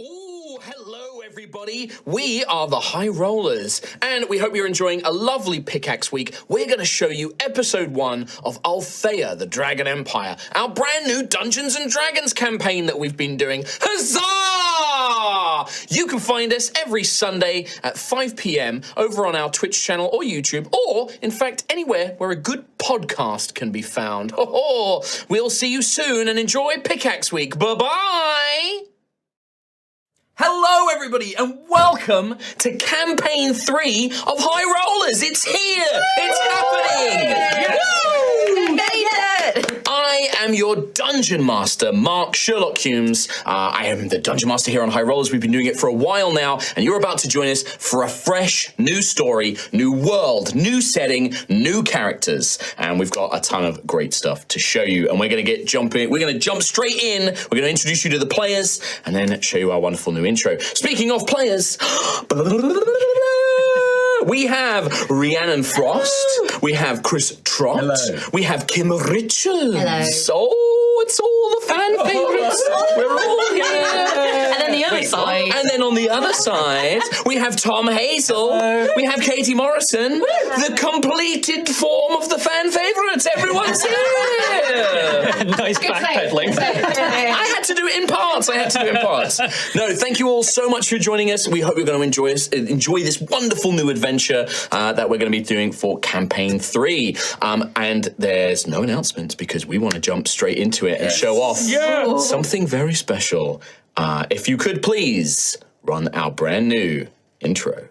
Oh, hello everybody. We are the High Rollers, and we hope you're enjoying a lovely Pickaxe week. We're going to show you episode 1 of Altheya, the Dragon Empire, our brand new Dungeons and Dragons campaign that we've been doing. Huzzah! You can find us every Sunday at 5 p.m. over on our Twitch channel or YouTube, or in fact anywhere where a good podcast can be found. We'll see you soon and enjoy Pickaxe week. Bye-bye! Hello, everybody, and welcome to Campaign 3 of High Rollers. It's here. It's happening. We made it. I am your Dungeon Master, Mark Sherlock Hulmes. I am the Dungeon Master here on High Rollers. We've been doing it for a while now, and you're about to join us for a fresh new story, new world, new setting, new characters, and we've got a ton of great stuff to show you. And we're going to jump straight in. We're going to introduce you to the players, and then show you our wonderful new intro. Speaking of players, we have Rhiannon Frost, we have Chris Trott, hello. We have Kim Richards. Hello. Oh, it's all the fan favourites. We're all here. And then the other side. And then on the other side, we have Tom Hazel, we have Katie Morrison, the completed form of the fan favourites. Everyone's here. Nice backpedaling. I had to do it in parts. No, thank you all so much for joining us. We hope you're going to enjoy this wonderful new adventure that we're going to be doing for Campaign 3. And there's no announcements because we want to jump straight into it and show off something very special. If you could please run our brand new intro.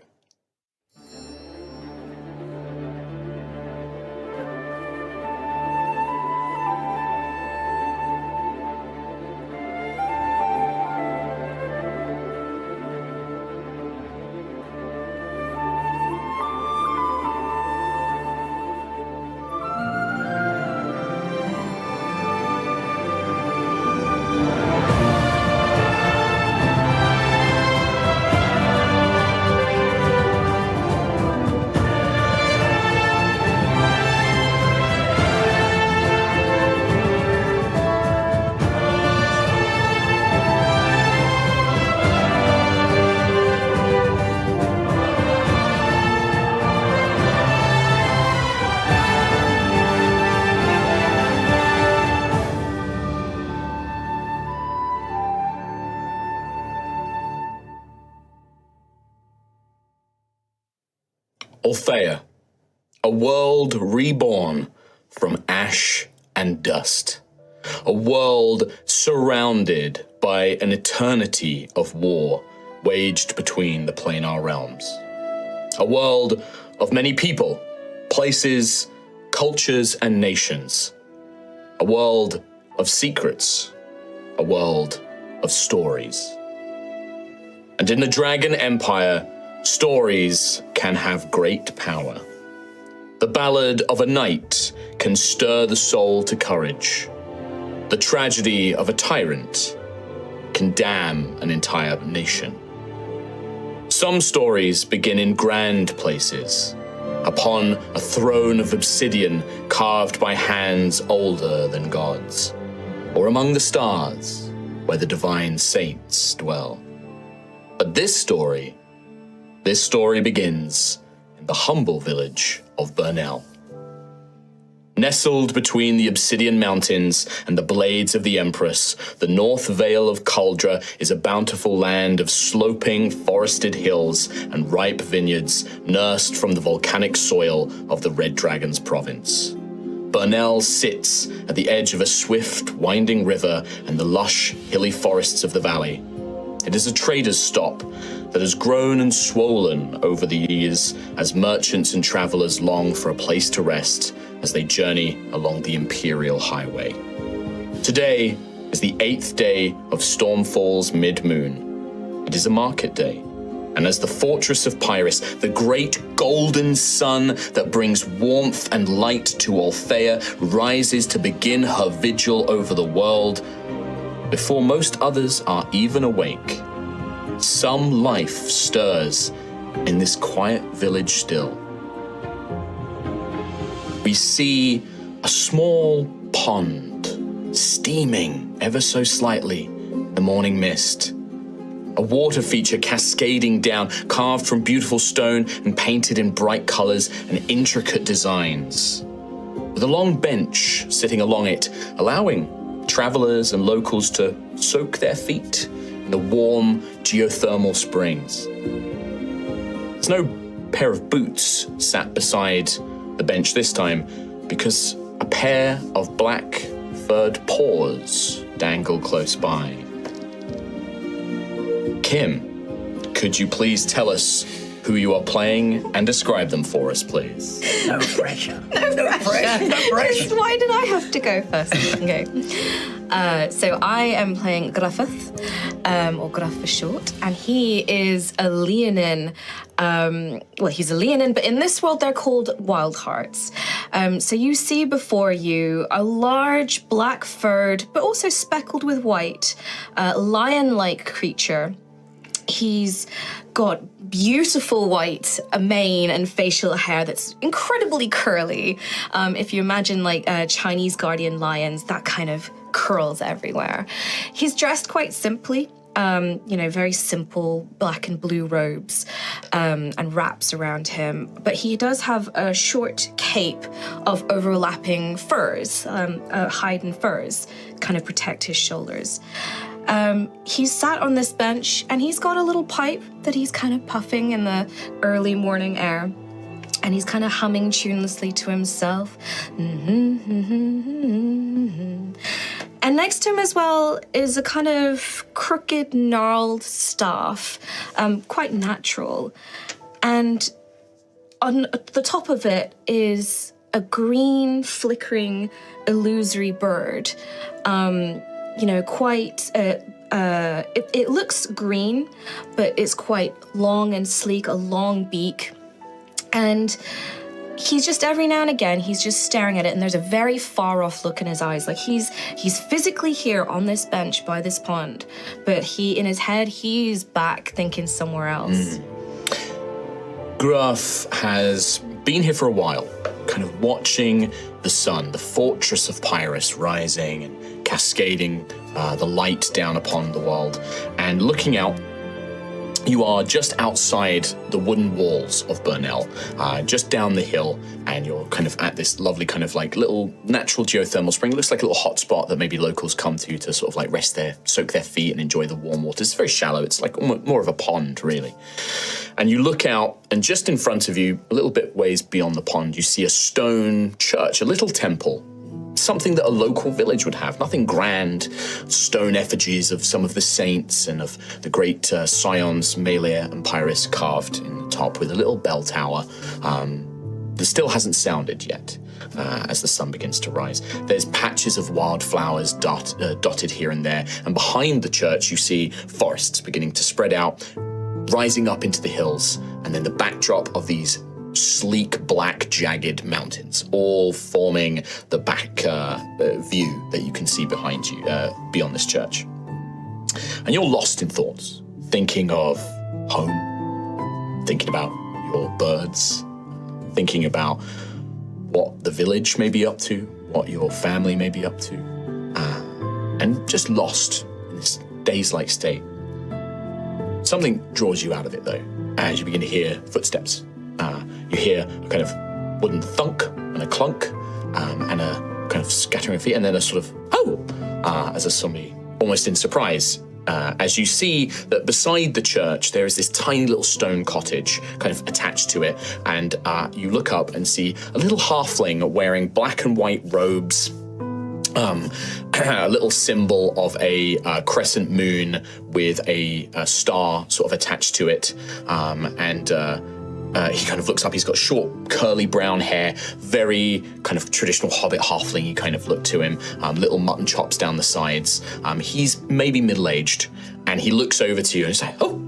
Altheya, a world reborn from ash and dust. A world surrounded by an eternity of war waged between the planar realms. A world of many people, places, cultures, and nations. A world of secrets. A world of stories. And in the Dragon Empire, stories can have great power. The ballad of a knight can stir the soul to courage. The tragedy of a tyrant can damn an entire nation. Some stories begin in grand places, upon a throne of obsidian carved by hands older than gods, or among the stars where the divine saints dwell. But this story begins in the humble village of Burnell. Nestled between the Obsidian Mountains and the Blades of the Empress, the North Vale of Cauldra is a bountiful land of sloping, forested hills and ripe vineyards nursed from the volcanic soil of the Red Dragon's province. Burnell sits at the edge of a swift, winding river and the lush, hilly forests of the valley. It is a trader's stop that has grown and swollen over the years as merchants and travelers long for a place to rest as they journey along the Imperial Highway. Today is the 8th day of Stormfall's mid-moon. It is a market day, and as the fortress of Pyrrhus, the great golden sun that brings warmth and light to Altheya, rises to begin her vigil over the world, before most others are even awake, some life stirs in this quiet village still. We see a small pond steaming ever so slightly in the morning mist. A water feature cascading down, carved from beautiful stone and painted in bright colours and intricate designs. With a long bench sitting along it, allowing travellers and locals to soak their feet in the warm geothermal springs. There's no pair of boots sat beside the bench this time, because a pair of black furred paws dangle close by. Kim, could you please tell us who you are playing and describe them for us, please? No pressure. No pressure. Why did I have to go first? Okay. So I am playing Gruffith, or Gruff for short, and he is a Leonin. He's a Leonin, but in this world they're called Wild Hearts. So you see before you a large, black-furred, but also speckled with white, lion-like creature. He's got beautiful white mane and facial hair that's incredibly curly. If you imagine like Chinese guardian lions, that kind of curls everywhere. He's dressed quite simply, very simple black and blue robes and wraps around him. But he does have a short cape of overlapping furs, hide and furs, kind of protect his shoulders. He's sat on this bench and he's got a little pipe that he's kind of puffing in the early morning air. And he's kind of humming tunelessly to himself. And next to him as well is a kind of crooked, gnarled staff, quite natural. And on the top of it is a green, flickering, illusory bird. It looks green, but it's quite long and sleek, a long beak. And he's just every now and again, he's just staring at it, and there's a very far off look in his eyes. Like he's physically here on this bench by this pond, but in his head, he's back thinking somewhere else. Gruff has been here for a while, kind of watching the sun, the fortress of Pyrrhus rising and cascading the light down upon the world. And looking out, you are just outside the wooden walls of Burnell, just down the hill, and you're kind of at this lovely kind of like little natural geothermal spring. It looks like a little hot spot that maybe locals come to sort of like rest there, soak their feet and enjoy the warm water. It's very shallow. It's like more of a pond, really. And you look out, and just in front of you, a little bit ways beyond the pond, you see a stone church, a little temple. Something that a local village would have. Nothing grand, stone effigies of some of the saints and of the great scions, Malia and Pyrrhus carved in the top with a little bell tower that still hasn't sounded yet as the sun begins to rise. There's patches of wildflowers dotted here and there, and behind the church you see forests beginning to spread out, rising up into the hills, and then the backdrop of these sleek, black, jagged mountains, all forming the back view that you can see behind you, beyond this church. And you're lost in thoughts, thinking of home, thinking about your birds, thinking about what the village may be up to, what your family may be up to, and just lost in this daze-like state. Something draws you out of it, though, as you begin to hear footsteps. You hear a kind of wooden thunk and a clunk, and a kind of scattering of feet, and then a sort of, as a zombie, almost in surprise, as you see that beside the church there is this tiny little stone cottage kind of attached to it, and you look up and see a little halfling wearing black and white robes, a little symbol of a crescent moon with a star sort of attached to it, he kind of looks up. He's got short, curly brown hair, very kind of traditional hobbit halfling. You kind of look to him, little mutton chops down the sides. He's maybe middle-aged, and he looks over to you and says, Oh,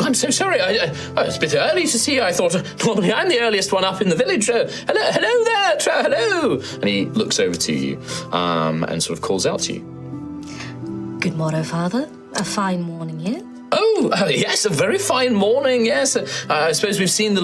I'm so sorry. It's a bit early to see you. I thought normally I'm the earliest one up in the village. Hello there, hello. And he looks over to you and sort of calls out to you. Good morrow, Father. A fine morning here. Oh, yes, a very fine morning, yes. I suppose we've seen the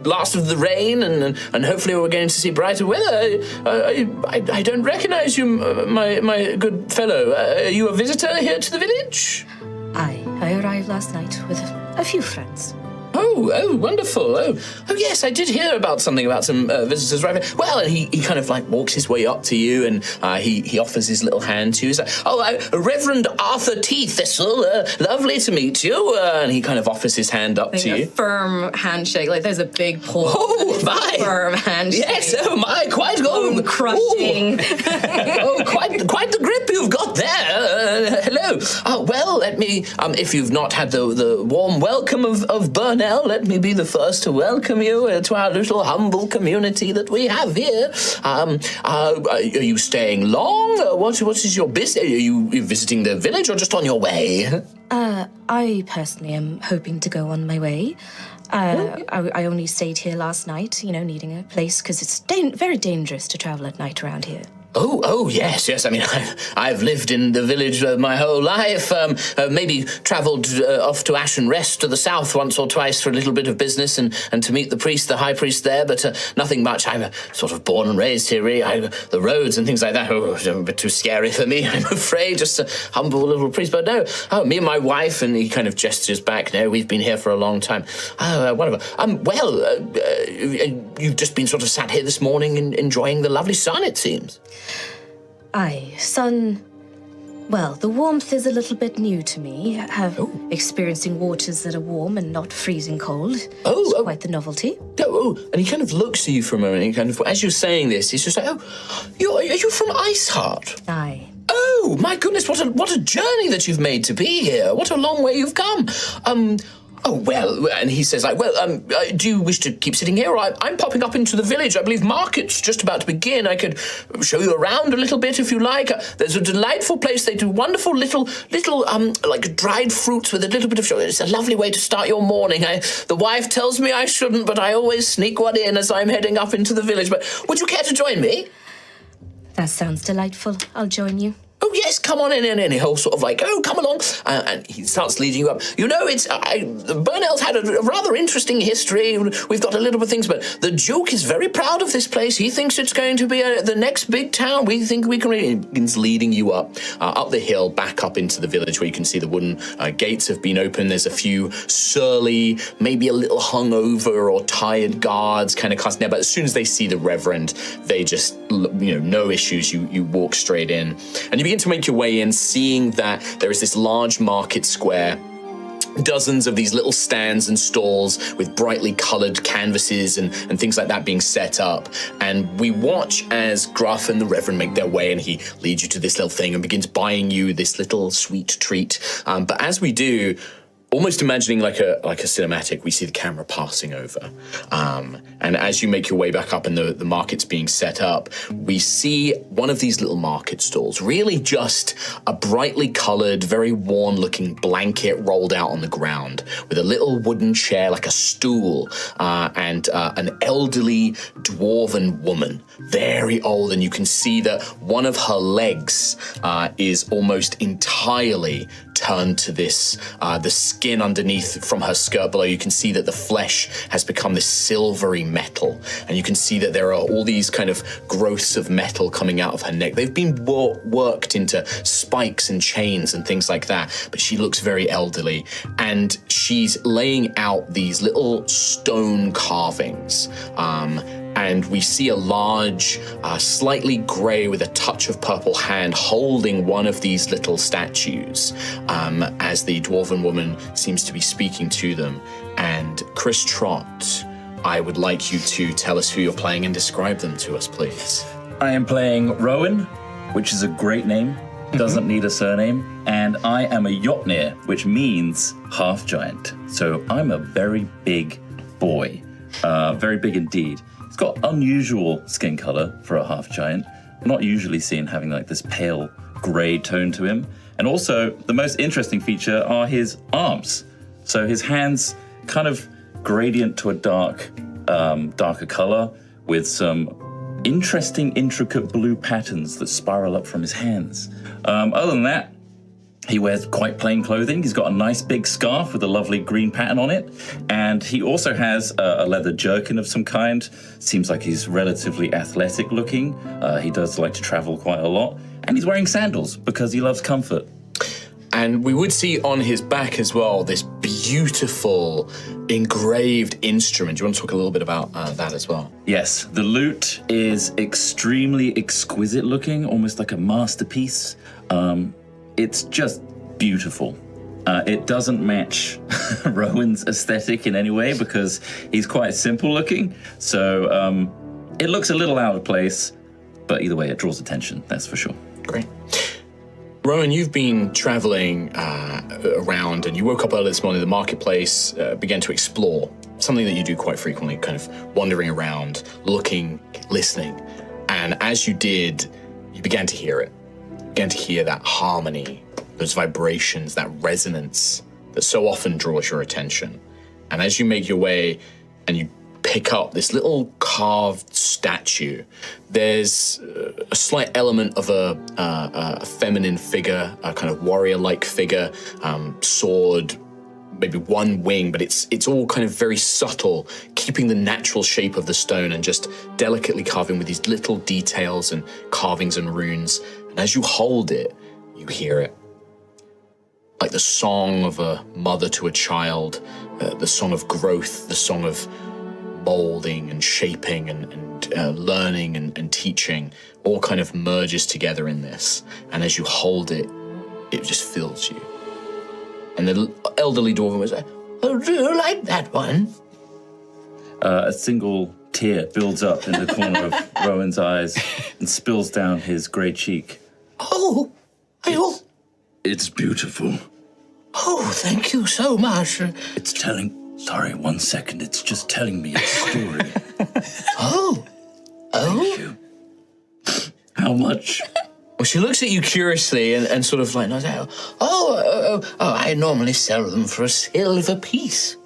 last of the rain, and hopefully we're going to see brighter weather. I don't recognize you, my good fellow. Are you a visitor here to the village? Aye. I arrived last night with a few friends. Oh, wonderful. Oh, yes, I did hear about something about some visitors arriving. Well, and he kind of like walks his way up to you and he offers his little hand to you. He's like, Reverend Arthur T. Thistle, lovely to meet you. And he kind of offers his hand up to you. A firm handshake, like there's a big pull. Oh, my. Firm handshake. Yes, oh my, quite bone crushing. Oh, quite the grip you've got there. Hello. Well, let me, if you've not had the warm welcome of Burnell, let me be the first to welcome you to our little humble community that we have here. Are you staying long? What is your business? Are you visiting the village or just on your way? I personally am hoping to go on my way. I only stayed here last night, needing a place because it's very dangerous to travel at night around here. Oh, yes. I mean, I've lived in the village my whole life. Maybe travelled off to Ashen Rest to the south once or twice for a little bit of business and to meet the high priest there, but nothing much. I'm sort of born and raised here, really. The roads and things like that, a bit too scary for me, I'm afraid. Just a humble little priest. But no, me and my wife, and he kind of gestures back. No, we've been here for a long time. Whatever. You've just been sort of sat here this morning and enjoying the lovely sun, it seems. Aye, sun. Well, the warmth is a little bit new to me. Experiencing waters that are warm and not freezing cold. It's quite the novelty. And he kind of looks at you for a moment. And kind of, as you're saying this, he's just like, are you from Iceheart? Aye. Oh, my goodness, what a journey that you've made to be here. What a long way you've come. And he says, do you wish to keep sitting here? I'm popping up into the village. I believe market's just about to begin. I could show you around a little bit if you like. There's a delightful place. They do wonderful little like dried fruits with a little bit of sugar. It's a lovely way to start your morning. The wife tells me I shouldn't, but I always sneak one in as I'm heading up into the village. But would you care to join me? That sounds delightful. I'll join you. Oh, yes, come on in. And he'll sort of like, come along. And he starts leading you up. Burnell's had a rather interesting history. We've got a little bit of things, but the Duke is very proud of this place. He thinks it's going to be the next big town. We think we can really... He's leading you up the hill, back up into the village where you can see the wooden gates have been opened. There's a few surly, maybe a little hungover or tired guards kind of casting there. But as soon as they see the Reverend, they just, no issues. You walk straight in. And you begin to make your way in, seeing that there is this large market square, dozens of these little stands and stalls with brightly coloured canvases and things like that being set up. And we watch as Gruff and the Reverend make their way, and he leads you to this little thing and begins buying you this little sweet treat. But as we do, almost imagining like a cinematic, we see the camera passing over. And as you make your way back up and the market's being set up, we see one of these little market stalls, really just a brightly coloured, very worn-looking blanket rolled out on the ground with a little wooden chair, like a stool, and an elderly dwarven woman, very old, and you can see that one of her legs is almost entirely turned to this, the skin underneath from her skirt below. You can see that the flesh has become this silvery metal, and you can see that there are all these kind of growths of metal coming out of her neck. They've been worked into spikes and chains and things like that, but she looks very elderly, and she's laying out these little stone carvings. And we see a large, slightly grey with a touch of purple hand holding one of these little statues as the dwarven woman seems to be speaking to them. And Chris Trott, I would like you to tell us who you're playing and describe them to us, please. I am playing Rowan, which is a great name, doesn't need a surname, and I am a Jotnir, which means half giant. So I'm a very big boy, very big indeed. He's got unusual skin color for a half giant. Not usually seen having like this pale gray tone to him. And also the most interesting feature are his arms. So his hands kind of gradient to a darker color with some interesting, intricate blue patterns that spiral up from his hands. Other than that, he wears quite plain clothing. He's got a nice big scarf with a lovely green pattern on it. And he also has a leather jerkin of some kind. Seems like he's relatively athletic looking. He does like to travel quite a lot. And he's wearing sandals because he loves comfort. And we would see on his back as well this beautiful engraved instrument. Do you want to talk a little bit about that as well? Yes, the lute is extremely exquisite looking, almost like a masterpiece. It's just beautiful. It doesn't match Rowan's aesthetic in any way because he's quite simple looking. So it looks a little out of place, but either way, it draws attention, that's for sure. Great. Rowan, you've been traveling around and you woke up early this morning in the marketplace, began to explore, something that you do quite frequently, kind of wandering around, looking, listening. And as you did, you began to hear it. You began to hear that harmony, those vibrations, that resonance that so often draws your attention. And as you make your way and you pick up this little carved statue, there's a slight element of a feminine figure, a kind of warrior-like figure, sword, maybe one wing, but it's all kind of very subtle, keeping the natural shape of the stone and just delicately carving with these little details and carvings and runes. And as you hold it, you hear it. Like the song of a mother to a child, the song of growth, the song of molding and shaping and learning and teaching, all kind of merges together in this. And as you hold it, it just fills you. And the elderly dwarven was like, "Oh, do you like that one?" A single tear builds up in the corner of Rowan's eyes and spills down his grey cheek. "Oh, It's beautiful. Oh, thank you so much." It's telling... Sorry, 1 second. It's just telling me its story. Oh. Thank you. How much? Well, she looks at you curiously and sort of like, I normally sell them for a silver piece.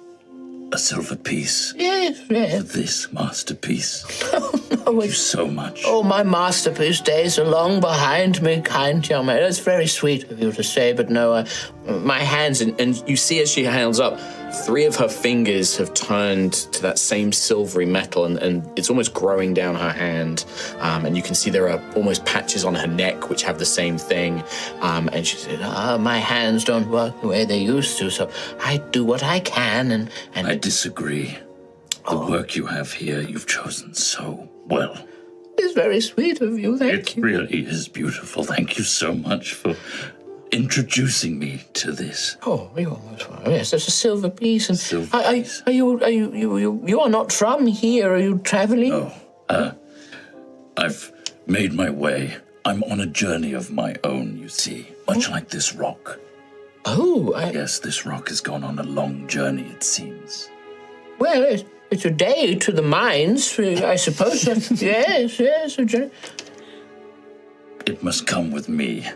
A silver piece? Yes. For this masterpiece. Thank you so much. Oh, my masterpiece days are long behind me, kind young man. That's very sweet of you to say, but no, my hands, and you see as she hands up, 3 of her fingers have turned to that same silvery metal, and it's almost growing down her hand. And you can see there are almost patches on her neck which have the same thing. And she said, my hands don't work the way they used to, so I do what I can. And I disagree. The work you have here, you've chosen so well. It's very sweet of you, thank you. It really is beautiful. Thank you so much for introducing me to this. Oh, you're most welcome. Yes, there's a silver piece. And Silver piece. Are you are not from here? Are you traveling? Oh, I've made my way. I'm on a journey of my own, you see, much like this rock. Oh, Yes, this rock has gone on a long journey, it seems. Well, it's a day to the mines, I suppose. Yes, a journey. It must come with me.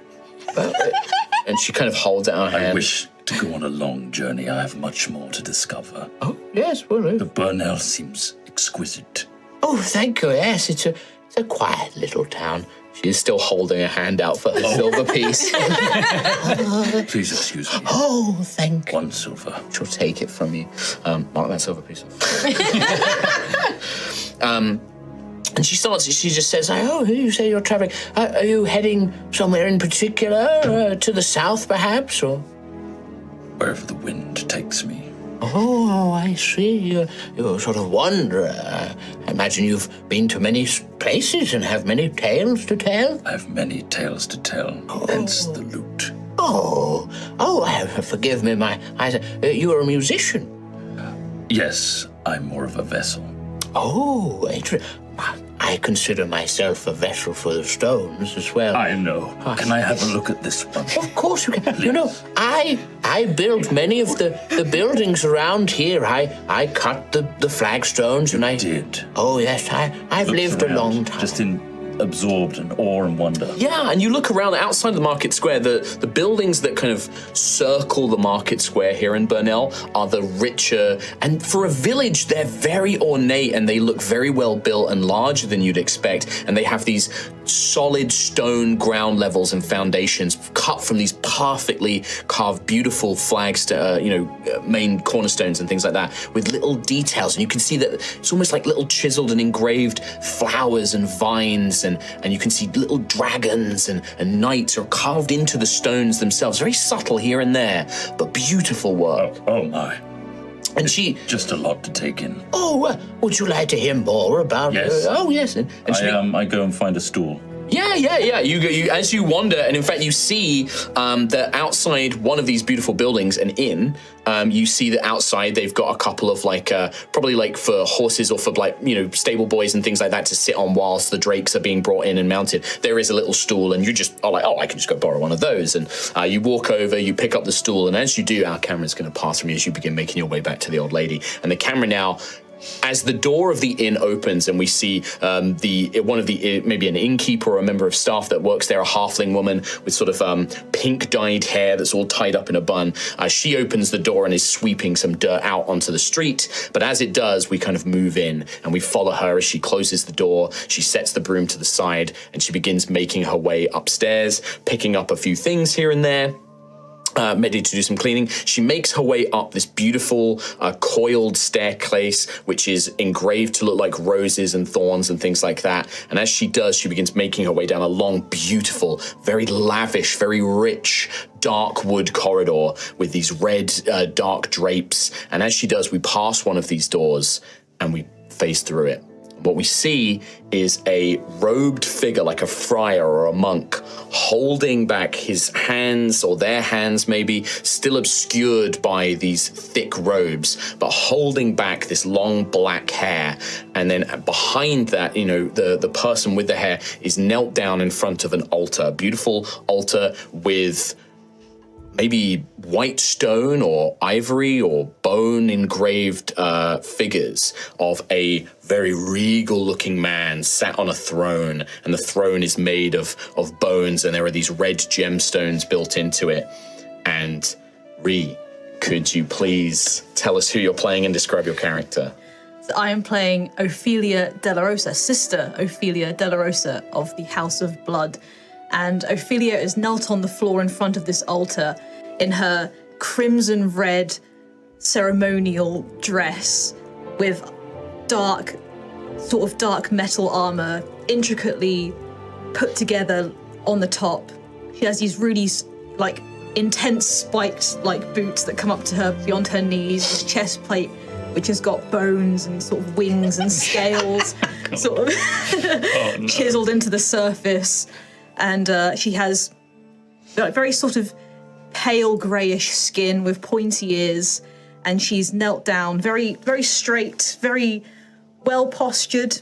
And she kind of holds out her hand. I wish to go on a long journey. I have much more to discover. Oh, yes, well. The Burnell seems exquisite. Oh, thank you. Yes, it's a quiet little town. She is still holding a hand out for her silver piece. Please excuse me. Oh, thank you. 1 silver. She'll take it from you. Mark that silver piece off. And she just says, you say you're traveling. Are you heading somewhere in particular? To the south, perhaps? Or Wherever the wind takes me. Oh, I see. You're a sort of wanderer. I imagine you've been to many places and have many tales to tell. I have many tales to tell, hence the lute. Forgive me, you are a musician. Yes, I'm more of a vessel. Oh, I consider myself a vessel for the stones as well. I know. Can I have a look at this one? Of course you can. Please. You know, I built many of the buildings around here. I cut the flagstones and I did. Oh yes, I've lived a long time. Just absorbed in awe and wonder. Yeah, and you look around outside of the market square, the buildings that kind of circle the market square here in Burnell are the richer, and for a village, they're very ornate and they look very well built and larger than you'd expect, and they have these solid stone ground levels and foundations cut from these perfectly carved, beautiful main cornerstones and things like that, with little details. And you can see that it's almost like little chiseled and engraved flowers and vines, and you can see little dragons and knights are carved into the stones themselves. Very subtle here and there, but beautiful work. Oh my. And she... Just a lot to take in. Oh, would you like to hear more about... Yes. Yes. And I go and find a stool. Yeah. You as you wander, and in fact you see that outside one of these beautiful buildings, an inn, you see that outside they've got a couple of probably for horses or for stable boys and things like that to sit on whilst the drakes are being brought in and mounted. There is a little stool, and you just are like, oh, I can just go borrow one of those. And you walk over, you pick up the stool, and as you do, our camera's going to pass from you as you begin making your way back to the old lady. And the camera now, as the door of the inn opens and we see maybe an innkeeper or a member of staff that works there, a halfling woman with sort of pink dyed hair that's all tied up in a bun, she opens the door and is sweeping some dirt out onto the street. But as it does, we kind of move in and we follow her as she closes the door. She sets the broom to the side and she begins making her way upstairs, picking up a few things here and there. Ready to do some cleaning. She makes her way up this beautiful coiled staircase, which is engraved to look like roses and thorns and things like that. And as she does, she begins making her way down a long, beautiful, very lavish, very rich, dark wood corridor with these red, dark drapes. And as she does, we pass one of these doors and we face through it. What we see is a robed figure, like a friar or a monk, holding back his hands, or their hands maybe, still obscured by these thick robes, but holding back this long black hair. And then behind that, the person with the hair is knelt down in front of an altar, a beautiful altar with maybe white stone or ivory or bone engraved figures of a very regal looking man sat on a throne, and the throne is made of bones, and there are these red gemstones built into it. And Ree, could you please tell us who you're playing and describe your character? So I am playing Ophelia de la Rosa, Sister Ophelia de la Rosa of the House of Blood. And Ophelia is knelt on the floor in front of this altar in her crimson red ceremonial dress with dark metal armor intricately put together on the top. She has these really intense spiked boots that come up to her beyond her knees, this chest plate which has got bones and sort of wings and scales sort of chiseled into the surface. And she has very sort of pale greyish skin with pointy ears, and she's knelt down, very, very straight, very well postured,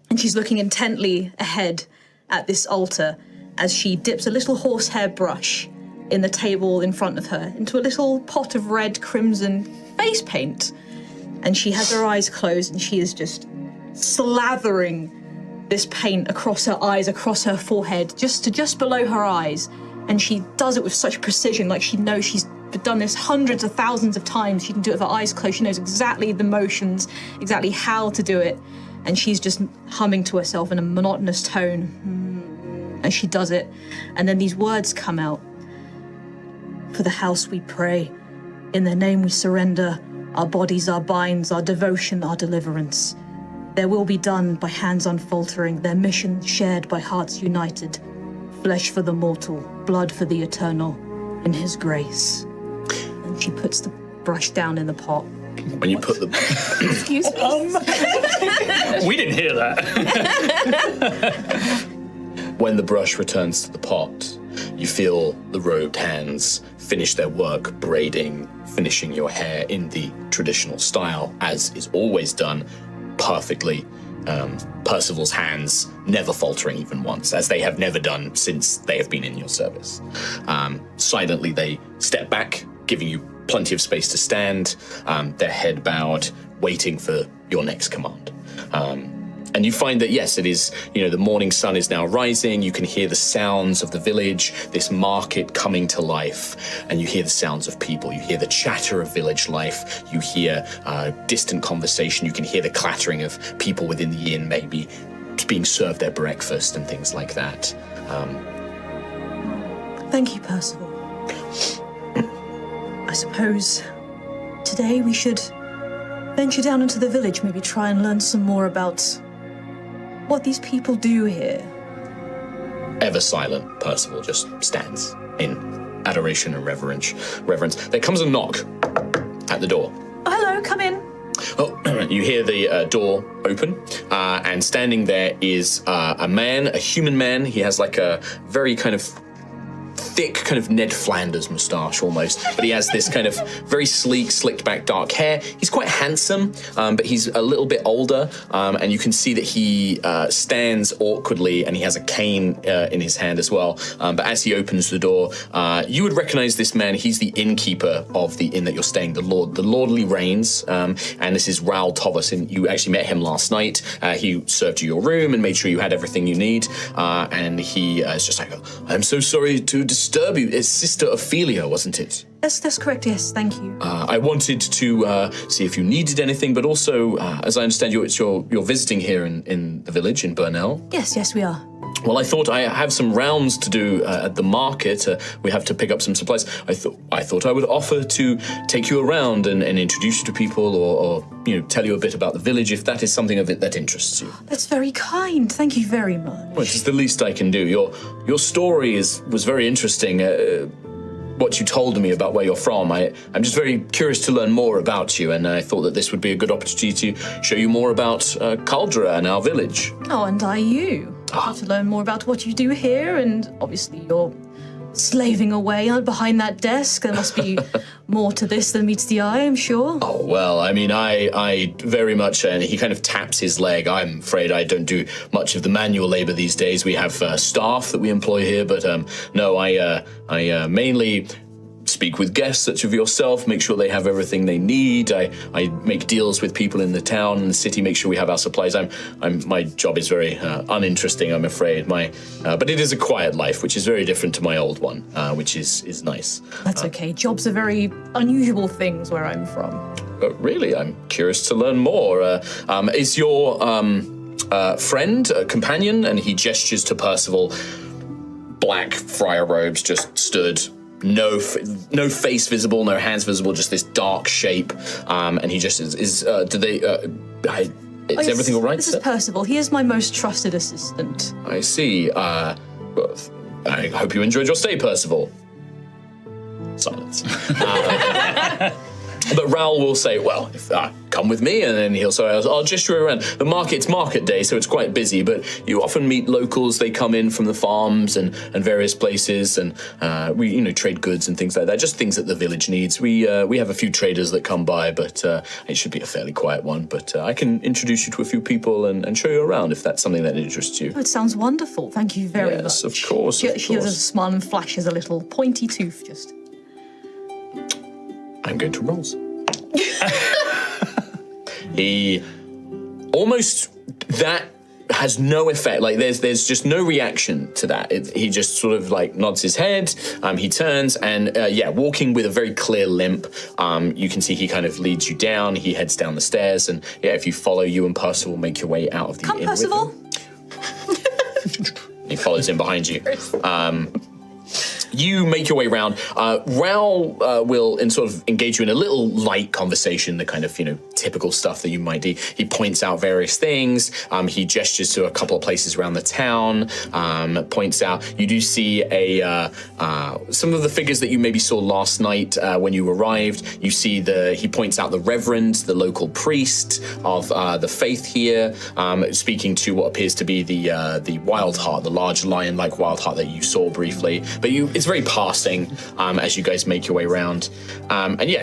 and she's looking intently ahead at this altar as she dips a little horsehair brush in the table in front of her into a little pot of red crimson face paint. And she has her eyes closed and she is just slathering this paint across her eyes, across her forehead, just below her eyes. And she does it with such precision, like she knows she's done this hundreds of thousands of times. She can do it with her eyes closed. She knows exactly the motions, exactly how to do it. And she's just humming to herself in a monotonous tone. And she does it. And then these words come out. For the house we pray. In their name we surrender. Our bodies, our binds, our devotion, our deliverance. Their will be done by hands unfaltering, their mission shared by hearts united. Flesh for the mortal, blood for the eternal, in his grace. And she puts the brush down in the pot. When you put the... Excuse me. We didn't hear that. When the brush returns to the pot, you feel the robed hands finish their work braiding, finishing your hair in the traditional style, as is always done, perfectly. Percival's hands never faltering even once, as they have never done since they have been in your service. Silently, they step back, giving you plenty of space to stand, their head bowed, waiting for your next command. And you find that, yes, it is, the morning sun is now rising. You can hear the sounds of the village, this market coming to life, and you hear the sounds of people. You hear the chatter of village life. You hear distant conversation. You can hear the clattering of people within the inn, maybe. being served their breakfast and things like that. Thank you, Percival. I suppose today we should venture down into the village, maybe try and learn some more about what these people do here. Ever silent, Percival just stands in adoration and reverence. There comes a knock at the door. Oh, hello, come in. Oh, you hear the door open, and standing there is a man, a human man. He has like a very kind of thick kind of Ned Flanders moustache almost, but he has this kind of very sleek, slicked back dark hair. He's quite handsome, but he's a little bit older, and you can see that he stands awkwardly, and he has a cane in his hand as well. But as he opens the door, you would recognize this man. He's the innkeeper of the inn that you're staying, the Lordly Reigns, and this is Raoul Tovas, and you actually met him last night. He served you your room and made sure you had everything you need, and he is just like, I'm so sorry to disturb you. It's Sister Ophelia, wasn't it? That's correct, yes, thank you. I wanted to see if you needed anything, but also, as I understand, you're visiting here in the village in Burnell. Yes, we are. Well, I thought I have some rounds to do at the market. We have to pick up some supplies. I thought I would offer to take you around and introduce you to people, or tell you a bit about the village if that is something of it that interests you. That's very kind. Thank you very much. Well, it's the least I can do. Your story was very interesting. What you told me about where you're from, I'm just very curious to learn more about you, and I thought that this would be a good opportunity to show you more about Caldera and our village. Oh, and you. I'd love to learn more about what you do here, and obviously you're slaving away behind that desk. There must be more to this than meets the eye, I'm sure. Oh, well, I mean, I very much, and he kind of taps his leg. I'm afraid I don't do much of the manual labor these days. We have staff that we employ here, but no, I mainly speak with guests such as yourself, make sure they have everything they need. I make deals with people in the town and the city, make sure we have our supplies. My job is very uninteresting, I'm afraid. But it is a quiet life, which is very different to my old one, which is nice. That's okay. Jobs are very unusual things where I'm from. Really, I'm curious to learn more. Is your friend, companion, and he gestures to Percival, black friar robes, just stood. No face visible, no hands visible, just this dark shape. And he just is everything all right? This is Percival. He is my most trusted assistant. I see. Well, I hope you enjoyed your stay, Percival. Silence. But Raoul will say, well, come with me, and then he'll say, I'll gesture around. It's market day, so it's quite busy, but you often meet locals. They come in from the farms and various places, and we trade goods and things like that, just things that the village needs. We have a few traders that come by, but it should be a fairly quiet one. But I can introduce you to a few people and show you around if that's something that interests you. Oh, it sounds wonderful. Thank you very much. Yes, of course. She has a smile and flashes a little pointy tooth, just. I'm going to rolls. He almost, that has no effect. Like there's just no reaction to that. He just sort of like nods his head. He turns and walking with a very clear limp. You can see he kind of leads you down. He heads down the stairs, and if you follow, you and Percival make your way out of the inn. Come, Percival. He follows in behind you. You make your way around. Raoul will sort of engage you in a little light conversation, the kind of, typical stuff that you might do. He points out various things. He gestures to a couple of places around the town, points out. You do see some of the figures that you maybe saw last night when you arrived. You see he points out the reverend, the local priest of the faith here, speaking to what appears to be the wild heart, the large lion-like wild heart that you saw briefly. But it's very passing as you guys make your way around.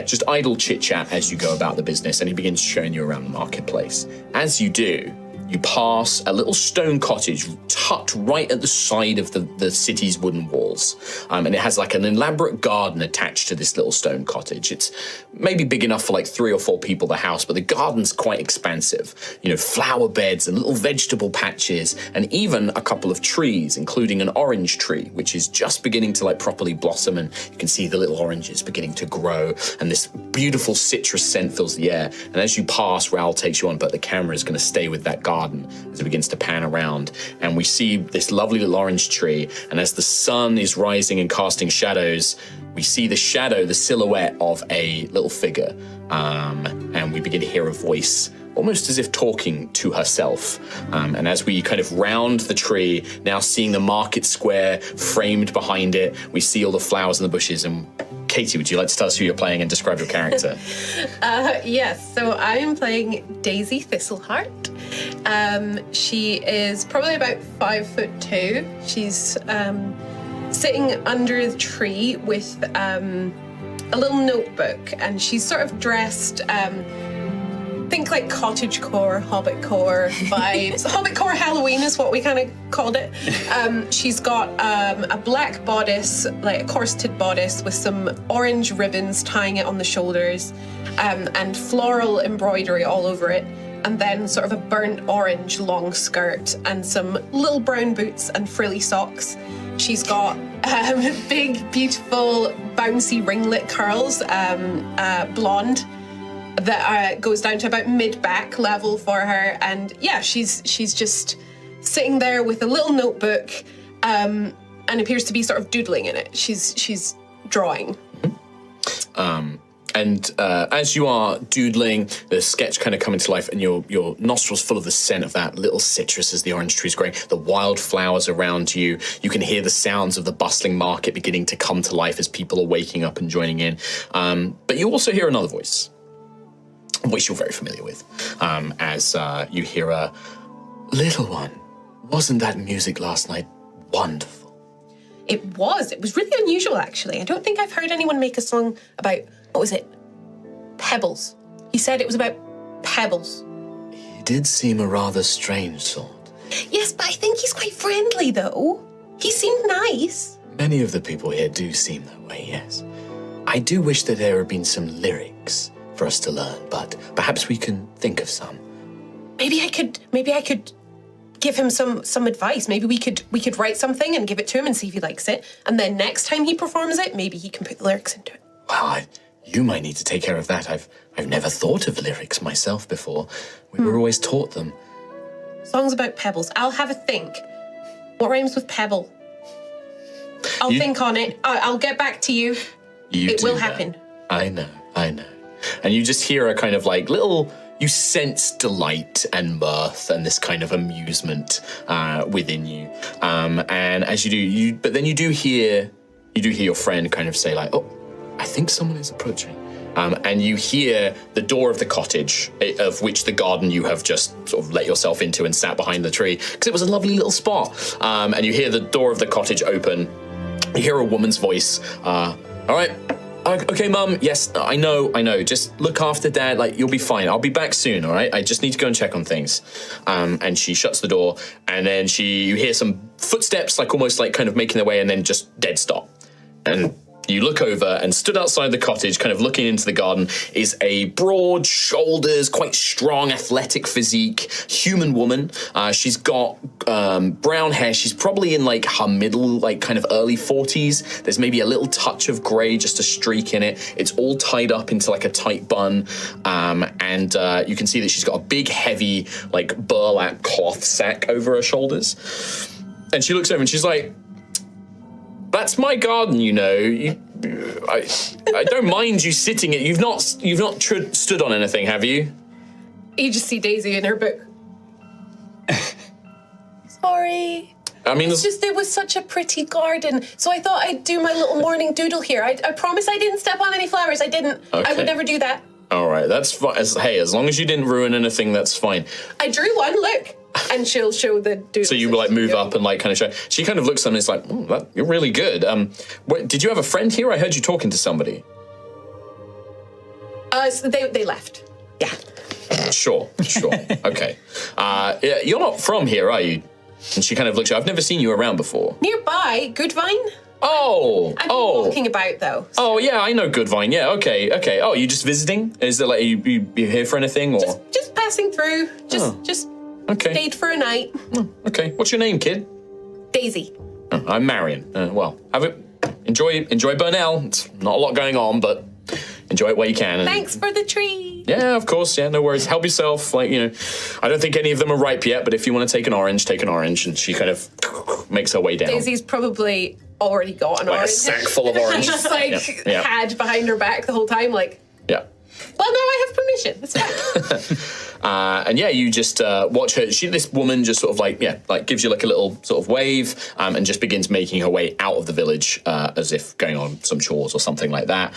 Just idle chit-chat as you go about the business, and he begins showing you around the marketplace. As you do, you pass a little stone cottage tucked right at the side of the city's wooden walls. And it has like an elaborate garden attached to this little stone cottage. It's maybe big enough for like 3 or 4 people, the house, but the garden's quite expansive. Flower beds and little vegetable patches, and even a couple of trees, including an orange tree, which is just beginning to like properly blossom, and you can see the little oranges beginning to grow, and this beautiful citrus scent fills the air. And as you pass, Raoul takes you on, but the camera is going to stay with that garden garden as it begins to pan around. And we see this lovely little orange tree. And as the sun is rising and casting shadows, we see the shadow, the silhouette of a little figure. And we begin to hear a voice, almost as if talking to herself. And as we kind of round the tree, now seeing the market square framed behind it, we see all the flowers and the bushes. And Katie, would you like to tell us who you're playing and describe your character? Yes, so I am playing Daisy Thistleheart. She is probably about 5'2". She's sitting under the tree with a little notebook, and she's sort of dressed, think like cottagecore, hobbitcore vibes. Hobbitcore Halloween is what we kind of called it. She's got a black bodice, like a corseted bodice with some orange ribbons tying it on the shoulders, and floral embroidery all over it. And then sort of a burnt orange long skirt and some little brown boots and frilly socks. She's got big, beautiful, bouncy ringlet curls, blonde, that goes down to about mid-back level for her. And yeah, she's just sitting there with a little notebook, and appears to be sort of doodling in it. She's drawing. And as you are doodling, the sketch kind of coming to life, and your nostrils full of the scent of that little citrus as the orange tree's growing, the wildflowers around you. You can hear the sounds of the bustling market beginning to come to life as people are waking up and joining in. But you also hear another voice, a voice you're very familiar with, as you hear a little one. Wasn't that music last night wonderful? It was really unusual, actually. I don't think I've heard anyone make a song about, what was it? Pebbles. He said it was about pebbles. He did seem a rather strange sort. Yes, but I think he's quite friendly, though. He seemed nice. Many of the people here do seem that way, yes. I do wish that there had been some lyrics for us to learn, but perhaps we can think of some. Maybe I could give him some advice. Maybe we could write something and give it to him and see if he likes it. And then next time he performs it, maybe he can put the lyrics into it. Well, you might need to take care of that. I've never thought of lyrics myself before. We were always taught them. Songs about pebbles. I'll have a think. What rhymes with pebble? I'll think on it. I'll get back to you. It will happen. I know. And you just hear a kind of like little, you sense delight and mirth and this kind of amusement within you. And as you do, but then you do hear your friend kind of say like, oh, I think someone is approaching. And you hear the door of the cottage, of which the garden you have just sort of let yourself into and sat behind the tree, because it was a lovely little spot. And you hear the door of the cottage open. You hear a woman's voice. All right. Okay, Mum. Yes, I know. Just look after Dad. Like, you'll be fine. I'll be back soon, all right? I just need to go and check on things. And she shuts the door, and then you hear some footsteps, like almost like kind of making their way, and then just dead stop. And you look over, and stood outside the cottage, kind of looking into the garden, is a broad shoulders, quite strong, athletic physique, human woman. She's got brown hair. She's probably in like her middle, like kind of early 40s. There's maybe a little touch of grey, just a streak in it. It's all tied up into like a tight bun. And you can see that she's got a big, heavy, like burlap cloth sack over her shoulders. And she looks over and she's like, that's my garden, you know. I don't mind you sitting it. You've not stood on anything, have you? You just see Daisy in her book. Sorry. I mean, it's just it was such a pretty garden, so I thought I'd do my little morning doodle here. I promise I didn't step on any flowers. I didn't. Okay. I would never do that. All right, that's fine. Hey, as long as you didn't ruin anything, that's fine. I drew one. Look. And she'll show the doodle. So you like move up and like kind of show. She kind of looks at him and is like, you're really good. Did you have a friend here? I heard you talking to somebody. So they left. Yeah. Sure. Okay. You're not from here, are you? And she kind of looks at you. I've never seen you around before. Nearby, Goodvine. Oh. I've been walking about though. So. Oh yeah, I know Goodvine. Yeah. Okay. Oh, you just visiting? Is there like you here for anything or? Just passing through. Just. Okay. Stayed for a night. Oh, okay. What's your name, kid? Daisy. Oh, I'm Marion. Well, enjoy Burnell. It's not a lot going on, but enjoy it where you can. Thanks for the tree. Yeah, of course. Yeah, no worries. Help yourself. Like, I don't think any of them are ripe yet, but if you want to take an orange, take an orange. And she kind of makes her way down. Daisy's probably already got an Like orange. a sack full of orange. Just had behind her back the whole time, like, Yeah. well, now I have permission. That's fine. And yeah, you just watch her. This woman just sort of gives you like a little sort of wave and just begins making her way out of the village as if going on some chores or something like that.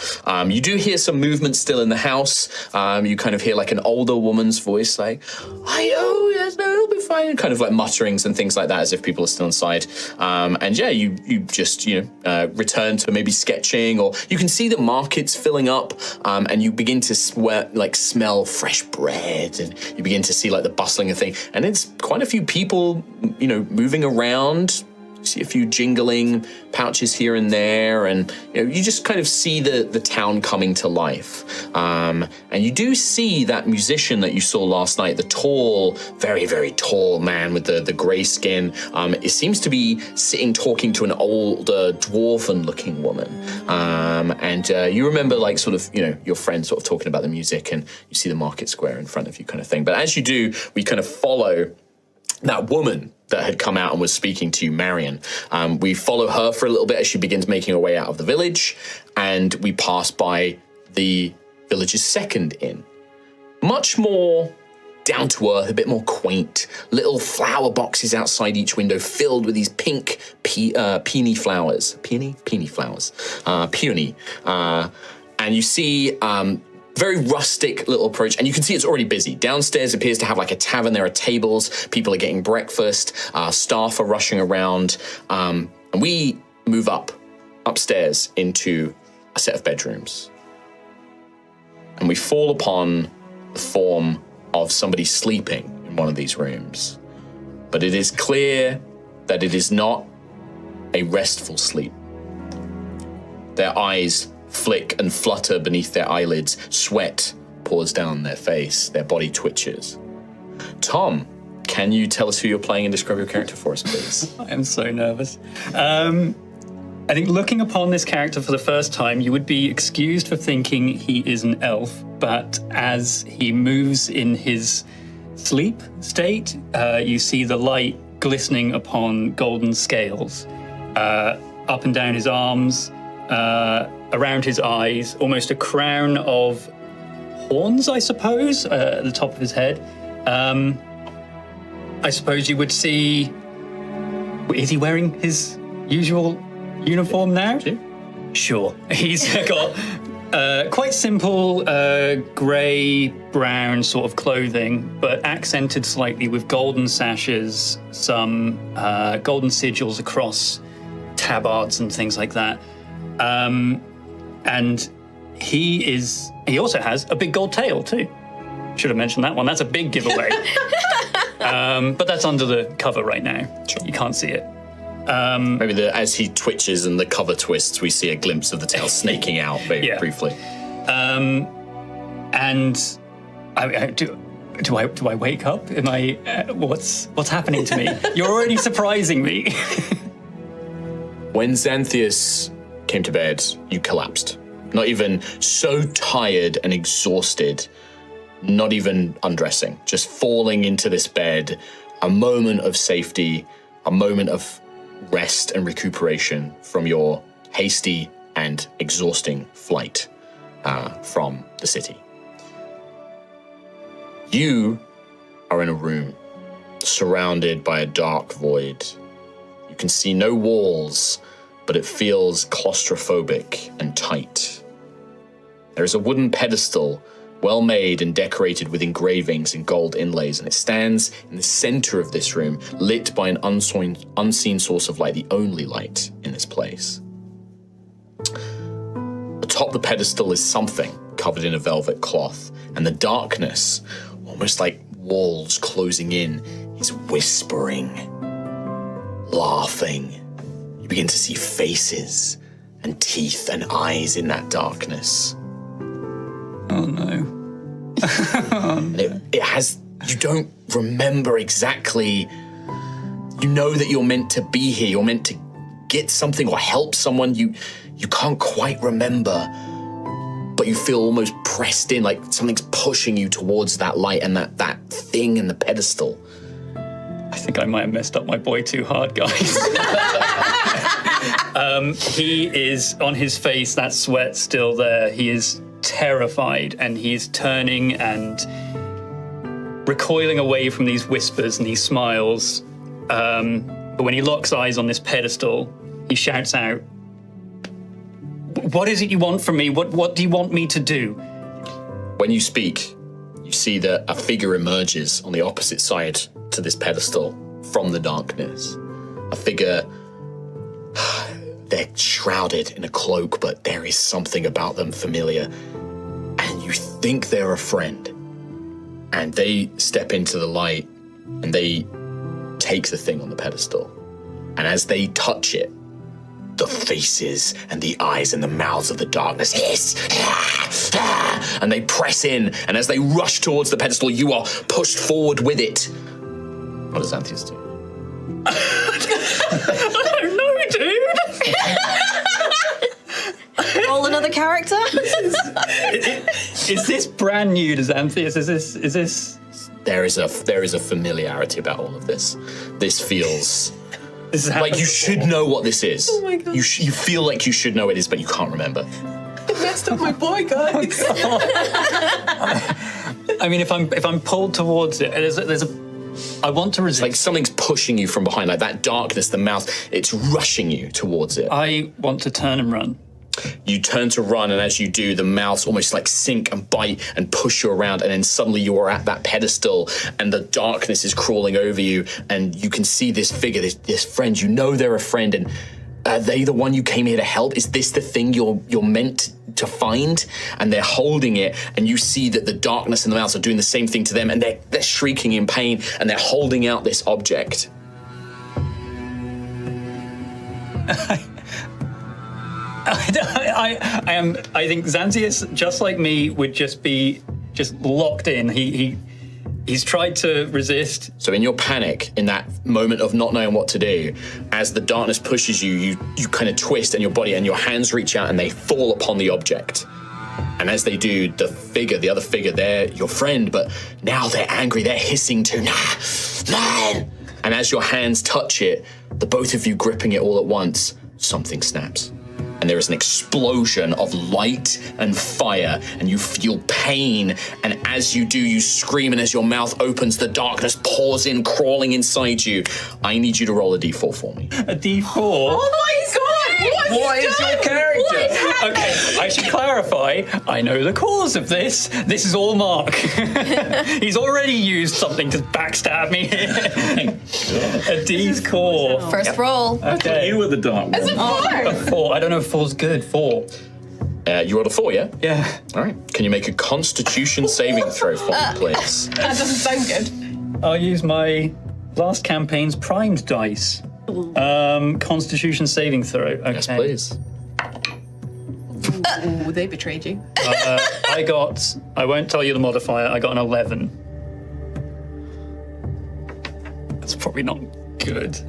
You do hear some movement still in the house. You kind of hear like an older woman's voice like, yes, no, it'll be fine. Kind of like mutterings and things like that as if people are still inside. And yeah, you just, return to maybe sketching, or you can see the markets filling up and you begin to smell fresh bread, and you begin to see like the bustling of thing, and it's quite a few people, moving around. You see a few jingling pouches here and there, and you just kind of see the town coming to life. And you do see that musician that you saw last night, the tall, very, very tall man with the grey skin. It seems to be sitting talking to an older dwarven-looking woman. And you remember your friend sort of talking about the music, and you see the market square in front of you kind of thing. But as you do, we kind of follow that woman that had come out and was speaking to you, Marion. We follow her for a little bit as she begins making her way out of the village, and we pass by the village's second inn. Much more down to earth, a bit more quaint. Little flower boxes outside each window filled with these pink peony flowers. Peony flowers. Peony. And you see very rustic little approach, and you can see it's already busy. Downstairs appears to have like a tavern. There are tables, people are getting breakfast, staff are rushing around, and we move upstairs into a set of bedrooms. And we fall upon the form of somebody sleeping in one of these rooms. But it is clear that it is not a restful sleep. Their eyes flick and flutter beneath their eyelids. Sweat pours down their face. Their body twitches. Tom, can you tell us who you're playing and describe your character for us, please? I am so nervous. I think looking upon this character for the first time, you would be excused for thinking he is an elf, but as he moves in his sleep state, you see the light glistening upon golden scales, up and down his arms, around his eyes, almost a crown of horns, I suppose, at the top of his head. I suppose you would see... Is he wearing his usual uniform now? Sure. He's got quite simple grey-brown sort of clothing, but accented slightly with golden sashes, some golden sigils across tabards and things like that. And he also has a big gold tail too. Should have mentioned that one. That's a big giveaway. But that's under the cover right now. Sure. You can't see it. Maybe as he twitches and the cover twists, we see a glimpse of the tail snaking out very briefly. And do I wake up? Am I? What's happening to me? You're already surprising me. When Xanthias came to bed, you collapsed. Not even so tired and exhausted, not even undressing, just falling into this bed, a moment of safety, a moment of rest and recuperation from your hasty and exhausting flight from the city. You are in a room surrounded by a dark void. You can see no walls, but it feels claustrophobic and tight. There is a wooden pedestal, well made and decorated with engravings and gold inlays, and it stands in the center of this room, lit by an unseen source of light, the only light in this place. Atop the pedestal is something covered in a velvet cloth, and the darkness, almost like walls closing in, is whispering, laughing. You begin to see faces and teeth and eyes in that darkness. Oh no. And it has, you don't remember exactly, you know that you're meant to be here, you're meant to get something or help someone, you can't quite remember, but you feel almost pressed in, like something's pushing you towards that light and that thing in the pedestal. I think I might have messed up my boy too hard, guys. He is, on his face, that sweat's still there. He is terrified, and he's turning and recoiling away from these whispers and these smiles. But when he locks eyes on this pedestal, he shouts out, "What is it you want from me? What do you want me to do?" When you speak, you see that a figure emerges on the opposite side to this pedestal from the darkness. A figure, they're shrouded in a cloak, but there is something about them familiar. And you think they're a friend. And they step into the light and they take the thing on the pedestal. And as they touch it, the faces and the eyes and the mouths of the darkness hiss, and they press in, and as they rush towards the pedestal, you are pushed forward with it. What does Antheus do? I don't know, dude. Roll another character. Is this brand new to Xanthius? Is this? There is a familiarity about all of this. This feels This is like you should know what this is. Oh my God. You feel like you should know what it is, but you can't remember. I messed up my boy, guys. I mean, if I'm pulled towards it, there's a. I want to resist. Like something's pushing you from behind, like that darkness, the mouth, it's rushing you towards it. I want to turn and run. You turn to run, and as you do, the mouths almost like sink and bite and push you around, and then suddenly you are at that pedestal, and the darkness is crawling over you, and you can see this figure, this friend. You know they're a friend, and are they the one you came here to help? Is this the thing you're meant to find? And they're holding it, and you see that the darkness and the mouths are doing the same thing to them, and they're shrieking in pain, and they're holding out this object. I think Xanthius, just like me, would just be locked in. He's tried to resist. So in your panic, in that moment of not knowing what to do, as the darkness pushes you, you kind of twist and your body and your hands reach out and they fall upon the object. And as they do, the other figure, they're your friend, but now they're angry, they're hissing too. Nah. And as your hands touch it, the both of you gripping it all at once, something snaps. And there is an explosion of light and fire, and you feel pain, and as you do, you scream, and as your mouth opens, the darkness pours in, crawling inside you. I need you to roll a d4 for me. A D4. Oh my God! What is your character? Okay, I should clarify. I know the cause of this. This is all Mark. He's already used something to backstab me. A D4. First roll. Okay. You were the dark one. A 4. I don't know if 4's good. 4. You rolled a 4, yeah? Yeah. All right. Can you make a Constitution saving throw for me, please? That doesn't sound good. I'll use my last campaign's primed dice. Constitution saving throw. Okay. Yes, please. Ooh, they betrayed you. I won't tell you the modifier, I got an 11. That's probably not good.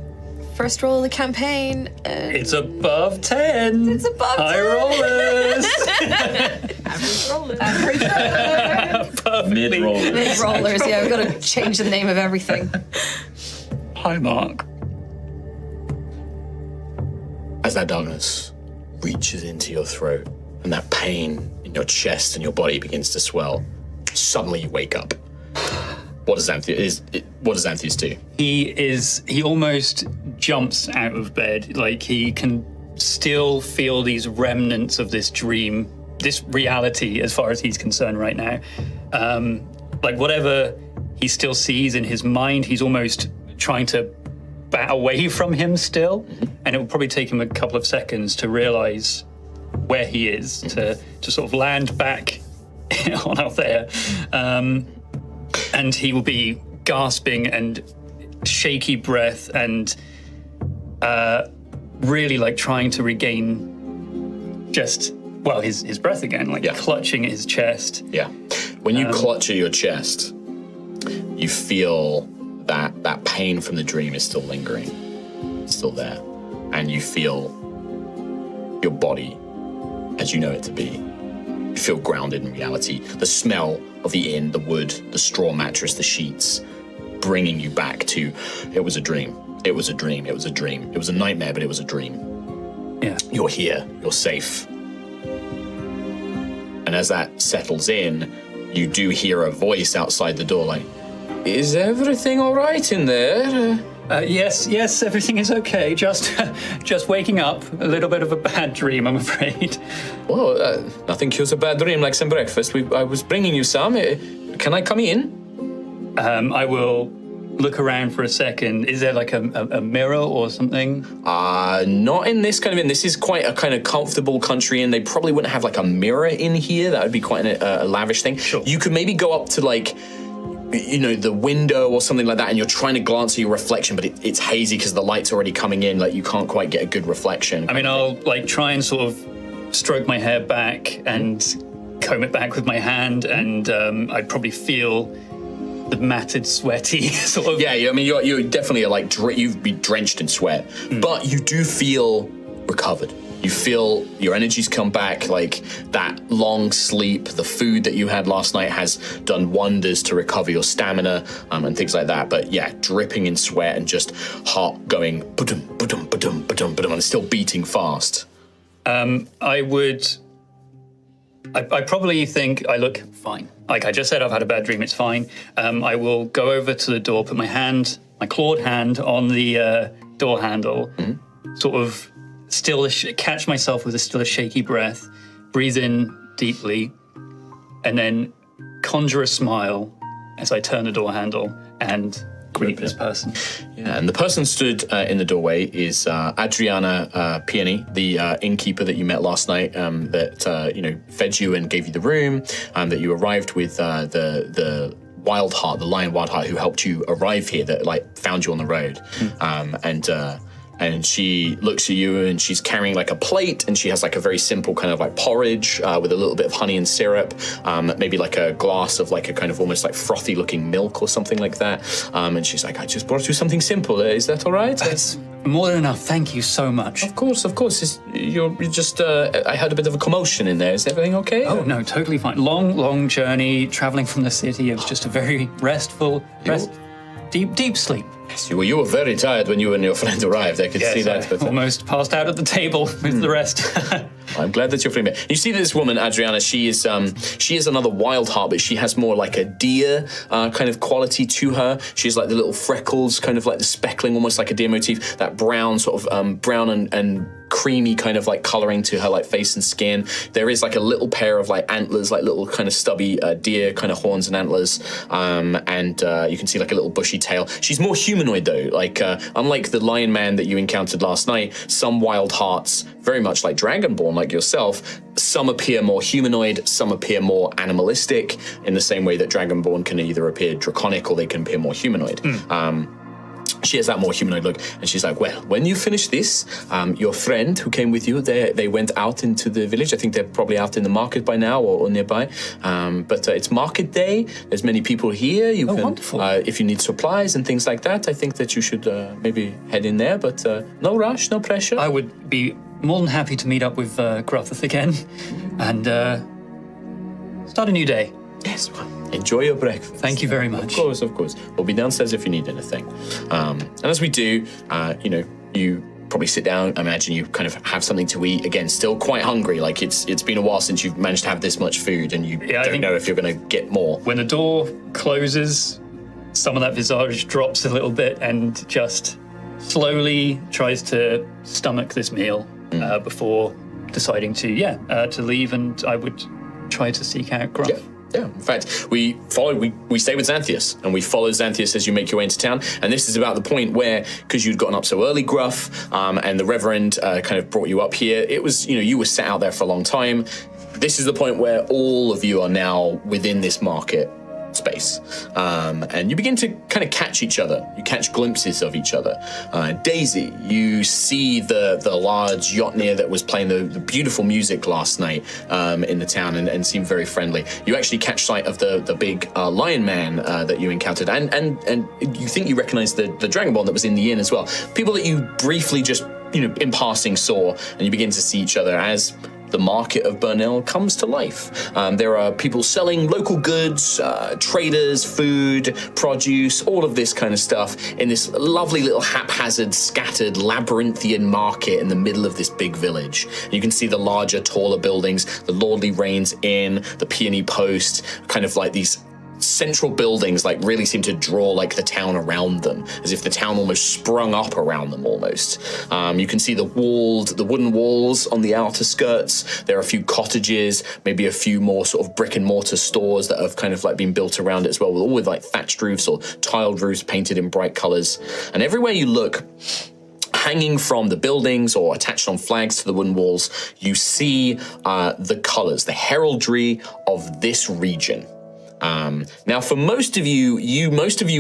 First roll of the campaign. It's above 10. It's above High 10. rollers. Mid roll. Mid rollers, yeah, we've got to change the name of everything. High mark. As that darkness reaches into your throat and that pain in your chest and your body begins to swell, suddenly you wake up. What does Antheus do? He almost jumps out of bed. Like he can still feel these remnants of this dream, this reality as far as he's concerned right now. Like whatever he still sees in his mind, he's almost trying to bat away from him still. And it will probably take him a couple of seconds to realize where he is, to sort of land back on Altheya. And he will be gasping and shaky breath and really like trying to regain his breath again, like clutching at his chest. Yeah. When you clutch at your chest, you feel that pain from the dream is still lingering. It's still there. And you feel your body, as you know it to be, feel grounded in reality. The smell of the inn, the wood, the straw mattress, the sheets, bringing you back to, it was a dream. It was a dream. It was a dream. It was a nightmare, but it was a dream. Yeah. You're here. You're safe. And as that settles in, you do hear a voice outside the door like, is everything all right in there? Yes, everything is okay. Just waking up. A little bit of a bad dream, I'm afraid. Well, nothing kills a bad dream like some breakfast. I was bringing you some. Can I come in? I will look around for a second. Is there like a mirror or something? Not in this kind of inn. This is quite a kind of comfortable country inn. They probably wouldn't have like a mirror in here. That would be quite a lavish thing. Sure. You could maybe go up to like, the window or something like that, and you're trying to glance at your reflection, but it's hazy because the light's already coming in. Like you can't quite get a good reflection. I mean, I'll like try and sort of stroke my hair back and comb it back with my hand, and I'd probably feel the matted, sweaty sort of. Yeah, I mean, you're definitely like you've been drenched in sweat, but you do feel recovered. You feel your energy's come back, like that long sleep, the food that you had last night has done wonders to recover your stamina and things like that. But yeah, dripping in sweat and just heart going ba-dum, ba-dum, ba-dum, ba-dum, ba-dum, and still beating fast. I probably think I look fine. Like I just said, I've had a bad dream, it's fine. I will go over to the door, put my clawed hand on the door handle, sort of catch myself with still a shaky breath, breathe in deeply, and then conjure a smile as I turn the door handle and greet this person. Yeah, and the person stood in the doorway is Adriana Peony, the innkeeper that you met last night, that fed you and gave you the room, that you arrived with the Wild Heart, the Lion Wild Heart, who helped you arrive here, that like found you on the road, and she looks at you and she's carrying like a plate, and she has like a very simple kind of like porridge with a little bit of honey and syrup, maybe like a glass of like a kind of almost like frothy looking milk or something like that. And she's like, I just brought you something simple. Is that all right? That's more than enough. Thank you so much. Of course. You're just, I heard a bit of a commotion in there. Is everything okay? Oh, no, totally fine. Long journey, traveling from the city. It was just a very restful, deep sleep. Yes, you were very tired when you and your friend arrived. I could see that. But almost passed out at the table with the rest. I'm glad that you're feeling better. You see this woman, Adriana, she is another wild heart, but she has more like a deer kind of quality to her. She has like the little freckles, kind of like the speckling, almost like a deer motif, that brown sort of brown and creamy kind of like coloring to her like face and skin. There is like a little pair of like antlers, like little kind of stubby deer kind of horns and antlers, and you can see like a little bushy tail. She's more humanoid though, like unlike the lion man that you encountered last night, some wild hearts, very much like Dragonborn like yourself, some appear more humanoid, some appear more animalistic, in the same way that Dragonborn can either appear draconic or they can appear more humanoid. She has that more humanoid look, and she's like, well, when you finish this, your friend who came with you, they went out into the village. I think they're probably out in the market by now or nearby. But it's market day. There's many people here. You can, wonderful. If you need supplies and things like that, I think that you should maybe head in there, but no rush, no pressure. I would be more than happy to meet up with Gruffith again and start a new day. Yes, well, enjoy your breakfast. Thank you very much. Of course. We'll be downstairs if you need anything. And as we do, you probably sit down. I imagine you kind of have something to eat. Again, still quite hungry. Like it's been a while since you've managed to have this much food, and you don't know if you're going to get more. When the door closes, some of that visage drops a little bit and just slowly tries to stomach this meal before deciding to leave. And I would try to seek out Gruff. Yeah, in fact, we stay with Xanthias, and we follow Xanthias as you make your way into town. And this is about the point where, because you'd gotten up so early, Gruff, and the Reverend kind of brought you up here, it was, you were sat out there for a long time. This is the point where all of you are now within this market space, and you begin to kind of catch each other. You catch glimpses of each other. Daisy, you see the large Yotnir that was playing the beautiful music last night in the town and seemed very friendly. You actually catch sight of the big lion man that you encountered, and you think you recognize the Dragonborn that was in the inn as well. People that you briefly just in passing saw, and you begin to see each other as the market of Burnell comes to life. There are people selling local goods, traders, food, produce, all of this kind of stuff in this lovely little haphazard, scattered, labyrinthian market in the middle of this big village. You can see the larger, taller buildings, the Lordly Rains Inn, the Peony Post, kind of like these central buildings like really seem to draw like the town around them, as if the town almost sprung up around them almost. You can see the wooden walls on the outer skirts. There are a few cottages, maybe a few more sort of brick and mortar stores that have kind of like been built around it as well, all with like thatched roofs or tiled roofs painted in bright colors. And everywhere you look, hanging from the buildings or attached on flags to the wooden walls, you see the colors, the heraldry of this region. Now, for most of you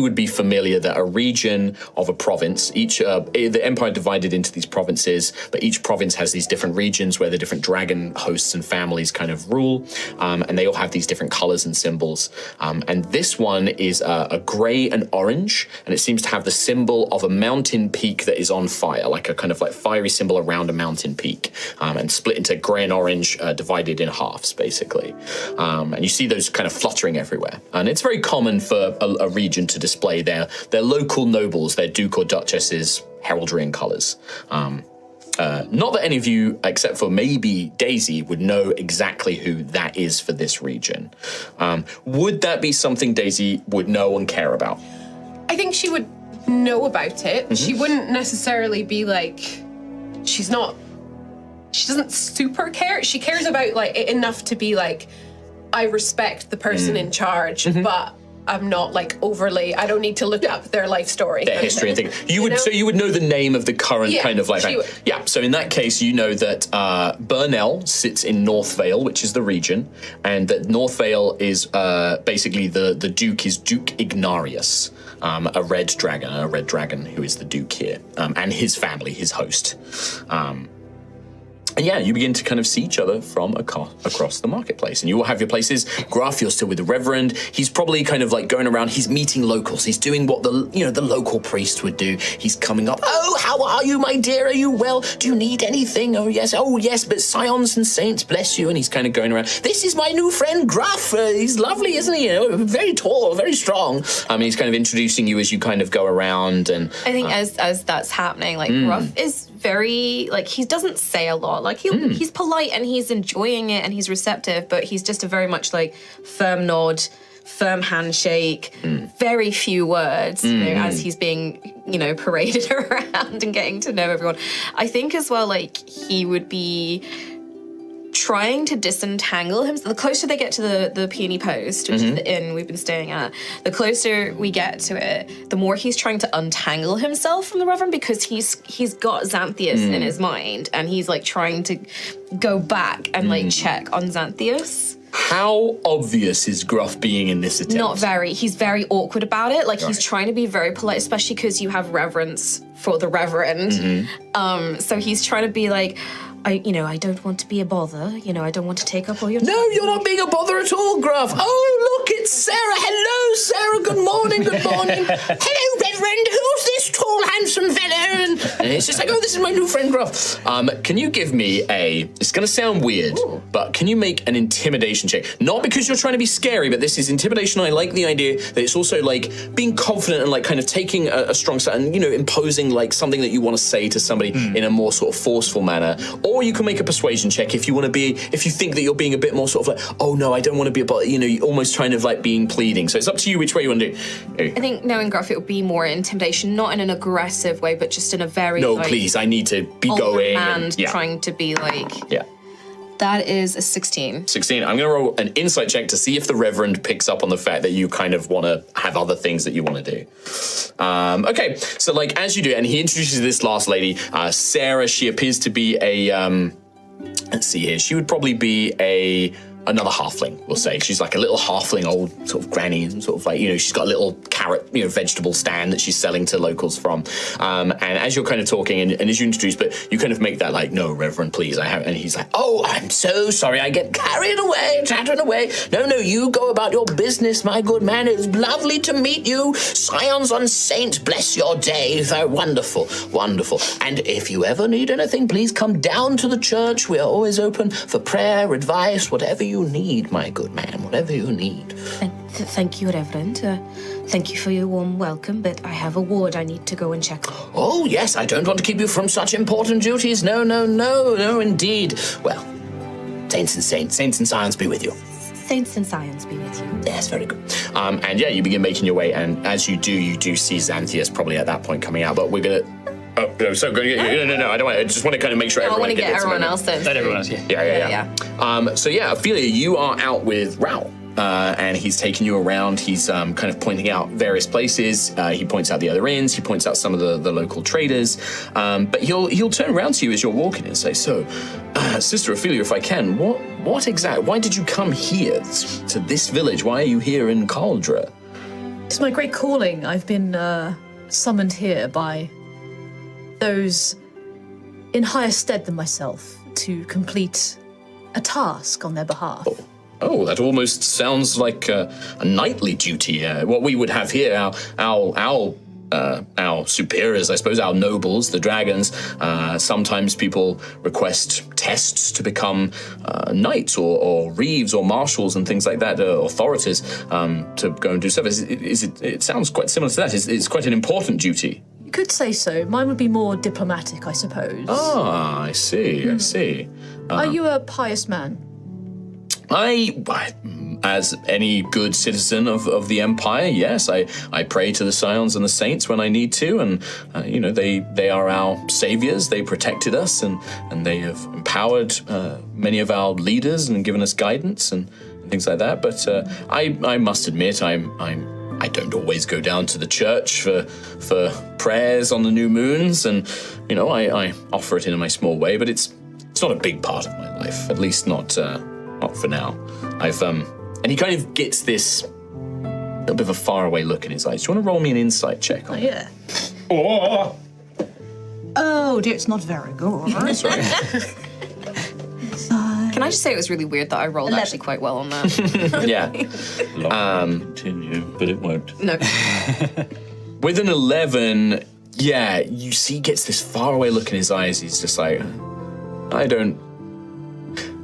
would be familiar that a region of a province, the empire divided into these provinces, but each province has these different regions where the different dragon hosts and families kind of rule, and they all have these different colors and symbols. And this one is a gray and orange, and it seems to have the symbol of a mountain peak that is on fire, like a kind of like fiery symbol around a mountain peak, and split into gray and orange, divided in halves, basically. And you see those kind of fluttering everywhere. And it's very common for a region to display their local nobles, their duke or duchess's heraldry and colors. Not that any of you, except for maybe Daisy, would know exactly who that is for this region. Would that be something Daisy would know and care about? I think she would know about it. Mm-hmm. She wouldn't necessarily be like, she doesn't super care. She cares about like it enough to be like, I respect the person in charge, but I'm not like overly, I don't need to look up their life story. Their history and things. So you would know the name of the current kind of like... Yeah, so in that case, you know that Burnell sits in North Vale, which is the region, and that North Vale is basically the Duke is Duke Ignarius, a red dragon who is the Duke here, and his family, his host. And yeah, you begin to kind of see each other from across the marketplace. And you all have your places. Gruff, you're still with the Reverend. He's probably kind of like going around, he's meeting locals. He's doing what the local priest would do. He's coming up, oh, how are you, my dear? Are you well? Do you need anything? Oh, yes, but scions and saints, bless you. And he's kind of going around. This is my new friend, Gruff. He's lovely, isn't he? Very tall, very strong. He's kind of introducing you as you kind of go around. And I think as that's happening, like Gruff is very, like, he doesn't say a lot. Like, he's polite and he's enjoying it and he's receptive, but he's just a very much like firm nod, firm handshake, very few words, as he's being, paraded around and getting to know everyone. I think as well, like, he would be trying to disentangle him. The closer they get to the Peony Post, which is the inn we've been staying at, the closer we get to it, the more he's trying to untangle himself from the Reverend, because he's got Xanthius in his mind, and he's like trying to go back and like check on Xanthius. How obvious is Gruff being in this attempt? Not very. He's very awkward about it. Like, he's trying to be very polite, especially because you have reverence for the Reverend. So he's trying to be like, I don't want to be a bother. I don't want to take up all your time. No, you're not being a bother at all, Gruff. Oh, look, it's Sarah. Hello, Sarah. Good morning. Hello, Reverend. Who's this tall, handsome fella? And it's just like, oh, this is my new friend, Gruff. Can you give me it's going to sound weird, but can you make an intimidation check? Not because you're trying to be scary, but this is intimidation. I like the idea that it's also like being confident and like kind of taking a strong step and, imposing like something that you want to say to somebody in a more sort of forceful manner. Or you can make a persuasion check if you think that you're being a bit more sort of like, oh no, I don't want to be you're almost kind of like being pleading. So it's up to you which way you want to do. I think knowing Gruff, it would be more intimidation, not in an aggressive way, but just in a very please, I need to be going. Trying to be like. Yeah. That is a 16. 16. I'm going to roll an insight check to see if the Reverend picks up on the fact that you kind of want to have other things that you want to do. Okay, so like as you do, and he introduces this last lady, Sarah. She appears to be a, let's see here, she would probably be a another halfling, we'll say. She's like a little halfling old sort of granny, and sort of like, she's got a little carrot, vegetable stand that she's selling to locals from. And as you're kind of talking, and as you introduce, but you kind of make that like, no, Reverend, please. And he's like, oh, I'm so sorry. I get carried away, chattering away. No, you go about your business, my good man. It's lovely to meet you. Scions on Saint, bless your day. They're wonderful, wonderful. And if you ever need anything, please come down to the church. We are always open for prayer, advice, whatever you need, my good man, whatever you need. Thank you, Reverend. Thank you for your warm welcome, but I have a ward I need to go and check on. Oh, yes, I don't want to keep you from such important duties. No, indeed. Well, saints and scions be with you. Saints and scions be with you. Yes, very good. And yeah, you begin making your way, and as you do see Xanthias probably at that point coming out, but we're going to... Oh, no, so no, I don't want. I just want to kind of make sure everyone I want to get everyone else in. Let everyone else, yeah. Yeah. So yeah, Ophelia, you are out with Raoul, and he's taking you around. He's kind of pointing out various places. He points out the other inns. He points out some of the local traders. But he'll turn around to you as you're walking and say, "So, Sister Ophelia, if I can, what exactly? Why did you come here to this village? Why are you here in Caldra?" It's my great calling. I've been summoned here by those in higher stead than myself to complete a task on their behalf. Oh, that almost sounds like a knightly duty. What we would have here, our superiors, I suppose, our nobles, the dragons. Sometimes people request tests to become knights or reeves or marshals and things like that, authorities to go and do service. It sounds quite similar to that. It's quite an important duty. You could say so. Mine would be more diplomatic, I suppose. Ah, I see. Are you a pious man? I, as any good citizen of the Empire, yes, I pray to the Scions and the Saints when I need to, and they are our saviors. They protected us, and they have empowered many of our leaders and given us guidance and things like that. But I must admit, I don't always go down to the church for prayers on the new moons, and I offer it in my small way, but it's not a big part of my life, at least not for now. And he kind of gets this little bit of a faraway look in his eyes. Do you want to roll me an insight check on it? Yeah. Oh dear, it's not very good. That's right. Can I just say it was really weird that I rolled actually quite well on that? Yeah. Continue, but it won't. No. With an 11, yeah, you see he gets this faraway look in his eyes. He's just like,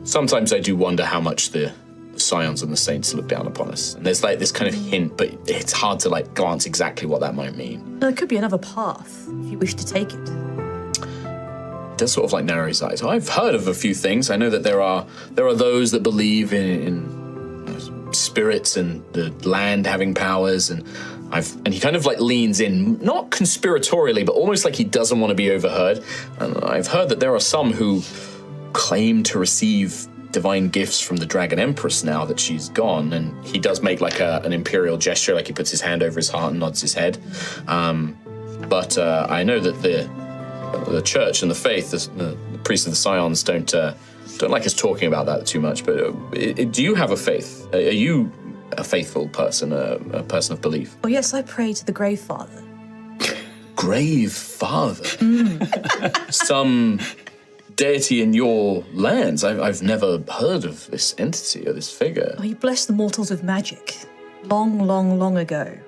sometimes I do wonder how much the Scions and the Saints look down upon us. And there's like this kind of hint, but it's hard to like glance exactly what that might mean. There could be another path if you wish to take it. He does sort of like narrow his eyes. I've heard of a few things. I know that there are those that believe in spirits and the land having powers, and he kind of like leans in, not conspiratorially, but almost like he doesn't want to be overheard. And I've heard that there are some who claim to receive divine gifts from the Dragon Empress now that she's gone, and he does make like an imperial gesture, like he puts his hand over his heart and nods his head. But I know that the church and the faith, the priests of the Scions don't like us talking about that too much. But do you have a faith? Are you a faithful person, a person of belief? Oh yes, I pray to the Grave Father. Grave Father? Some deity in your lands? I've never heard of this entity or this figure. Oh, he blessed the mortals with magic long, long, long ago.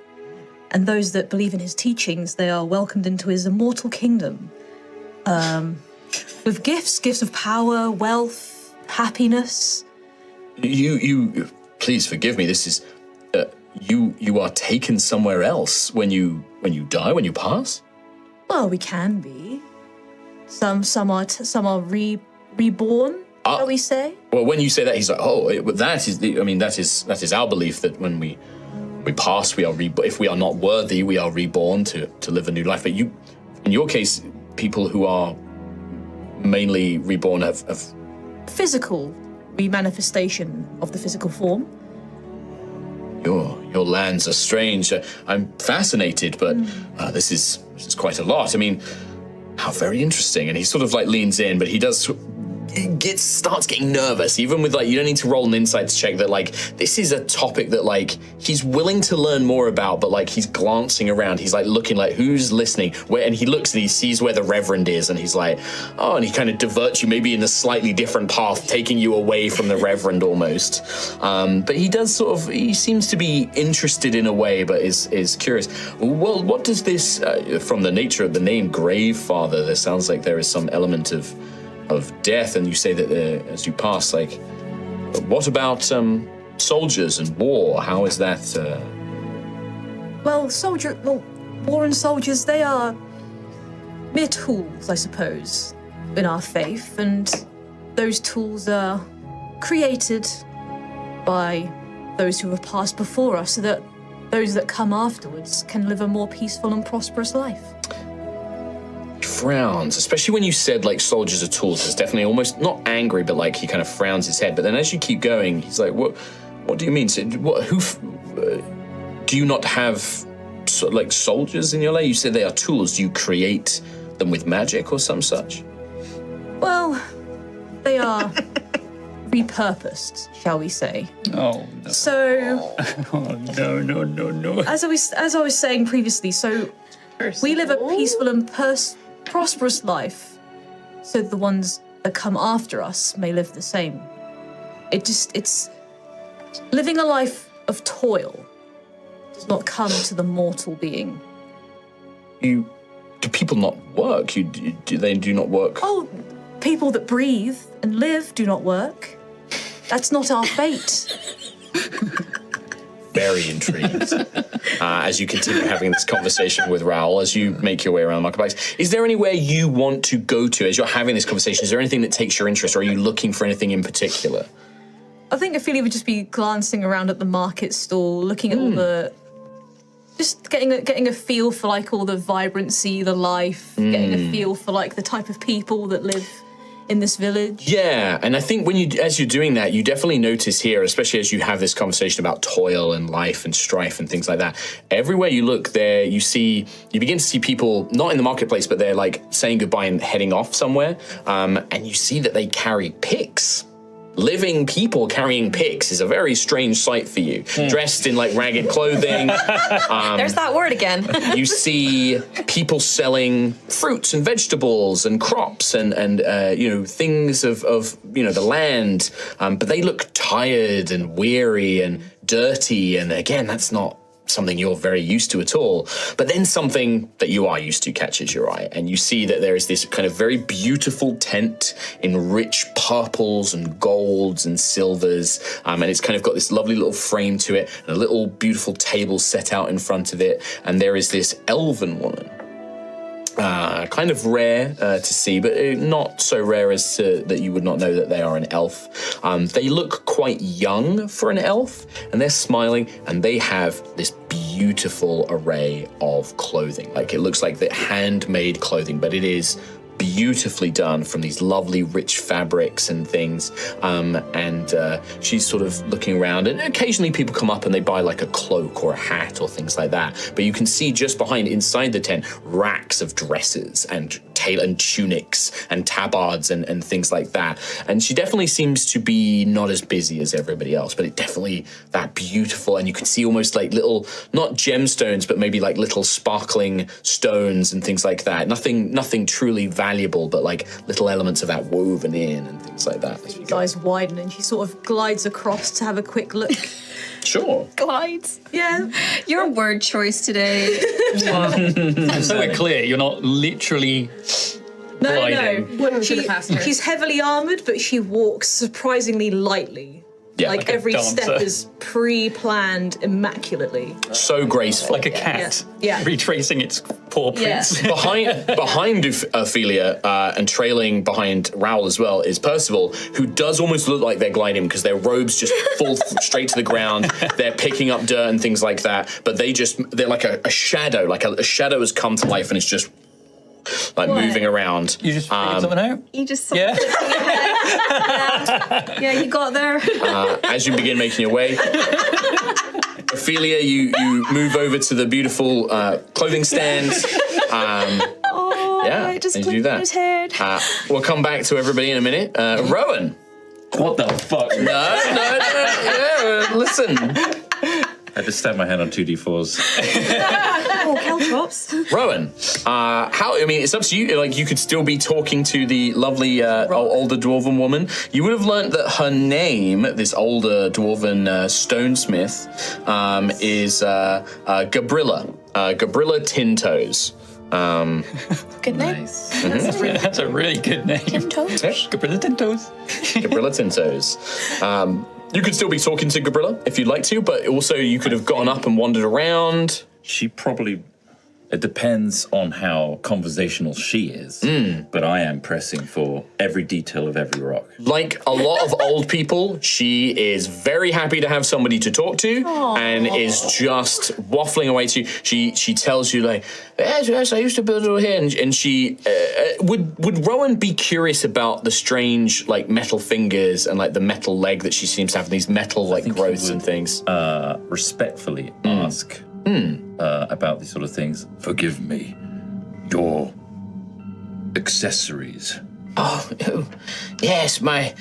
And those that believe in his teachings, they are welcomed into his immortal kingdom. With gifts of power, wealth, happiness. You please forgive me. This is you are taken somewhere else when you die, when you pass? Well, we can be. Some are reborn, shall we say? Well, when you say that, he's like, that is our belief, that when we pass, we are if we are not worthy, we are reborn to live a new life. But in your case, people who are mainly reborn have physical remanifestation of the physical form. Your lands are strange. I'm fascinated, but this is quite a lot. I mean, how very interesting. And he sort of like leans in, but he does starts getting nervous, even with like, you don't need to roll an insights check, that like, this is a topic that like, he's willing to learn more about, but like, he's glancing around, he's like looking like, who's listening, and he looks and he sees where the Reverend is, and he's like, oh, and he kind of diverts you maybe in a slightly different path, taking you away from the Reverend almost. But he does he seems to be interested in a way, but is curious. Well, what does this, from the nature of the name Grave Father, there sounds like there is some element of death, and you say that as you pass, like, what about soldiers and war? How is that? Well, war and soldiers, they are mere tools, I suppose, in our faith, and those tools are created by those who have passed before us, so that those that come afterwards can live a more peaceful and prosperous life. Frowns, especially when you said like soldiers are tools. It's definitely almost not angry, but like he kind of frowns his head. But then as you keep going, he's like, "What do you mean? So, do you not have like soldiers in your life? You said they are tools. Do you create them with magic or some such?" Well, they are repurposed, shall we say? Oh no! So, No! as I was saying previously, so we live a peaceful and prosperous life, so the ones that come after us may live the same. It's living a life of toil does not come to the mortal being. Do people not work? Do they not work? Oh, people that breathe and live do not work. That's not our fate. Very intrigued. As you continue having this conversation with Raoul, as you make your way around the marketplace, is there anywhere you want to go to as you're having this conversation? Is there anything that takes your interest, or are you looking for anything in particular? I think Ophelia would just be glancing around at the market stall, looking at all the, just getting a feel for like all the vibrancy, the life, getting a feel for like the type of people that live in this village. Yeah, and I think as you're doing that, you definitely notice here, especially as you have this conversation about toil and life and strife and things like that, everywhere you look there, you begin to see people, not in the marketplace, but they're like saying goodbye and heading off somewhere, and you see that they carry picks. Living people carrying picks is a very strange sight for you. Dressed in like ragged clothing. There's that word again. You see people selling fruits and vegetables and crops and things of the land, but they look tired and weary and dirty. And again, that's not something you're very used to at all. But then something that you are used to catches your eye, and you see that there is this kind of very beautiful tent in rich purples and golds and silvers, and it's kind of got this lovely little frame to it, and a little beautiful table set out in front of it, and there is this elven woman. Kind of rare to see, but not so rare as that you would not know that they are an elf. They look quite young for an elf, and they're smiling, and they have this beautiful array of clothing. Like, it looks like the handmade clothing, but it is beautifully done from these lovely rich fabrics and things, and she's sort of looking around, and occasionally people come up and they buy like a cloak or a hat or things like that, but you can see just behind, inside the tent, racks of dresses and tunics and tabards and things like that. And she definitely seems to be not as busy as everybody else, but it definitely that beautiful, and you can see almost like little, not gemstones, but maybe like little sparkling stones and things like that. Nothing truly valuable, but like little elements of that woven in and things like that. His eyes widen and she sort of glides across to have a quick look. Sure. Glides. Yeah. Your word choice today. So we're clear, you're not literally gliding. Wouldn't should have passed her. She's heavily armoured, but she walks surprisingly lightly. Yeah, like like a every dancer. step is pre-planned immaculately. So graceful. Like a cat, Yeah. retracing its paw prints. behind Ophelia and trailing behind Raoul as well is Percival, who does almost look like they're gliding because their robes just fall straight to the ground. They're picking up dirt and things like that, but they're like a shadow, like a shadow has come to life and it's just like moving around. You just figured something out? You just Yeah. Yeah, you got there. As you begin making your way, Ophelia, you move over to the beautiful clothing stand. Oh, Yeah, I just and you do clicked that. in his head. We'll come back to everybody in a minute. Rowan. What the fuck? No. Yeah, listen. I just stabbed my hand on 2d4s. Oh, caltrops. Rowan, it's up to you. Like, you could still be talking to the lovely older dwarven woman. You would have learnt that her name, this older dwarven stonesmith, is Gabrilla. Gabrilla Tintoes. Good name. Nice. That's a really good name. Tintoes. Gabrilla Tintoes. Gabrilla Tintoes. You could still be talking to Gabrilla if you'd like to, but also you could have gotten up and wandered around. She probably... It depends on how conversational she is, but I am pressing for every detail of every rock. Like a lot of old people, she is very happy to have somebody to talk to and is just waffling away to you. She tells you, like, yes, I used to build it all here. And she, would Rowan be curious about the strange, like, metal fingers and, like, the metal leg that she seems to have, these metal, like, growths and things? Respectfully ask about these sort of things. Forgive me, your accessories. Oh, yes, my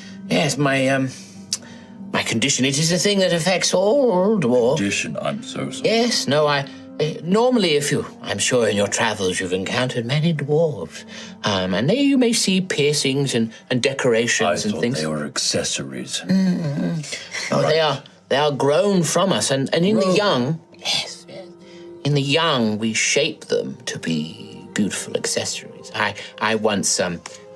condition. It is a thing that affects all dwarves. Condition, I'm so sorry. Yes, no, normally I'm sure in your travels you've encountered many dwarves, and there you may see piercings and decorations I and thought things. they were accessories. Oh, they are grown from us, and in the young, yes, in the young we shape them to be beautiful accessories. I once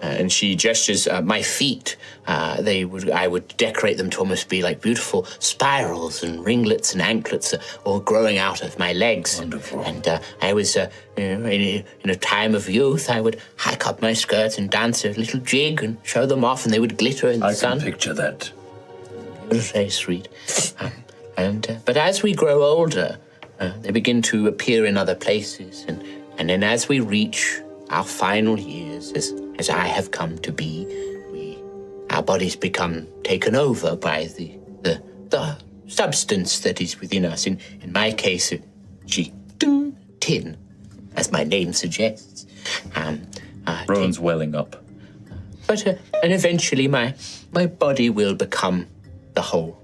and she gestures my feet. I would decorate them to almost be like beautiful spirals and ringlets and anklets, all growing out of my legs. Wonderful. And I was, in a time of youth, I would hike up my skirts and dance a little jig and show them off, and they would glitter in the I sun. can picture that. It was very sweet. But as we grow older, they begin to appear in other places, and then as we reach our final years, as I have come to be, our bodies become taken over by the substance that is within us. In my case, tin, as my name suggests. Rowan's welling up. But and eventually my body will become the whole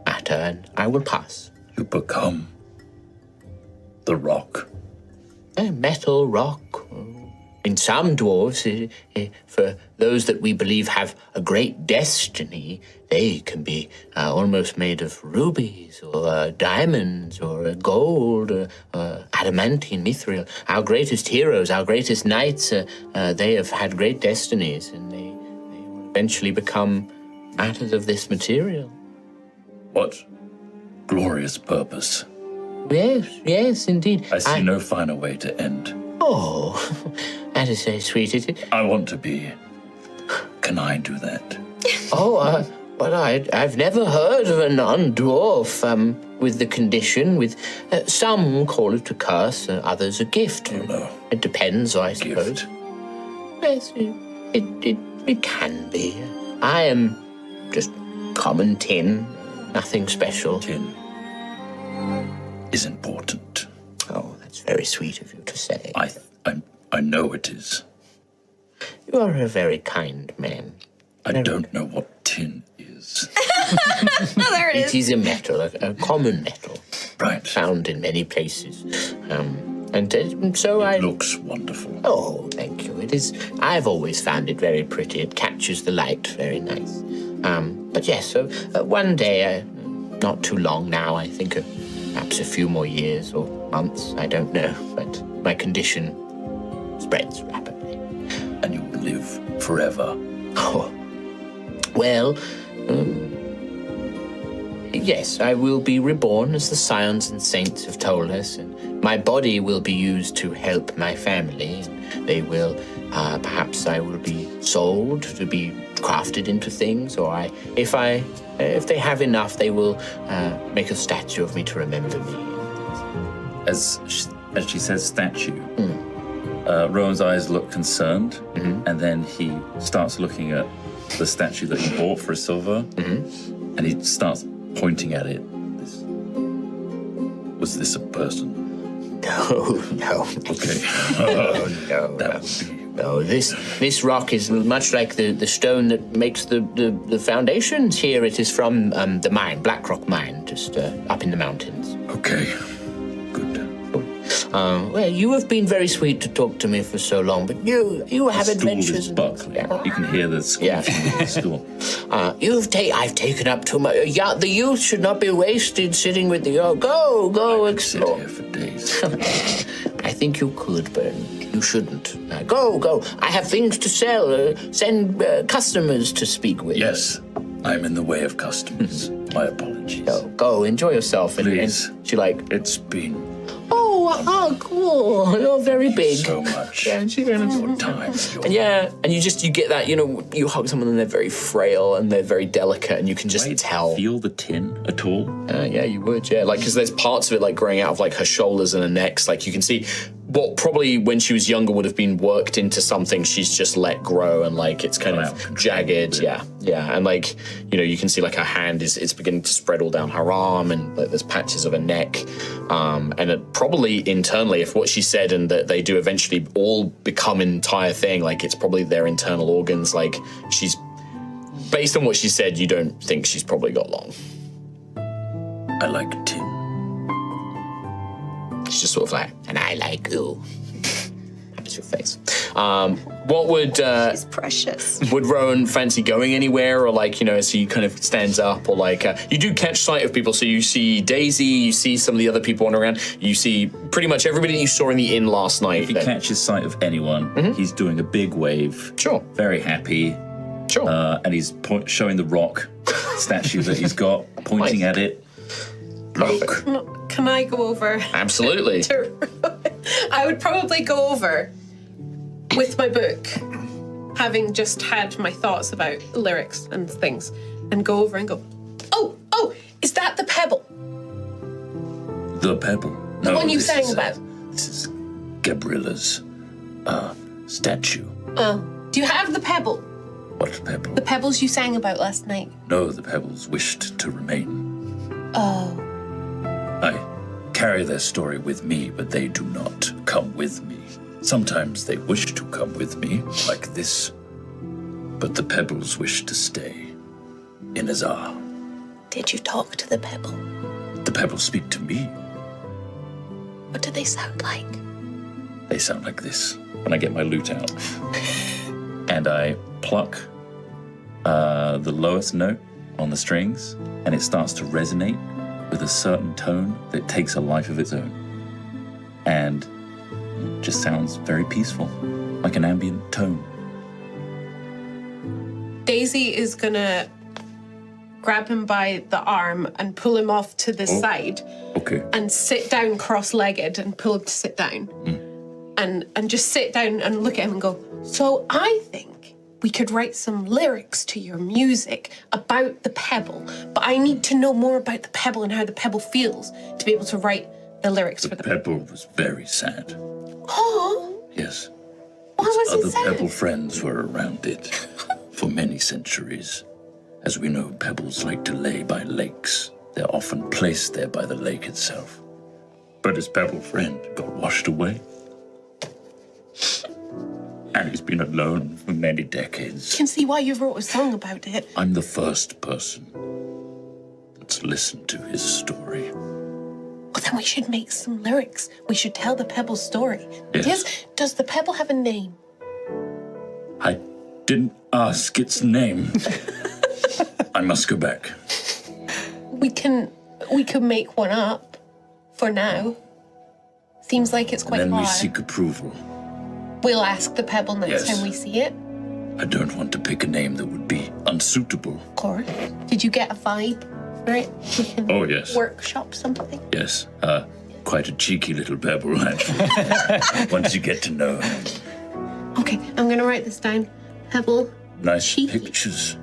matter, and I will pass. You become the rock. Metal, rock. In some dwarves, for those that we believe have a great destiny, they can be almost made of rubies or diamonds or gold or adamantine, mithril. Our greatest heroes, our greatest knights, they have had great destinies, and they will eventually become matters of this material. What glorious purpose. Yes, indeed. I see no finer way to end. Oh, that is very sweet. I want to be. Can I do that? But I've never heard of a non-dwarf with the condition. With some call it a curse, others a gift. Oh, no. It depends, I suppose. Gift. Yes, it can be. I am just common tin, nothing special. Tin is important. Oh, that's very sweet of you to say. I know it is. You are a very kind man. I don't know what tin is. Oh, there it It is. is a metal, a common metal, Right. found in many places. So It looks wonderful. Oh, thank you. It is. I've always found it very pretty. It catches the light very nice. But yes, so one day, not too long now, I think perhaps a few more years or months, I don't know, but my condition spreads rapidly. And you will live forever. Oh, well, yes, I will be reborn as the scions and saints have told us, and my body will be used to help my family. And they will, perhaps I will be sold to be crafted into things, or if they have enough, they will make a statue of me to remember me. As she says statue, Rowan's eyes look concerned, and then he starts looking at the statue that he bought for a silver, and he starts pointing at it. Was this a person? No. Okay. No. That would be Oh, this rock is much like the stone that makes the foundations here. It is from the mine, Blackrock Mine, just up in the mountains. Okay. Good. Well, you have been very sweet to talk to me for so long, but you have The adventures. stool is buckling. You can hear the squeaking of the stool. I've taken up too much. The youth should not be wasted sitting with the. Go I could sit explore. here for days. I think you could, but you shouldn't. Go. I have things to sell. Send customers to speak with. Yes, I'm in the way of customers. My apologies. Go. Enjoy yourself. Please. And she like. It's been Oh, cool. You're very big. so much. Yeah, and she ran into Your time. Your And you get that, you hug someone and they're very frail and they're very delicate and you can just tell. Feel the tin at all? Yeah, you would, yeah. Like, because there's parts of it, like, growing out of, like, her shoulders and her necks. Like, you can see what probably when she was younger would have been worked into something she's just let grow and, like, it's kind of jagged. Yeah. And, like, you can see, like, her hand it's beginning to spread all down her arm and, like, there's patches of her neck. And it probably internally, if what she said and that they do eventually all become an entire thing, like, it's probably their internal organs. Like, she's, based on what she said, you don't think she's probably got long. I like tin. It's just sort of like, And I like you. that's your face. What would It's precious. would Rowan fancy going anywhere, or like as he kind of stands up, or like you do catch sight of people? So you see Daisy, you see some of the other people wandering around, you see pretty much everybody that you saw in the inn last night. If he catches sight of anyone, he's doing a big wave. Sure. Very happy. Sure. And he's showing the rock statue that he's got, pointing at it. Look. Can I go over? Absolutely. I would probably go over with my book, having just had my thoughts about lyrics and things, and go over and go, oh, is that the pebble? The pebble. The one you this sang is, about? This is Gabriella's statue. Do you have the pebble? What pebble? The pebbles you sang about last night? No, the pebbles wished to remain. Oh. I carry their story with me, but they do not come with me. Sometimes they wish to come with me, like this. But the pebbles wish to stay in Azar. Did you talk to the pebble? The pebbles speak to me. What do they sound like? They sound like this. When I get my lute out. And I pluck the lowest note on the strings, and it starts to resonate with a certain tone that takes a life of its own. And it just sounds very peaceful, like an ambient tone. Daisy is gonna grab him by the arm and pull him off to the side Okay. and sit down cross-legged and pull him to sit down. And just sit down and look at him and go, so I think we could write some lyrics to your music about the pebble, but I need to know more about the pebble and how the pebble feels to be able to write the lyrics for The the pebble was very sad. Oh, Yes. why was Other it sad? pebble friends were around it for many centuries. As we know, pebbles like to lay by lakes. They're often placed there by the lake itself. But his pebble friend got washed away. And he's been alone for many decades. I can see why you wrote a song about it. I'm the first person that's listened to his story. Well, then we should make some lyrics. We should tell the pebble's story. Yes. Does the pebble have a name? I didn't ask its name. I must go back. We could make one up for now. Seems like it's quite And then far. we seek approval. We'll ask the pebble next Yes. time we see it. I don't want to pick a name that would be unsuitable. Of course. Did you get a vibe for it? We can Oh, yes. workshop something. Yes, quite a cheeky little pebble, actually. Once you get to know him. Okay, I'm gonna write this down. Pebble. Nice Cheeky. pictures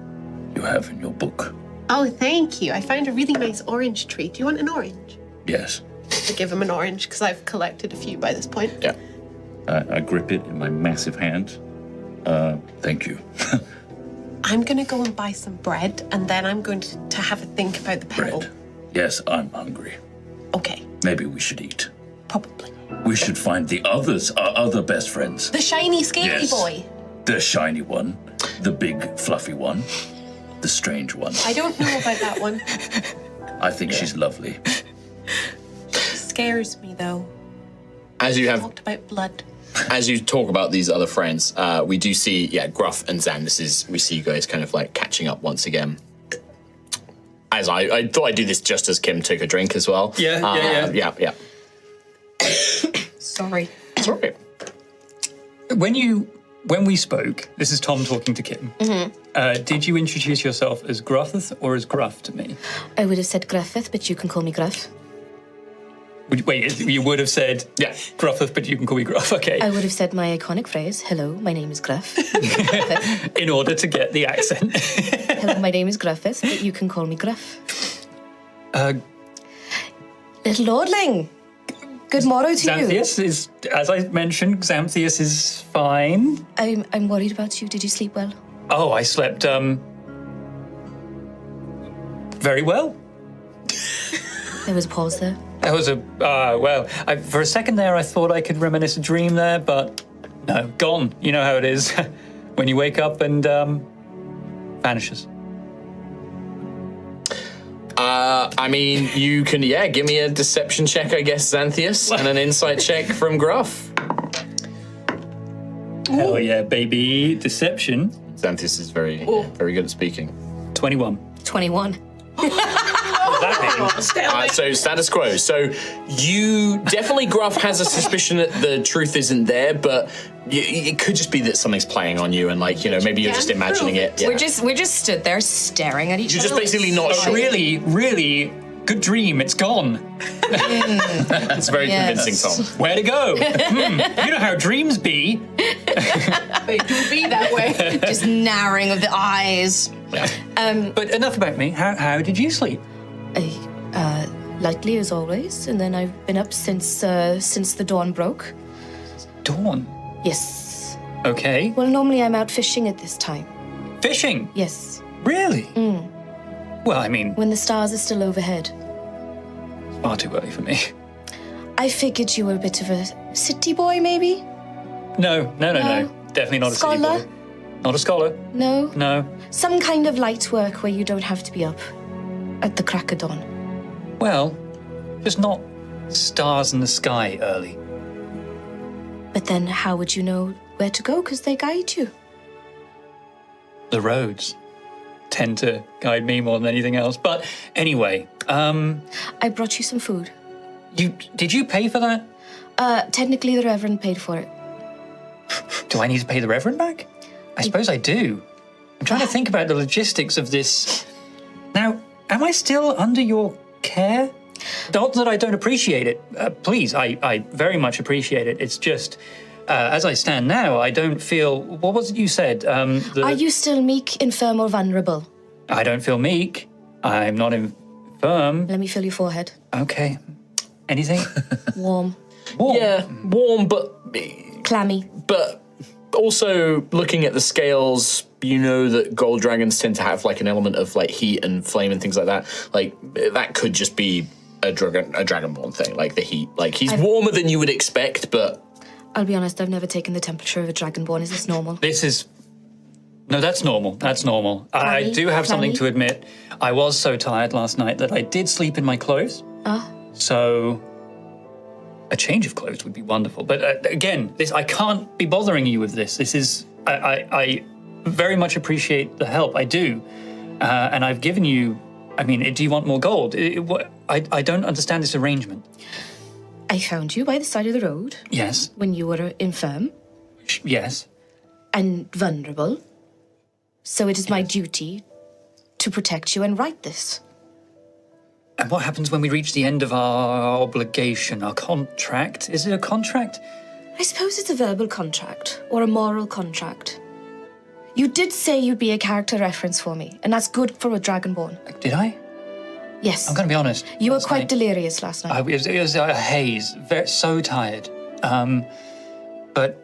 you have in your book. Oh, thank you. I found a really nice orange tree. Do you want an orange? Yes. I give him an orange because I've collected a few by this point. Yeah. I grip it in my massive hand. Thank you. I'm gonna go and buy some bread, and then I'm going to have a think about the pebble. Bread. Yes, I'm hungry. Okay, Maybe we should eat. Probably. We should find the others, our other best friends. The shiny, scaly Yes. boy. The shiny one, the big fluffy one, the strange one. I don't know about that one. I think she's lovely. Scares me though. As you have Talked about blood. as you talk about these other friends, we do see, Gruff and Zan. We see you guys kind of like catching up once again. As I thought I'd do this just as Kim took a drink as well. Yeah. Sorry. It's all right. When we spoke, this is Tom talking to Kim. Did you introduce yourself as Gruffith or as Gruff to me? I would have said Griffith, but you can call me Gruff. Wait, you would have said Gruffith, but you can call me Gruff. Okay. I would have said my iconic phrase, hello, my name is Gruff. In order to get the accent. Hello, my name is Gruffith, but you can call me Gruff. Little lordling, good morrow to you. Xanthias is, as I mentioned, Xanthias is fine. I'm worried about you. Did you sleep well? Oh, I slept very well. There was a pause there. That was for a second there I thought I could reminisce a dream there, but no, gone. You know how it is when you wake up and vanishes. I mean, you can, give me a deception check, I guess, Xanthias, and an insight check from Gruff. Hell yeah, baby. Deception. Xanthias is very good at speaking. 21. 21. So status quo. So you definitely, Gruff has a suspicion that the truth isn't there, but it could just be that something's playing on you, and maybe you're just imagining it. Yeah. We're just stood there staring at each You're other. just basically not sure. Really, really good dream. It's gone. It's very convincing, Tom. Where to go? You know how dreams be. They do be that way. Just narrowing of the eyes. But enough about me. How did you sleep? Lightly as always, and then I've been up since the dawn broke. Dawn. Yes. Okay. Well, normally I'm out fishing at this time. Fishing? Yes. Really? Well, I mean, When the stars are still overhead. it's far too early for me. I figured you were a bit of a city boy, maybe? No. Definitely not a city Scholar? boy. Not a scholar. No? No. Some kind of light work where you don't have to be up at the crack of dawn. Well, just not stars in the sky early. But then how would you know where to go? Because they guide you. The roads tend to guide me more than anything else. But anyway, I brought you some food. did you pay for that? Technically, the Reverend paid for it. Do I need to pay the Reverend back? I suppose I do. I'm trying to think about the logistics of this. Now, am I still under your care? Not that I don't appreciate it. Please, I very much appreciate it. It's just, as I stand now, I don't feel... What was it you said? Are you still meek, infirm, or vulnerable? I don't feel meek. I'm not infirm. Let me feel your forehead. Okay. Anything? Warm. Warm. Yeah, warm, but Clammy. also looking at the scales, you know that gold dragons tend to have like an element of like heat and flame and things like that. Like that could just be a dragonborn thing, like the heat. Like he's warmer than you would expect, but I'll be honest, I've never taken the temperature of a dragonborn. Is this normal? No, that's normal. That's normal. I do have something to admit. I was so tired last night that I did sleep in my clothes. So a change of clothes would be wonderful. But again, I can't be bothering you with this. This is, I very much appreciate the help. I do. And I've given you, I mean, do you want more gold? I don't understand this arrangement. I found you by the side of the road Yes. when you were infirm Yes. and vulnerable. So it is my duty to protect you and right this. And what happens when we reach the end of our obligation, our contract? Is it a contract? I suppose it's a verbal contract or a moral contract. You did say you'd be a character reference for me, and that's good for a dragonborn. Did I? Yes. I'm going to be honest. You were Last quite night, delirious last night. it was a haze. So tired. But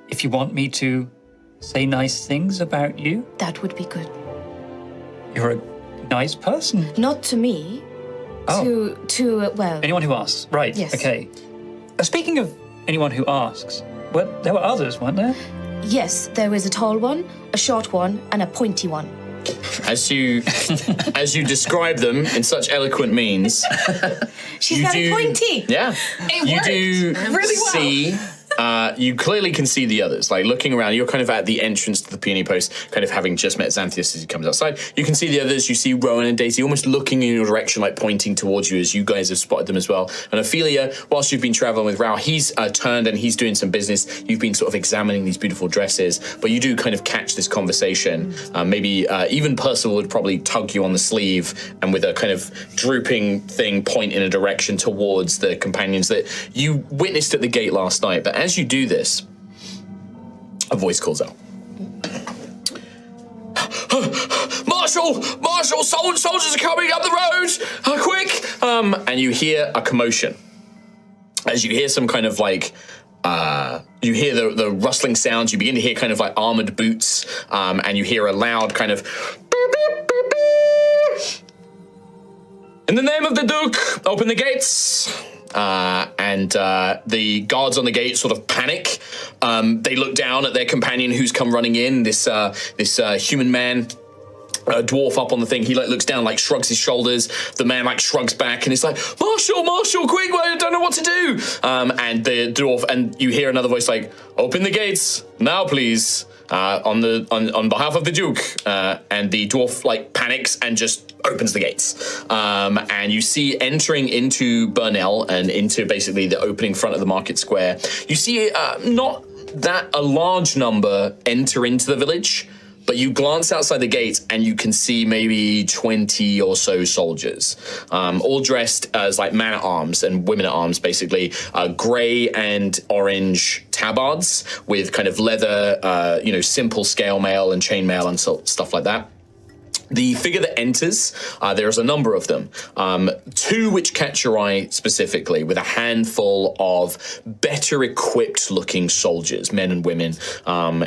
if you want me to say nice things about you, That would be good. you're a nice person. Not to me. Oh. To well, Anyone who asks. Right. Yes. Okay. Speaking of anyone who asks, there were others, weren't there? Yes, there is a tall one, a short one, and a pointy one. As you describe them in such eloquent means, She's very pointy. Yeah, you worked do really well. see. You clearly can see the others. Like looking around, you're kind of at the entrance to the peony post, kind of having just met Xanthias as he comes outside. You can see the others. You see Rowan and Daisy almost looking in your direction, like pointing towards you as you guys have spotted them as well. And Ophelia, whilst you've been traveling with Rao, he's turned and he's doing some business. You've been sort of examining these beautiful dresses, but you do kind of catch this conversation. Maybe even Percival would probably tug you on the sleeve and with a kind of drooping thing point in a direction towards the companions that you witnessed at the gate last night. But as you do this, a voice calls out. Marshal, soldiers are coming up the road, quick! And you hear a commotion. As you hear some kind of like, you hear the rustling sounds, you begin to hear kind of like armored boots, and you hear a loud kind of in the name of the Duke, open the gates. And the guards on the gate sort of panic. They look down at their companion who's come running in, this human man, dwarf up on the thing. He like looks down, like shrugs his shoulders. The man like shrugs back and he's like, Marshal, quick, I don't know what to do. And the dwarf, and you hear another voice like, open the gates now, please. On behalf of the Duke, and the dwarf like panics and just opens the gates, and you see entering into Burnell and into basically the opening front of the market square. You see not that a large number enter into the village, but you glance outside the gates and you can see maybe 20 or so soldiers, all dressed as like man-at-arms and women-at-arms, basically, grey and orange tabards with kind of leather, simple scale mail and chain mail and stuff like that. The figure that enters, there's a number of them. Two which catch your eye specifically, with a handful of better equipped looking soldiers, men and women,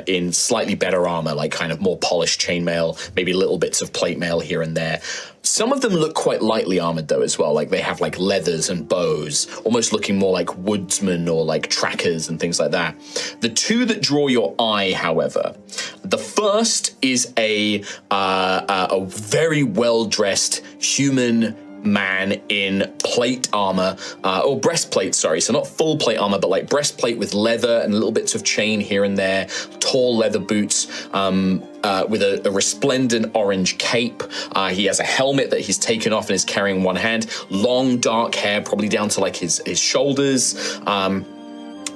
in slightly better armor, like kind of more polished chainmail, maybe little bits of plate mail here and there. Some of them look quite lightly armored though as well, like they have like leathers and bows, almost looking more like woodsmen or like trackers and things like that. The two that draw your eye, however, the first is a very well-dressed human man in plate armor, or breastplate, sorry, so not full plate armor, but like breastplate with leather and little bits of chain here and there, tall leather boots, with a resplendent orange cape. He has a helmet that he's taken off and is carrying in one hand, long dark hair, probably down to like his shoulders,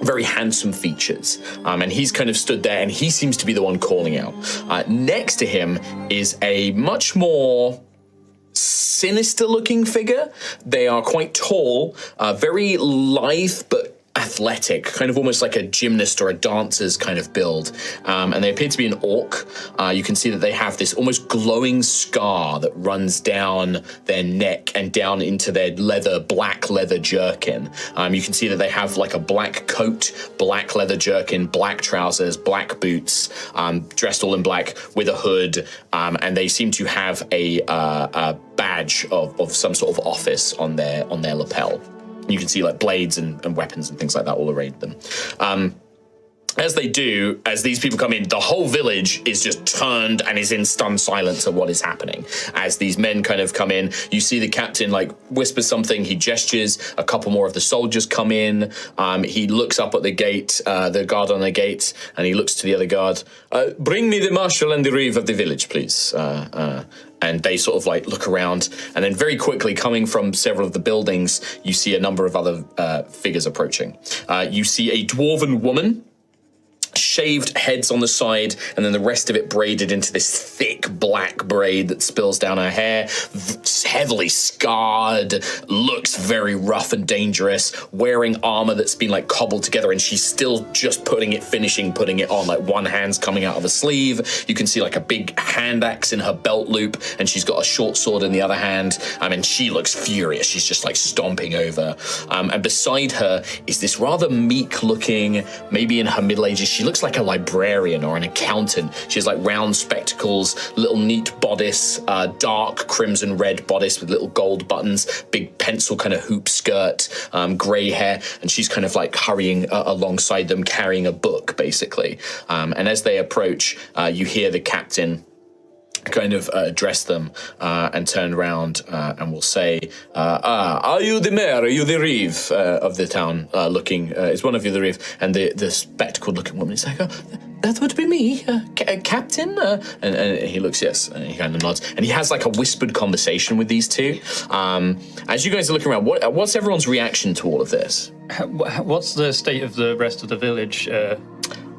very handsome features, and he's kind of stood there and he seems to be the one calling out. Next to him is a much more sinister looking figure. They are quite tall, very lithe but athletic, kind of almost like a gymnast or a dancer's kind of build, and they appear to be an orc. You can see that they have this almost glowing scar that runs down their neck and down into their black leather jerkin. You can see that they have like a black coat, black leather jerkin, black trousers, black boots, dressed all in black with a hood, and they seem to have a badge of some sort of office on their lapel. You can see like blades and weapons and things like that all arrayed them. As these people come in, the whole village is just turned and is in stunned silence at what is happening. As these men kind of come in, you see the captain like whisper something, he gestures, a couple more of the soldiers come in, he looks up at the gate, the guard on the gate, and he looks to the other guard, bring me the marshal and the reeve of the village, please. And they sort of like look around, and then very quickly, coming from several of the buildings, you see a number of other figures approaching. You see a dwarven woman, shaved heads on the side, and then the rest of it braided into this thick black braid that spills down her hair, heavily scarred, looks very rough and dangerous, wearing armor that's been like cobbled together, and she's still just putting it on, like one hand's coming out of a sleeve. You can see like a big hand axe in her belt loop, and she's got a short sword in the other hand, and she looks furious. She's just like stomping over, and beside her is this rather meek looking, maybe in her middle ages, she looks like like a librarian or an accountant. She has like round spectacles, little neat bodice, dark crimson red bodice with little gold buttons, big pencil kind of hoop skirt, grey hair, and she's kind of like hurrying alongside them, carrying a book, basically. And as they approach, you hear the captain kind of address them and turn around and will say, are you the mayor? Are you the reeve of the town? Is one of you the reeve? And the spectacled looking woman is like, that would be me, Captain. And he looks, yes, and he kind of nods. And he has like a whispered conversation with these two. As you guys are looking around, what's everyone's reaction to all of this? What's the state of the rest of the village?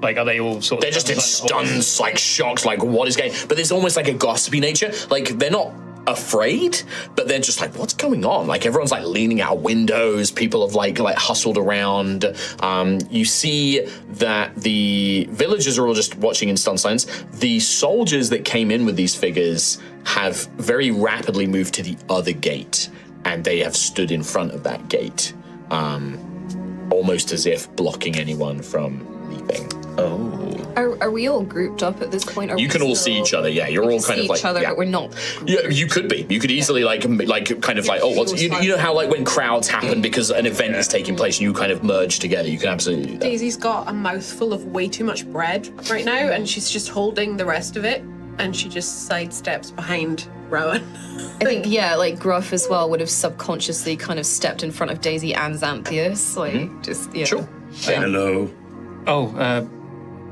Like, are they all sort of... They're just in stuns, like shocked, like what is going... But there's almost like a gossipy nature. Like, they're not afraid, but they're just like, what's going on? Like, everyone's like leaning out windows. People have like hustled around. You see that the villagers are all just watching in stunned silence. The soldiers that came in with these figures have very rapidly moved to the other gate, and they have stood in front of that gate, almost as if blocking anyone from leaving. Oh. Are we all grouped up at this point? You can all see each other, yeah. You're all kind of like... each other, yeah. but we're not... Yeah, you could be. You could easily like kind of like, oh, what's... You know how like when crowds happen because an event is taking place and you kind of merge together, you can absolutely do that. Daisy's got a mouthful of way too much bread right now, and she's just holding the rest of it, and she just sidesteps behind Rowan. I think, yeah, like Gruff as well would have subconsciously kind of stepped in front of Daisy and Xanthias, like, just, yeah. Sure. Yeah. Hello. Oh,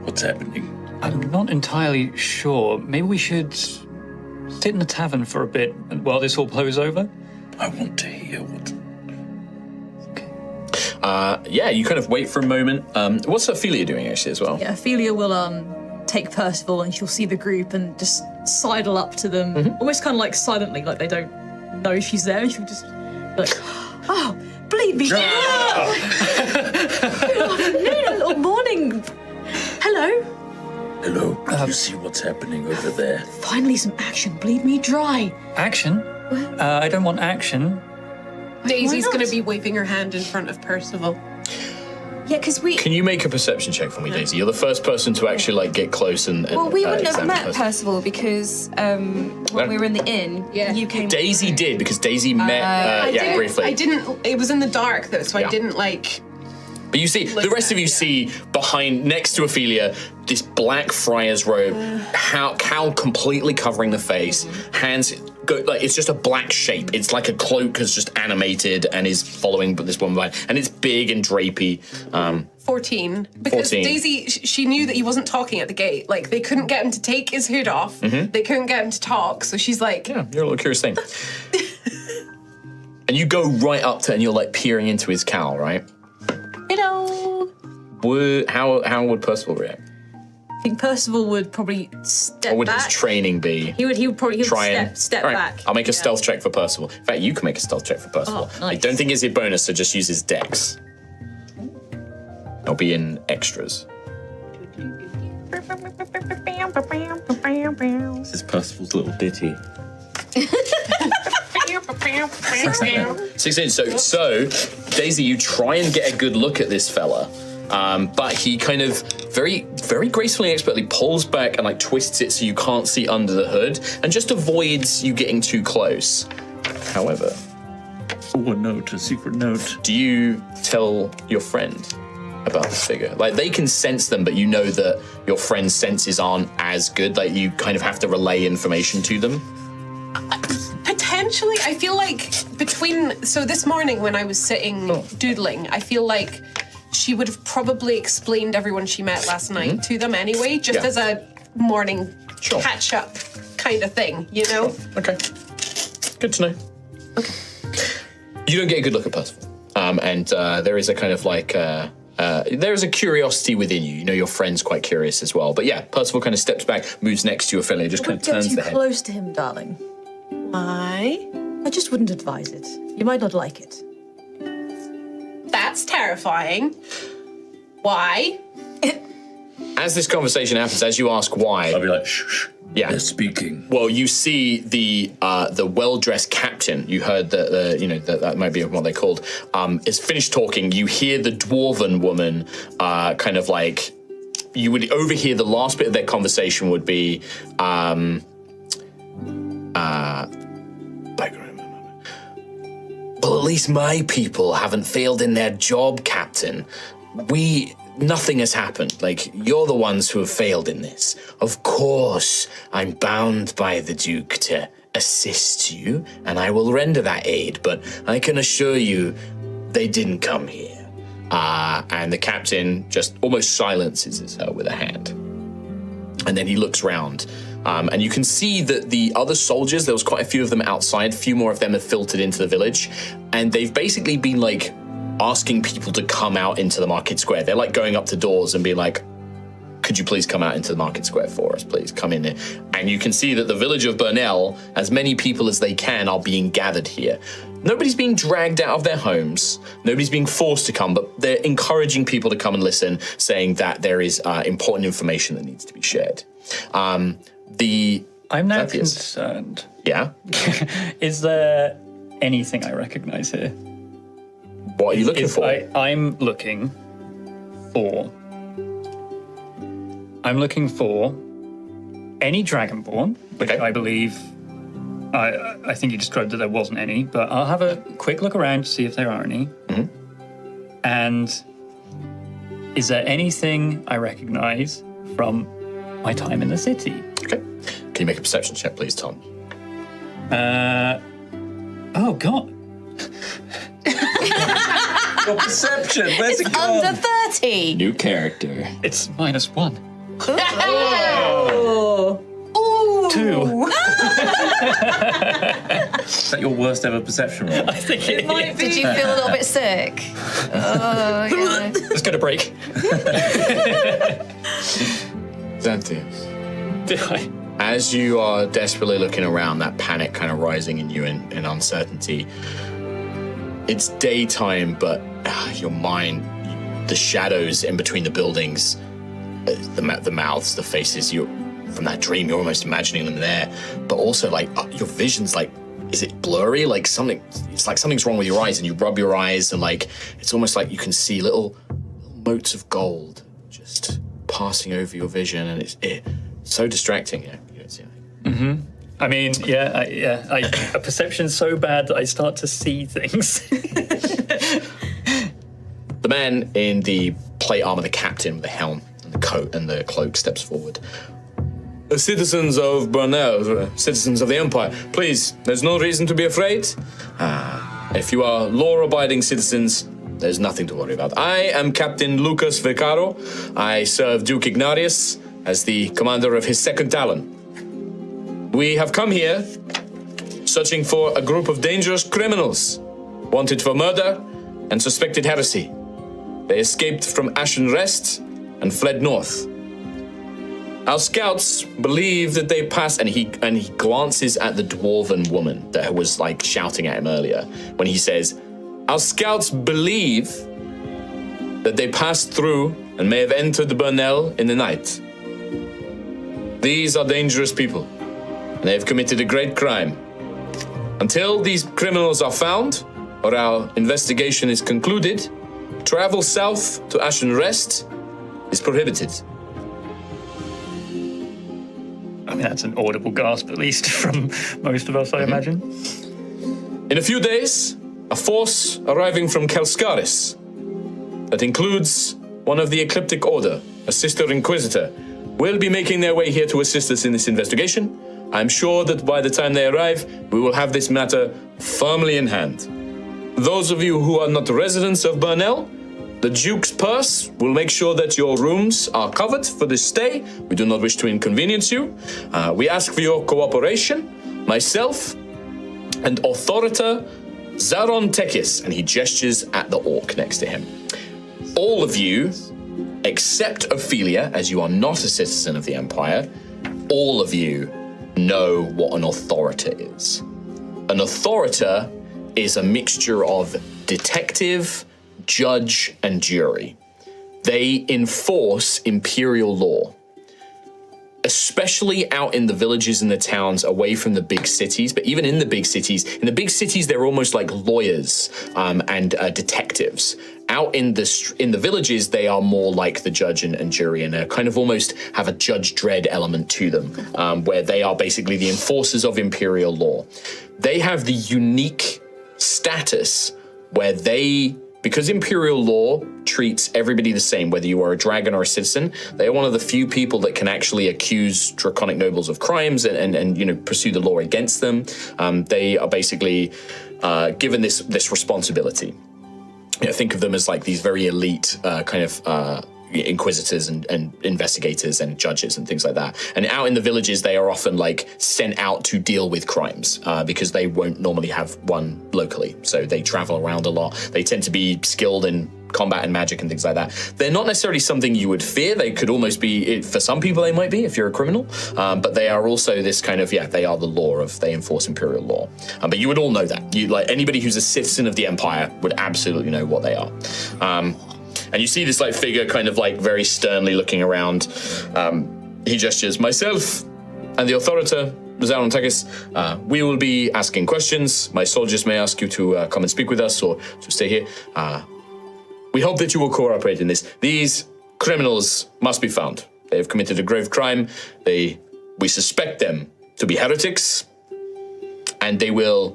What's happening? I'm not entirely sure. Maybe we should sit in the tavern for a bit while this all blows over? I want to hear what... Yeah, you kind of wait for a moment. What's Ophelia doing actually as well? Yeah, Ophelia will take Percival and she'll see the group and just sidle up to them, almost kind of like silently, like they don't know she's there, and she'll just be like, oh, bleed me. Good afternoon or morning. Hello. Hello, can you see what's happening over there? Finally some action, bleed me dry. Action? I don't want action. Daisy's not? going to be waving her hand in front of Percival. Yeah, because we... Can you make a perception check for me, Daisy? You're the first person to actually like get close and Well, we wouldn't have examine met Percival. Percival because when we were in the inn, you came... Daisy did, because Daisy met, briefly. I didn't, it was in the dark though, so Yeah. I didn't like... But you see, the rest of you see behind, next to Ophelia, this black friar's robe, cowl completely covering the face, hands go like it's just a black shape. It's like a cloak has just animated and is following this woman behind, and it's big and drapey. 14. Because 14. Daisy, she knew that he wasn't talking at the gate. Like, they couldn't get him to take his hood off. They couldn't get him to talk, so she's like... Yeah, you're a little curious thing. And you go right up to, and you're like peering into his cowl, right? Hello. How would Percival react? I think Percival would probably step What would back. his training be? He would Try and step All right, back. I'll make a stealth check for Percival. In fact, you can make a stealth check for Percival. Oh, nice. I don't think it's your bonus, so just use his dex. It'll be in extras. This is Percival's little ditty. 16. So Daisy, you try and get a good look at this fella, but he kind of very, very gracefully and expertly pulls back and like twists it so you can't see under the hood, and just avoids you getting too close. However, Oh, a secret note. do you tell your friend about this figure? Like, they can sense them, but you know that your friend's senses aren't as good. Like, you kind of have to relay information to them. Potentially, I feel like so this morning when I was sitting doodling, I feel like she would have probably explained everyone she met last night to them anyway, just as a morning catch-up kind of thing, you know? Okay. Good to know. Okay. You don't get a good look at Percival. And there is a kind of like, there is a curiosity within you. You know, your friend's quite curious as well. But yeah, Percival kind of steps back, moves next to you, Ophelia, just kind of turns Don't the get too head. close to him, darling. Why? I just wouldn't advise it. You might not like it. That's terrifying. Why? As this conversation happens, as you ask why, I'll be like, shh, shh. yeah. They're speaking. Well, you see the well-dressed captain. You heard that that might be what they called. Is finished talking. You hear the dwarven woman kind of like you would overhear the last bit of their conversation would be, well, at least my people haven't failed in their job, Captain. Nothing has happened. Like, you're the ones who have failed in this. Of course, I'm bound by the Duke to assist you, and I will render that aid, but I can assure you they didn't come here. And the captain just almost silences her with a hand. And then he looks round. And you can see that the other soldiers, there was quite a few of them outside, a few more of them have filtered into the village, and they've basically been like asking people to come out into the market square. They're like going up to doors and being like, could you please come out into the market square for us, please? Come in here. And you can see that the village of Burnell, as many people as they can, are being gathered here. Nobody's being dragged out of their homes. Nobody's being forced to come, but they're encouraging people to come and listen, saying that there is important information that needs to be shared. I'm now concerned. Yeah? Is there anything I recognize here? What are you looking for? I'm looking for any Dragonborn, which I believe, I think you described that there wasn't any, but I'll have a quick look around to see if there are any. Mm-hmm. And is there anything I recognize from my time in the city? Okay. Can you make a perception check, please, Tom? Oh, God. Your perception, where's it gone? Under 30. New character. It's -1. Oh. 2. Is that your worst ever perception roll? I think it might be. Did you feel a little bit sick? Oh, yeah. It's going to break. Xanthius. Did I? As you are desperately looking around, that panic kind of rising in you in uncertainty, it's daytime, but your mind, the shadows in between the buildings, the mouths, the faces, from that dream, you're almost imagining them there, but also like your vision's like, is it blurry? Like it's like something's wrong with your eyes, and you rub your eyes, and like it's almost like you can see little motes of gold just passing over your vision, and it's so distracting. Yeah. Mm-hmm. I mean, a perception's so bad that I start to see things. The man in the plate armor, the captain with the helm and the coat and the cloak, steps forward. Citizens of Burnell, citizens of the Empire, please, there's no reason to be afraid. If you are law-abiding citizens, there's nothing to worry about. I am Captain Lucas Vicaro. I serve Duke Ignatius as the commander of his second Talon. We have come here searching for a group of dangerous criminals wanted for murder and suspected heresy. They escaped from Ashen Rest and fled north. Our scouts believe that they passed, and he glances at the dwarven woman that was like shouting at him earlier when he says, our scouts believe that they passed through and may have entered Burnell in the night. These are dangerous people, and they have committed a great crime. Until these criminals are found, or our investigation is concluded, travel south to Ashen Rest is prohibited. I mean, that's an audible gasp, at least, from most of us, I imagine. In a few days, a force arriving from Kelskaris that includes one of the Ecliptic Order, a Sister Inquisitor, will be making their way here to assist us in this investigation. I'm sure that by the time they arrive, we will have this matter firmly in hand. Those of you who are not residents of Burnell, the Duke's purse will make sure that your rooms are covered for this stay. We do not wish to inconvenience you. We ask for your cooperation. Myself and Authorita Zaron Tekis, and he gestures at the orc next to him. All of you, except Ophelia, as you are not a citizen of the Empire, all of you know what an Authorita is. An Authorita is a mixture of detective, judge, and jury. They enforce imperial law, especially out in the villages and the towns away from the big cities. But even in the big cities, they're almost like lawyers and detectives. out in the villages, they are more like the judge and jury, and kind of almost have a Judge Dredd element to them, where they are basically the enforcers of imperial law. They have the unique status where because imperial law treats everybody the same, whether you are a dragon or a citizen, they are one of the few people that can actually accuse draconic nobles of crimes and pursue the law against them. They are basically given this responsibility. Think of them as like these very elite inquisitors and investigators and judges and things like that. And out in the villages, they are often like sent out to deal with crimes because they won't normally have one locally. So they travel around a lot. They tend to be skilled in combat and magic and things like that. They're not necessarily something you would fear. They could almost be, for some people they might be if you're a criminal, but they are also this kind of, they are the law they enforce imperial law. But you would all know that. Anybody who's a citizen of the Empire would absolutely know what they are. And you see this figure kind of very sternly looking around. He gestures, myself and the authority, Zaron Takis, we will be asking questions. My soldiers may ask you to come and speak with us or to stay here. We hope that you will cooperate in this. These criminals must be found. They have committed a grave crime. We suspect them to be heretics, and they will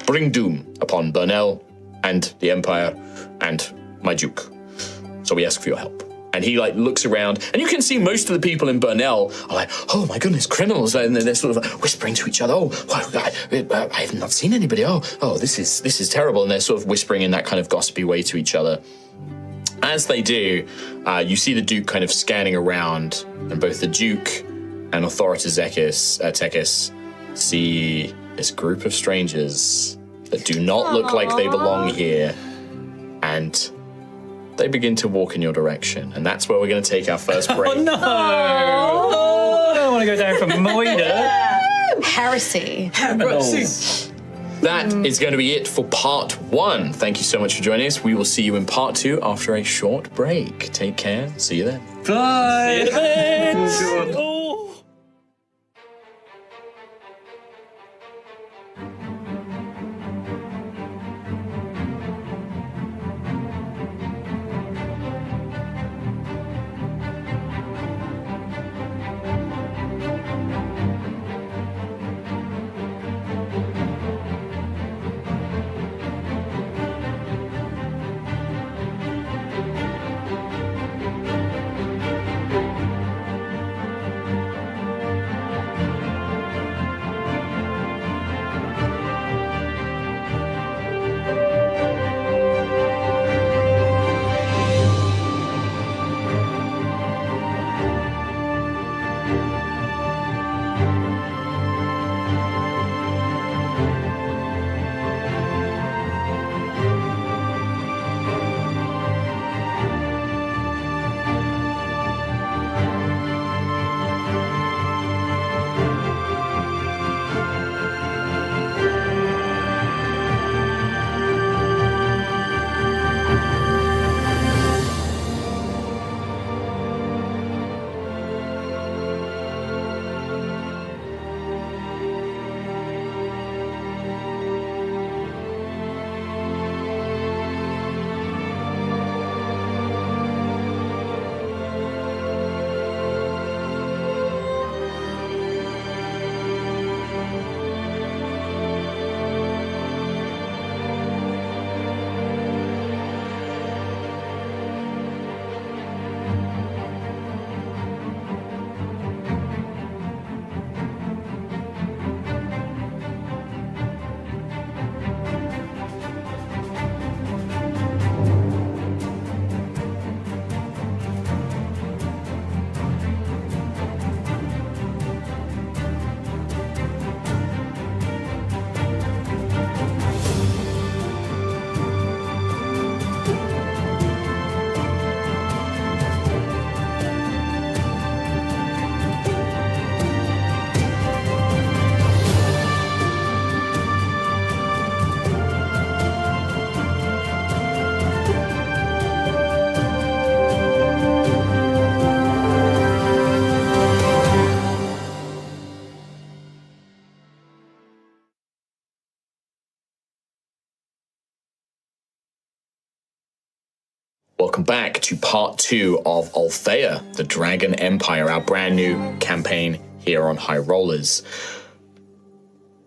bring doom upon Burnell and the Empire and my Duke. So we ask for your help. And he looks around, and you can see most of the people in Burnell are like, oh my goodness, criminals, and they're sort of whispering to each other. Oh, I have not seen anybody. Oh, this is terrible. And they're sort of whispering in that kind of gossipy way to each other. As they do, you see the Duke kind of scanning around, and both the Duke and Authoritas Tekis see this group of strangers that do not look like they belong here, and they begin to walk in your direction, and that's where we're going to take our first break. Oh no! I don't want to go down from Moida. Heresy. That is going to be it for part 1. Thank you so much for joining us. We will see you in part 2 after a short break. Take care. See you then. Bye. See you then. Oh. welcome back to part 2 of Altheya, the Dragon Empire, our brand new campaign here on High Rollers.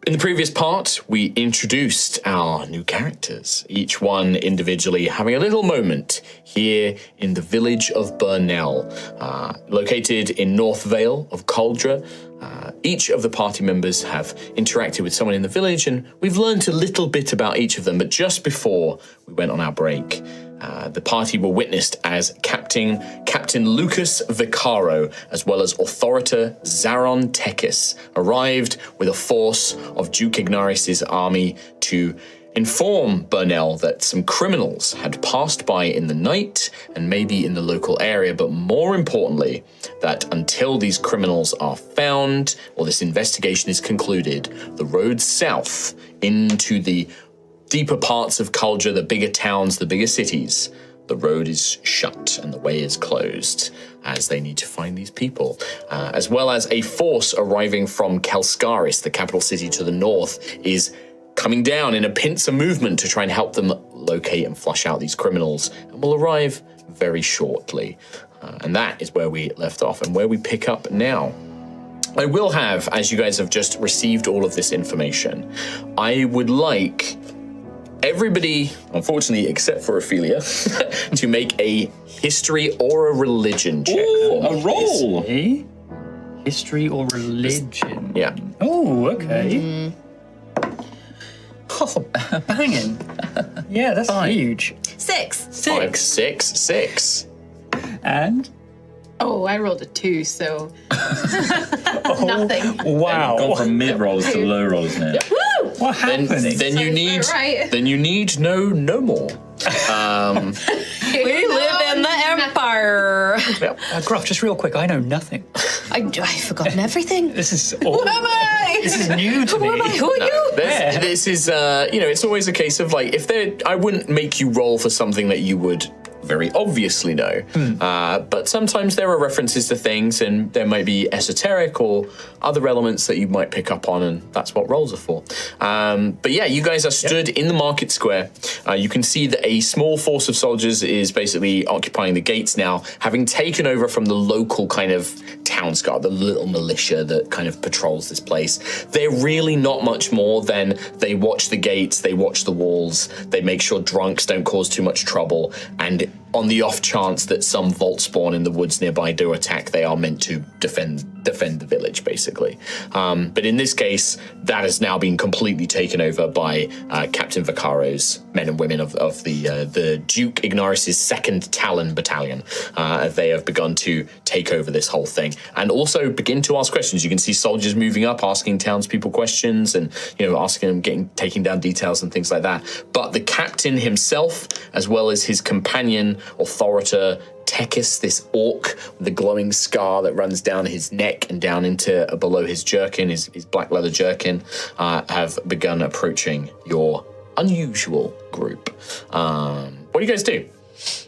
In the previous part, we introduced our new characters, each one individually having a little moment here in the village of Burnell, located in North Vale of Cauldre. Each of the party members have interacted with someone in the village, and we've learned a little bit about each of them, but just before we went on our break, the party were witnessed as Captain Lucas Vicaro, as well as Authorita Zaron Tekis, arrived with a force of Duke Ignaris's army to inform Burnell that some criminals had passed by in the night and maybe in the local area, but more importantly, that until these criminals are found or this investigation is concluded, the road south into the deeper parts of Cauldre, the bigger towns, the bigger cities, the road is shut and the way is closed as they need to find these people, as well as a force arriving from Kelskaris, the capital city to the north, is coming down in a pincer movement to try and help them locate and flush out these criminals, and will arrive very shortly. And that is where we left off and where we pick up now. I will have, as you guys have just received all of this information, I would like everybody, unfortunately, except for Ophelia, to make a history or a religion check. Ooh, a roll! Okay. History or religion? Yeah. Oh, okay. Oh, banging. Yeah, that's huge. 6. 5, 6, 6. And? Oh, I rolled a 2, so nothing. Wow. Gone from mid rollers to low rollers now. Woo! What happening? Then you Sounds need about right. then you need no more. We live in the Empire. Gruff, just real quick, I know nothing. I've forgotten everything. This is all, Who am I? this is new to Who am I? me. Who are you? This is it's always a case of like, if I wouldn't make you roll for something that you would very obviously know, but sometimes there are references to things, and there might be esoteric or other elements that you might pick up on, and that's what rolls are for. But yeah, you guys are stood in the market square. You can see that a small force of soldiers is basically occupying the gates now, having taken over from the local kind of town guard, the little militia that kind of patrols this place. They're really not much more than they watch the gates, they watch the walls, they make sure drunks don't cause too much trouble, and on the off chance that some vault spawn in the woods nearby do attack, they are meant to defend the village, basically. But in this case, that has now been completely taken over by Captain Vicaro's men and women of the Duke Ignaris's 2nd Talon Battalion. They have begun to take over this whole thing and also begin to ask questions. You can see soldiers moving up, asking townspeople questions, and asking them, taking down details and things like that. But the captain himself, as well as his companion Authorita Tekis, this orc with the glowing scar that runs down his neck and down into below his jerkin, his black leather jerkin, have begun approaching your unusual group. What do you guys do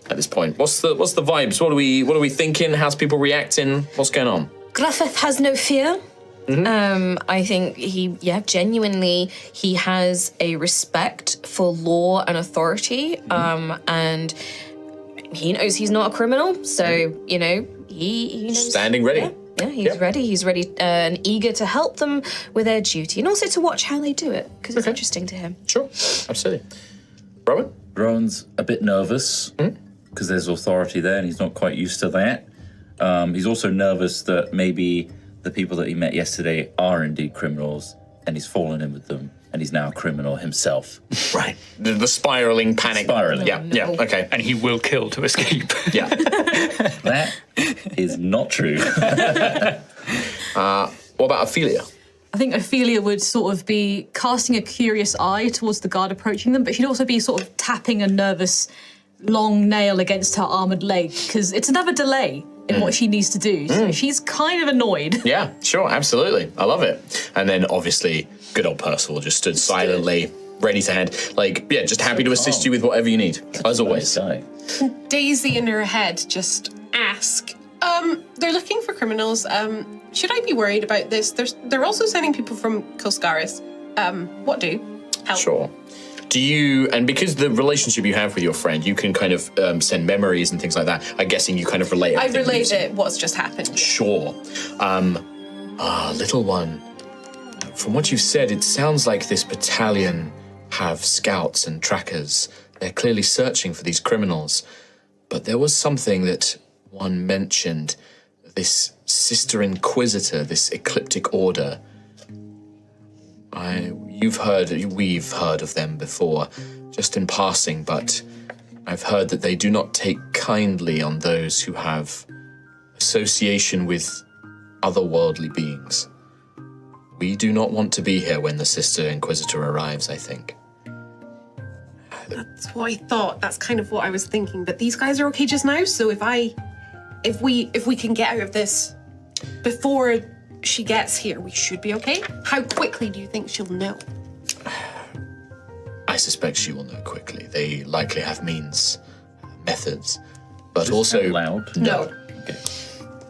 at this point? What's the vibes? What are we thinking? How's people reacting? What's going on? Griffith has no fear. I think genuinely, he has a respect for law and authority, and he knows he's not a criminal, so, he knows. Standing ready. Yeah, he's ready. He's ready and eager to help them with their duty, and also to watch how they do it, because it's interesting to him. Sure, absolutely. Rowan? Rowan's a bit nervous because there's authority there and he's not quite used to that. He's also nervous that maybe the people that he met yesterday are indeed criminals and he's fallen in with them and he's now a criminal himself. Right. The spiraling panic. Spiraling. Yeah, okay. And he will kill to escape. Yeah. That is not true. What about Ophelia? I think Ophelia would sort of be casting a curious eye towards the guard approaching them, but she'd also be sort of tapping a nervous long nail against her armoured leg, because it's another delay in what she needs to do. So she's kind of annoyed. Yeah, sure, absolutely. I love it. And then obviously, good old Percival just stood silently, ready to hand. Just happy to assist you with whatever you need, as always. Nice guy. Daisy in her head just ask, they're looking for criminals. Should I be worried about this? They're also sending people from Kelskaris. What do? Help. Sure. Do you, and because the relationship you have with your friend, you can kind of send memories and things like that. I'm guessing you kind of relay I everything. relayed it, what's just happened. Sure. Little one, from what you've said, it sounds like this battalion have scouts and trackers. They're clearly searching for these criminals. But there was something that one mentioned, this Sister Inquisitor, this ecliptic order. We've heard of them before, just in passing, but I've heard that they do not take kindly on those who have association with otherworldly beings. We do not want to be here when the Sister Inquisitor arrives, I think. That's what I thought. That's kind of what I was thinking. But these guys are okay just now, so if we can get out of this before she gets here, we should be okay. How quickly do you think she'll know? I suspect she will know quickly. They likely have methods, but Just also out loud? No. Okay.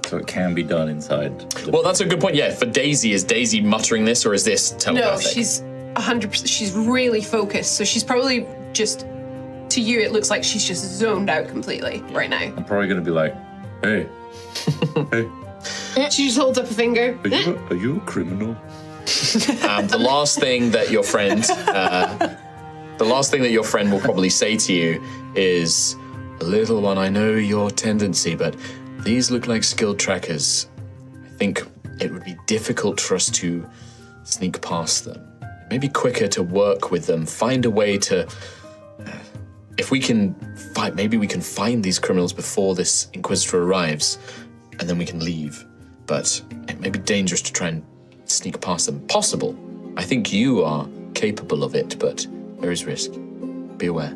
So it can be done inside. Well, that's a good point. Yeah, for Daisy, is Daisy muttering this, or is this No, telepathic? she's 100%. She's really focused, so she's probably just. To you, it looks like she's just zoned out completely right now. I'm probably going to be like, hey, hey, She just holds up a finger. are you a criminal? The last thing that your friend will probably say to you is, "Little one, I know your tendency, but these look like skilled trackers. I think it would be difficult for us to sneak past them. Maybe quicker to work with them, find a way to... If we can fight, maybe we can find these criminals before this Inquisitor arrives, and then we can leave. But it may be dangerous to try and sneak past them. Possible. I think you are capable of it, but there is risk. Be aware."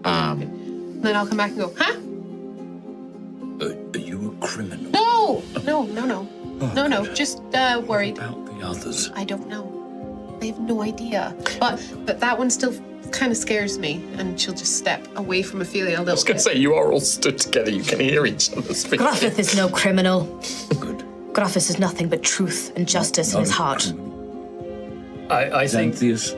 Then I'll come back and go, huh? Are you a criminal? No! No. Just worried. About the others. I don't know. I have no idea. But that one still kind of scares me, and she'll just step away from Ophelia a little I was going to say, you are all stood together. You can hear each other speak. Gruffith is no criminal. Good. Gruffith is nothing but truth and justice in his heart. I think Xanthias.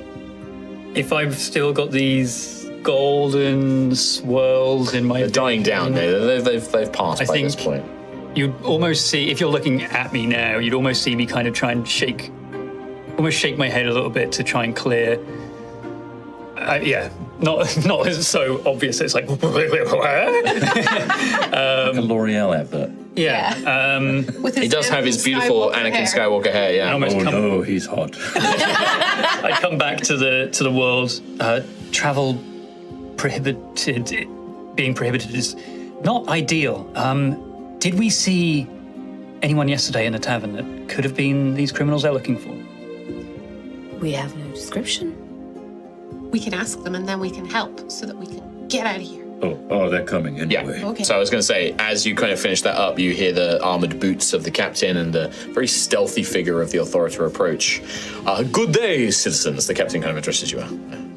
if I've still got these golden swirls in my... They're dying down. They've passed I by think- this point. You'd almost see, if you're looking at me now, you'd almost see me kind of try and shake my head a little bit to try and clear. Not so obvious. It's like, Like a L'Oreal advert. yeah. With his He does have his beautiful Skywalker Anakin hair. Skywalker hair, yeah. almost Oh come, no, he's hot. I come back to the world. Travel prohibited. Being prohibited is not ideal. Did we see anyone yesterday in the tavern that could have been these criminals they're looking for? We have no description. We can ask them, and then we can help so that we can get out of here. Oh, they're coming anyway. Okay. So I was going to say, as you kind of finish that up, you hear the armored boots of the captain and the very stealthy figure of the authority approach. Good day, citizens. The captain kind of addresses you.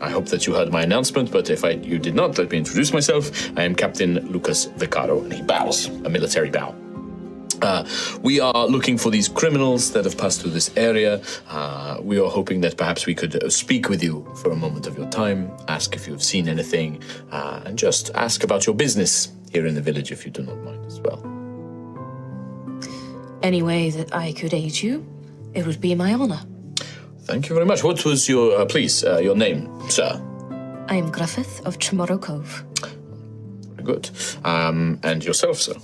I hope that you heard my announcement, but if you did not, let me introduce myself. I am Captain Lucas Vicaro, and he bows, a military bow. We are looking for these criminals that have passed through this area. We are hoping that perhaps we could speak with you for a moment of your time, ask if you have seen anything, and just ask about your business here in the village if you do not mind as well. Any way that I could aid you, it would be my honor. Thank you very much. What was your, your name, sir? I am Gruffith of Tomorrow Cove. Very good. And yourself, sir?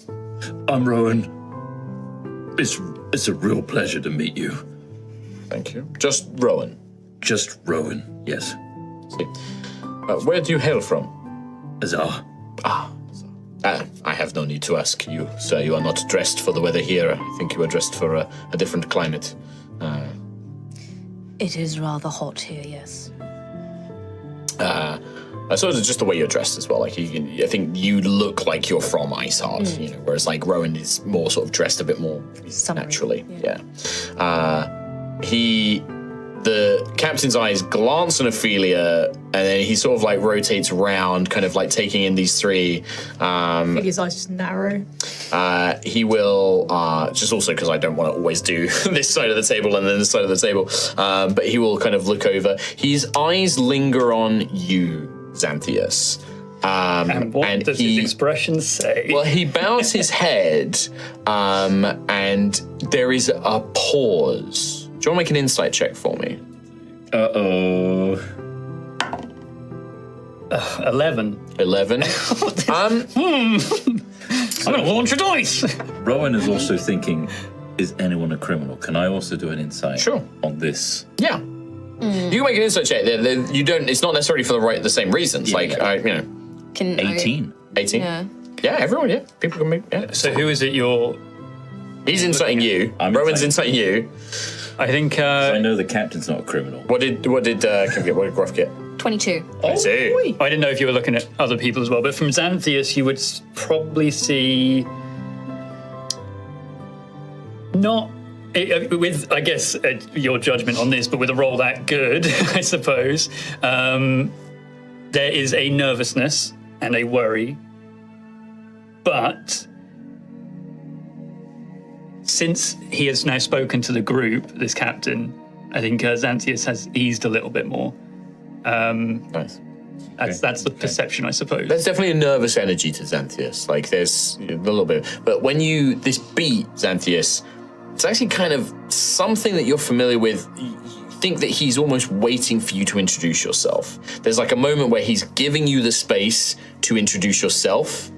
I'm Rowan. It's a real pleasure to meet you. Thank you. Just Rowan. Just Rowan, yes. See. Where do you hail from? Azar. I have no need to ask you, sir. You are not dressed for the weather here. I think you are dressed for a different climate. It is rather hot here, yes. I suppose it's just the way you're dressed as well. Like I think you look like you're from Ice Heart, whereas like Rowan is more sort of dressed a bit more Summery, naturally. yeah. The the captain's eyes glance on Ophelia, and then he sort of like rotates around, kind of like taking in these three. His eyes just narrow. He will, just also because I don't want to always do this side of the table and then this side of the table, but he will kind of look over. His eyes linger on you, Xanthias. And what does his expression say? Well, he bows his head, and there is a pause. Do you want to make an insight check for me? 11. 11. I'm going to launch a dice. Rowan is also thinking, is anyone a criminal? Can I also do an insight on this? Yeah. You can make an insight check. You don't. It's not necessarily for the same reasons. Yeah. Can 18. 18. Yeah. Yeah, everyone. Yeah, people can make. Yeah. So who is it you're... He's inciting you. I'm Rowan's inciting you. I think... I know the captain's not a criminal. What did Kim get? What did Gruff get? 22. I see. I didn't know if you were looking at other people as well, but from Xanthias, you would probably see... Not... with, I guess, your judgment on this, but with a roll that good, I suppose, there is a nervousness and a worry. But since he has now spoken to the group, this captain, I think Xanthias has eased a little bit more. Nice. That's the perception, I suppose. There's definitely a nervous energy to Xanthias. Like, there's a little bit. But when this beat, Xanthias, it's actually kind of something that you're familiar with. You think that he's almost waiting for you to introduce yourself. There's like a moment where he's giving you the space to introduce yourself.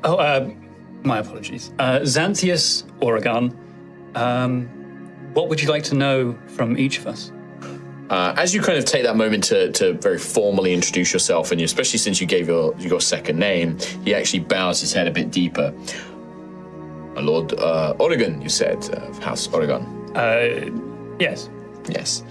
Oh, my apologies. Xanthias, Oregon, what would you like to know from each of us? As you kind of take that moment to very formally introduce yourself, and especially since you gave your second name, he actually bows his head a bit deeper. My Lord Oregon, you said, of House Oregon. Yes. Yes.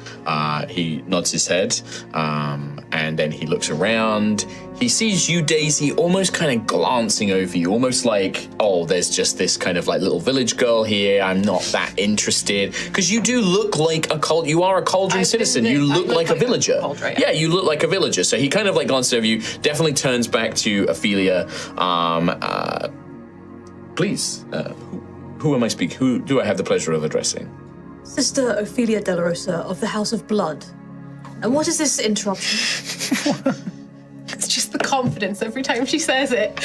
He nods his head, and then he looks around. He sees you, Daisy, almost kind of glancing over you, almost like, oh, there's just this kind of like little village girl here. I'm not that interested. Because you do look like you are a Cauldron citizen. You look like a villager. Yeah, you look like a villager. So he kind of like glances over you, definitely turns back to Ophelia. Please, who am I speaking? Who do I have the pleasure of addressing? Sister Ophelia de la Rosa of the House of Blood. And what is this interruption? It's just the confidence every time she says it.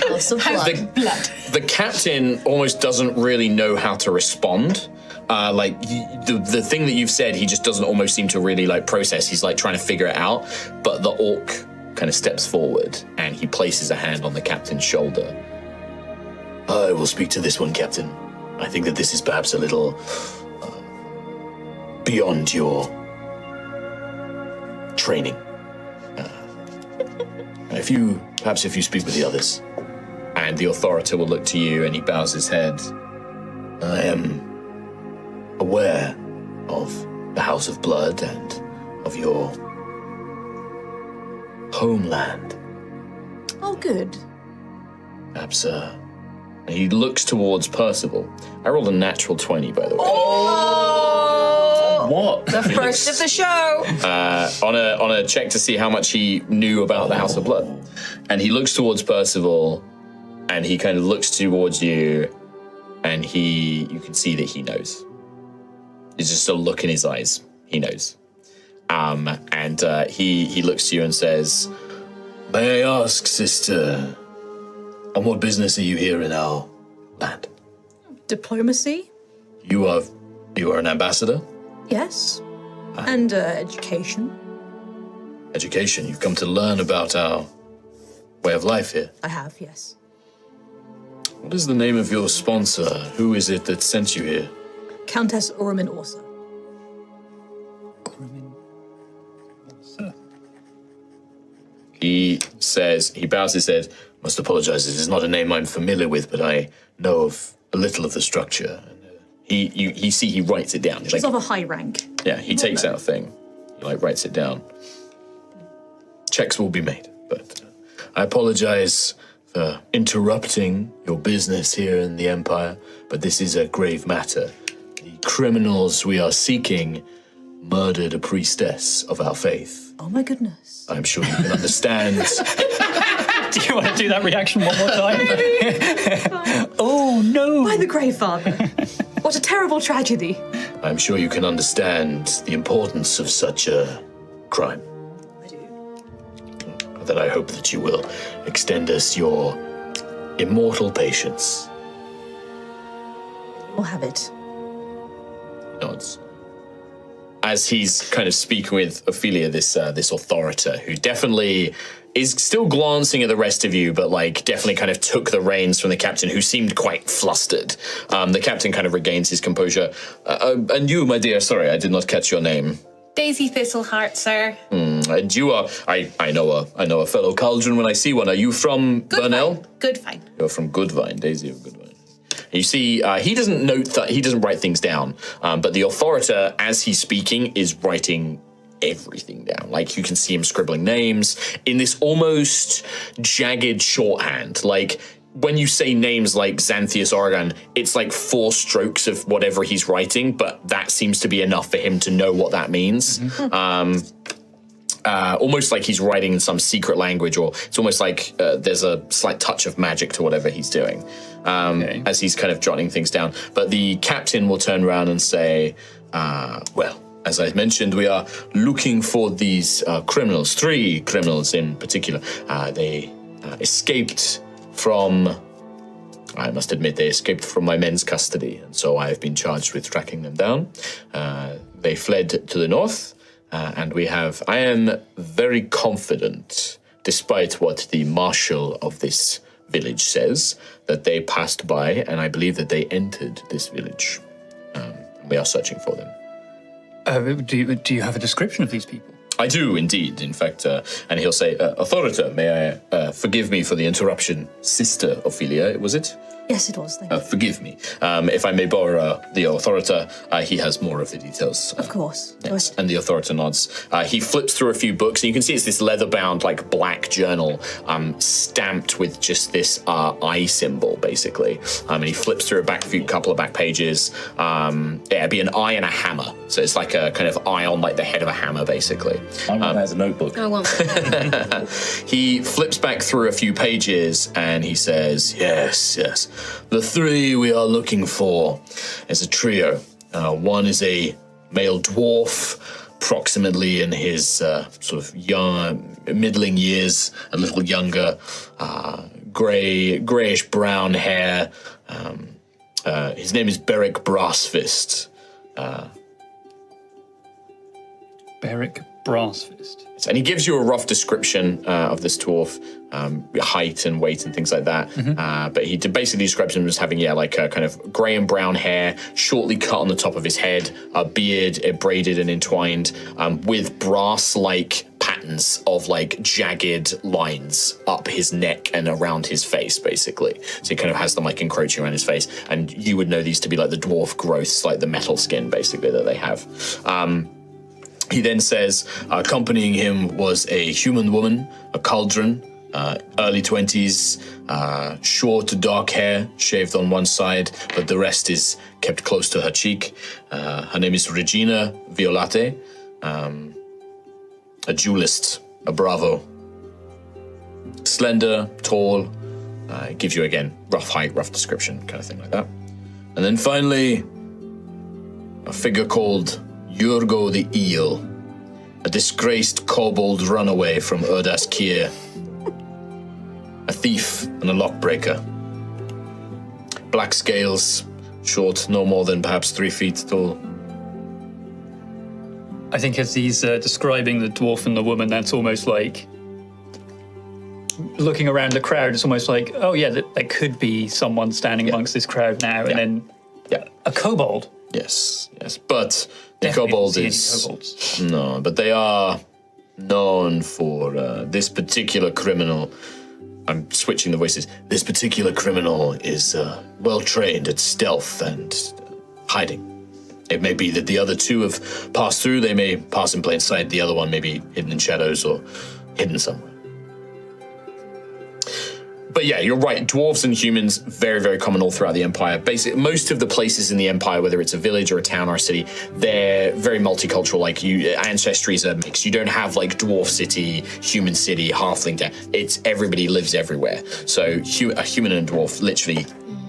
House of Blood. Blood. The captain almost doesn't really know how to respond. The thing that you've said, he just doesn't almost seem to really like process. He's like trying to figure it out. But the orc kind of steps forward and he places a hand on the captain's shoulder. I will speak to this one, Captain. I think that this is perhaps a little beyond your training. If you speak with the others, and the authority will look to you, and he bows his head. I am aware of the House of Blood and of your homeland. Oh, good. Perhaps, he looks towards Percival. I rolled a natural 20, by the way. What? The first of the show. On a check to see how much he knew about the House of Blood. And he looks towards Percival, and he kind of looks towards you, and you can see that he knows. There's just a look in his eyes. He knows. And he looks to you and says, "May I ask, sister, on what business are you here in our land?" Diplomacy? You are an ambassador? Yes. And education. Education. You've come to learn about our way of life here. I have, yes. What is the name of your sponsor? Who is it that sent you here? Countess Oromin Orsa. He bows his head. Must apologize. It is not a name I'm familiar with, but I know of a little of the structure. He writes it down. She's of a high rank. Yeah, he takes out a thing. He writes it down. Checks will be made, but I apologize for interrupting your business here in the Empire, but this is a grave matter. The criminals we are seeking murdered a priestess of our faith. Oh my goodness. I'm sure you can understand. Do you want to do that reaction one more time? Oh, no. By the Grey Father. What a terrible tragedy. I'm sure you can understand the importance of such a crime. I do. That I hope that you will extend us your immortal patience. We'll have it. Nods. As he's kind of speaking with Ophelia, this authorita, who definitely is still glancing at the rest of you, but like definitely kind of took the reins from the captain, who seemed quite flustered. The captain kind of regains his composure. And you, my dear, sorry, I did not catch your name. Daisy Thistleheart, sir. And you are, I know a fellow cauldron when I see one. Are you from Burnell? Goodvine. You're from Goodvine, Daisy of Goodvine. You see, he doesn't note that, he doesn't write things down, but the authorita, as he's speaking, is writing everything down. Like, you can see him scribbling names in this almost jagged shorthand. Like, when you say names like Xanthius Oregon, it's like 4 strokes of whatever he's writing, but that seems to be enough for him to know what that means. Almost like he's writing in some secret language, or it's almost like there's a slight touch of magic to whatever he's doing, as he's kind of jotting things down. But the captain will turn around and say, well, as I mentioned, we are looking for these criminals, 3 criminals in particular. They escaped from, I must admit, they escaped from my men's custody, and so I have been charged with tracking them down. They fled to the north. And I am very confident, despite what the marshal of this village says, that they passed by, and I believe that they entered this village. We are searching for them. Do you have a description of these people? I do, indeed. In fact, and he'll say, Authorita, may I forgive me for the interruption. Sister Ophelia, was it? Yes, it was. Thank you. Forgive me. If I may borrow the Authorita, he has more of the details. Of course. Yes, and the Authorita nods. He flips through a few books, and you can see it's this leather-bound, like, black journal, stamped with just this eye symbol, basically. And he flips through a couple of back pages. It'd be an eye and a hammer. So it's like a kind of eye on, like, the head of a hammer, basically. I want that as a notebook. I want that. He flips back through a few pages, and he says, yes. The 3 we are looking for is a trio. One is a male dwarf, approximately in his sort of young, middling years, a little younger, grayish-brown hair. His name is Beric Brassfist. Beric Brassfist. And he gives you a rough description of this dwarf, height and weight and things like that. But he basically describes him as having, like a kind of grey and brown hair, shortly cut on the top of his head, a beard braided and entwined, with brass-like patterns of like jagged lines up his neck and around his face, basically. So he kind of has them like encroaching around his face. And you would know these to be like the dwarf growths, like the metal skin, basically, that they have. He then says, accompanying him was a human woman, a cauldron, early 20s, short, dark hair, shaved on one side, but the rest is kept close to her cheek. Her name is Regina Violate, a duelist, a bravo. Slender, tall, gives you, again, rough height, rough description, kind of thing like that. And then finally, a figure called Yurgo the Eel, a disgraced kobold runaway from Urdas Kier, a thief and a lockbreaker. Black scales, short, no more than perhaps 3 feet tall. I think as he's describing the dwarf and the woman, that's almost like looking around the crowd. It's almost like, oh yeah, that could be someone standing amongst this crowd now, and then a kobold. Yes, but the Definitely kobold don't is see any kobolds. no, but they are known for this particular criminal. I'm switching the voices. This particular criminal is well trained at stealth and hiding. It may be that the other 2 have passed through. They may pass in plain sight. The other one may be hidden in shadows or hidden somewhere. But yeah, you're right. Dwarves and humans, very, very common all throughout the Empire. Basically, most of the places in the Empire, whether it's a village or a town or a city, they're very multicultural. Like, ancestries are mixed. You don't have, like, dwarf city, human city, halfling town. It's everybody lives everywhere. So a human and a dwarf literally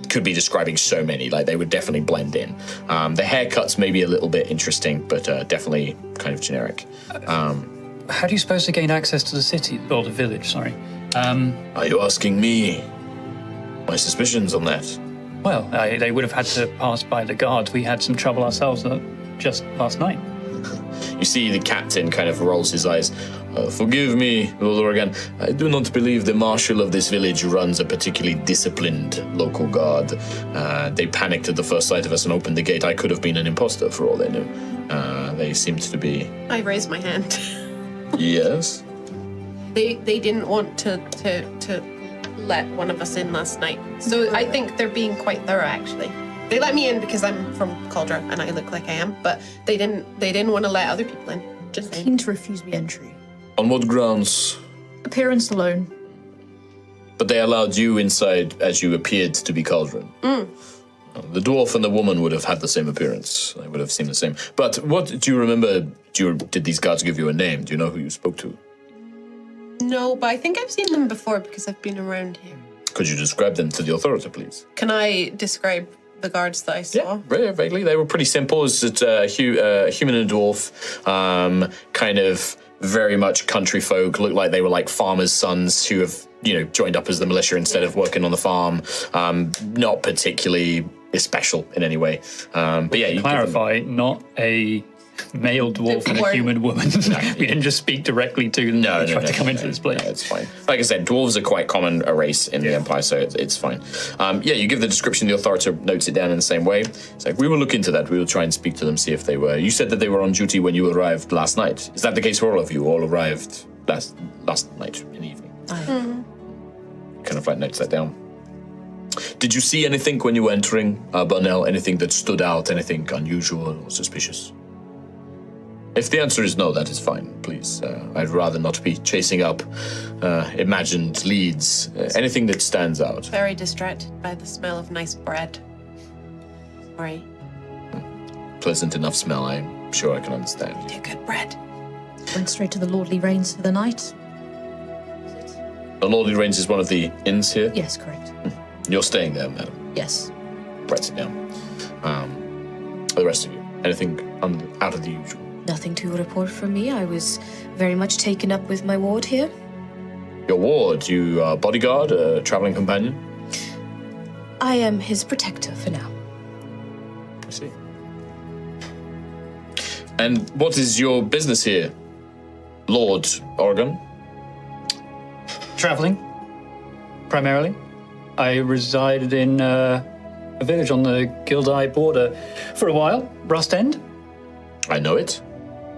could be describing so many. Like, they would definitely blend in. The haircuts may be a little bit interesting, but definitely kind of generic. How do you suppose to gain access to the city, or the village, sorry? Are you asking me my suspicions on that? Well, they would have had to pass by the guards. We had some trouble ourselves just last night. You see the captain kind of rolls his eyes. Forgive me, Lord Oregon. I do not believe the marshal of this village runs a particularly disciplined local guard. They panicked at the first sight of us and opened the gate. I could have been an imposter for all they knew. They seemed to be... I raised my hand. Yes? They didn't want to let one of us in last night. So I think they're being quite thorough, actually. They let me in because I'm from Caldra and I look like I am, but they didn't want to let other people in. Just saying. Keen to refuse me entry. On what grounds? Appearance alone. But they allowed you inside as you appeared to be Cauldron. The dwarf and the woman would have had the same appearance. They would have seemed the same. But what do you remember? Did these guards give you a name? Do you know who you spoke to? No, but I think I've seen them before because I've been around here. Could you describe them to the authority, please? Can I describe the guards that I saw? Yeah, very vaguely. They were pretty simple. It's just a human and a dwarf, kind of very much country folk. Looked like they were like farmers' sons who have, joined up as the militia instead of working on the farm. Not particularly special in any way. But yeah, you clarify, not a male dwarf and a human woman. We didn't just speak directly to them. No, try to come into this place. No, it's fine. Like I said, dwarves are quite common a race in the Empire, so it's fine. You give the description, the authority notes it down in the same way. It's like, we will look into that. We will try and speak to them, see if they were. You said that they were on duty when you arrived last night. Is that the case for all of you? All arrived last night in the evening? Kind of like notes that down. Did you see anything when you were entering Burnell? Anything that stood out? Anything unusual or suspicious? If the answer is no, that is fine, please. I'd rather not be chasing up imagined leads. Anything that stands out. Very distracted by the smell of nice bread. Sorry. Pleasant enough smell, I'm sure I can understand. Yeah, good bread. Went straight to the Lordly Rains for the night. The Lordly Rains is one of the inns here? Yes, correct. You're staying there, madam? Yes. Writes it down. The rest of you, anything out of the usual? Nothing to report from me. I was very much taken up with my ward here. Your ward? You are bodyguard, a traveling companion? I am his protector for now. I see. And what is your business here, Lord Oregon? Traveling, primarily. I resided in a village on the Gildeye border for a while, Rust End. I know it.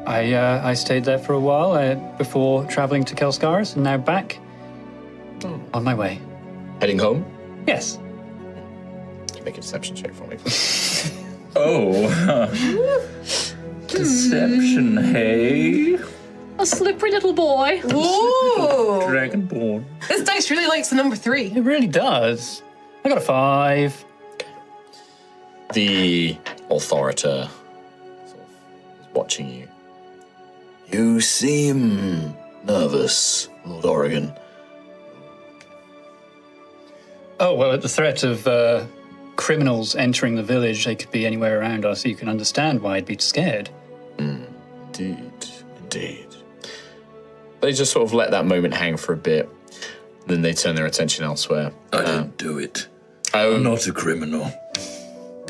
I stayed there for a while before traveling to Kelskaris, and now back on my way. Heading home? Yes. Can you make a deception check for me? Deception, hey? A slippery little boy. Ooh! Dragonborn. This dice really likes the number 3. It really does. I got a 5. The authority is watching you. You seem nervous, Lord Oregon. Oh, well, at the threat of criminals entering the village, they could be anywhere around us, so you can understand why I'd be scared. Indeed. They just sort of let that moment hang for a bit, then they turn their attention elsewhere. I didn't do it. Oh, I'm not a criminal.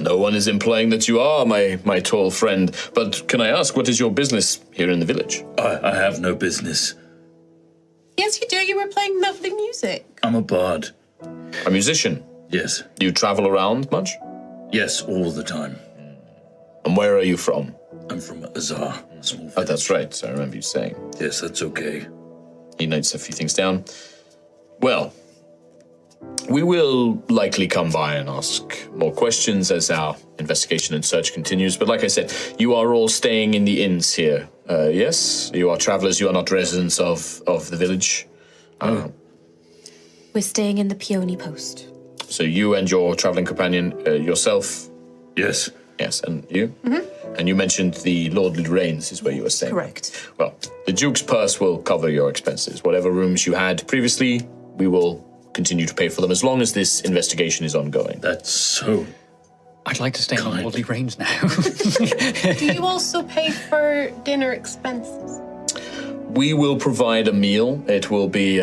no one is implying that you are, my tall friend. But can I ask, what is your business here in the village? I have no business. Yes, you do. You were playing lovely music. I'm a bard. A musician. Yes. Do you travel around much? Yes, all the time. And where are you from? I'm from Azar, a small village. Oh, that's right. I remember you saying. Yes, that's okay. He notes a few things down. Well, we will likely come by and ask more questions as our investigation and search continues. But like I said, you are all staying in the inns here. Yes? You are travelers. You are not residents of the village. We're staying in the Peony Post. So you and your traveling companion, yourself, Yes. yes, and you? Mm-hmm. And you mentioned the Lordly Reigns is where you were staying. Correct. Well, the Duke's purse will cover your expenses. Whatever rooms you had previously, we will continue to pay for them as long as this investigation is ongoing. That's so... I'd like to stay in Lordly Range now. Do you also pay for dinner expenses? We will provide a meal. It will be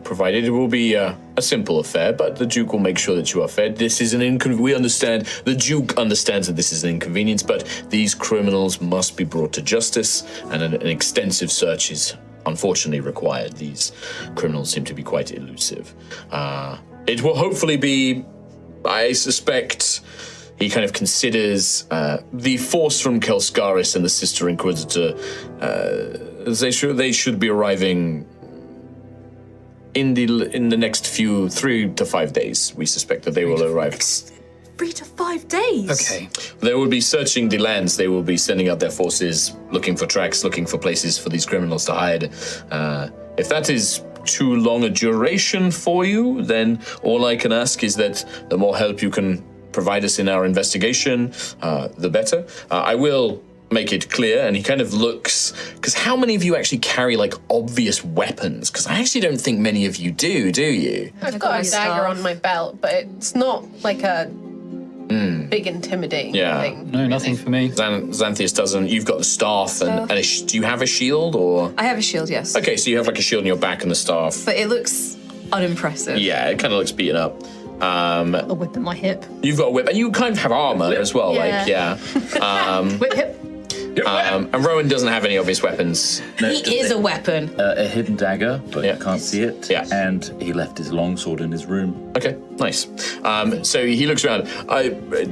provided. It will be a simple affair, but the Duke will make sure that you are fed. This is we understand, the Duke understands that this is an inconvenience, but these criminals must be brought to justice, and an extensive search is unfortunately required. These criminals seem to be quite elusive. It will hopefully be, I suspect, he kind of considers the force from Kelskaris and the Sister Inquisitor. They should be arriving in the next 3 to 5 days. We suspect that they will arrive. 3 to 5 days? Okay. They will be searching the lands. They will be sending out their forces, looking for tracks, looking for places for these criminals to hide. If that is too long a duration for you, then all I can ask is that the more help you can provide us in our investigation, the better. I will make it clear, and he kind of looks, because how many of you actually carry like obvious weapons? Because I actually don't think many of you do you? I've got a dagger on my belt, but it's not like a big intimidating thing. No, nothing for me. Xanthius doesn't. You've got the staff, and do you have a shield, or? I have a shield, yes. Okay, so you have like a shield on your back and the staff. But it looks unimpressive. Yeah, it kind of looks beaten up. A whip at my hip. You've got a whip, and you kind of have armor as well, Whip hip. And Rowan doesn't have any obvious weapons. He is a weapon. A hidden dagger, but Yeah. you can't see it. Yeah. And he left his longsword in his room. Okay, nice. So he looks around.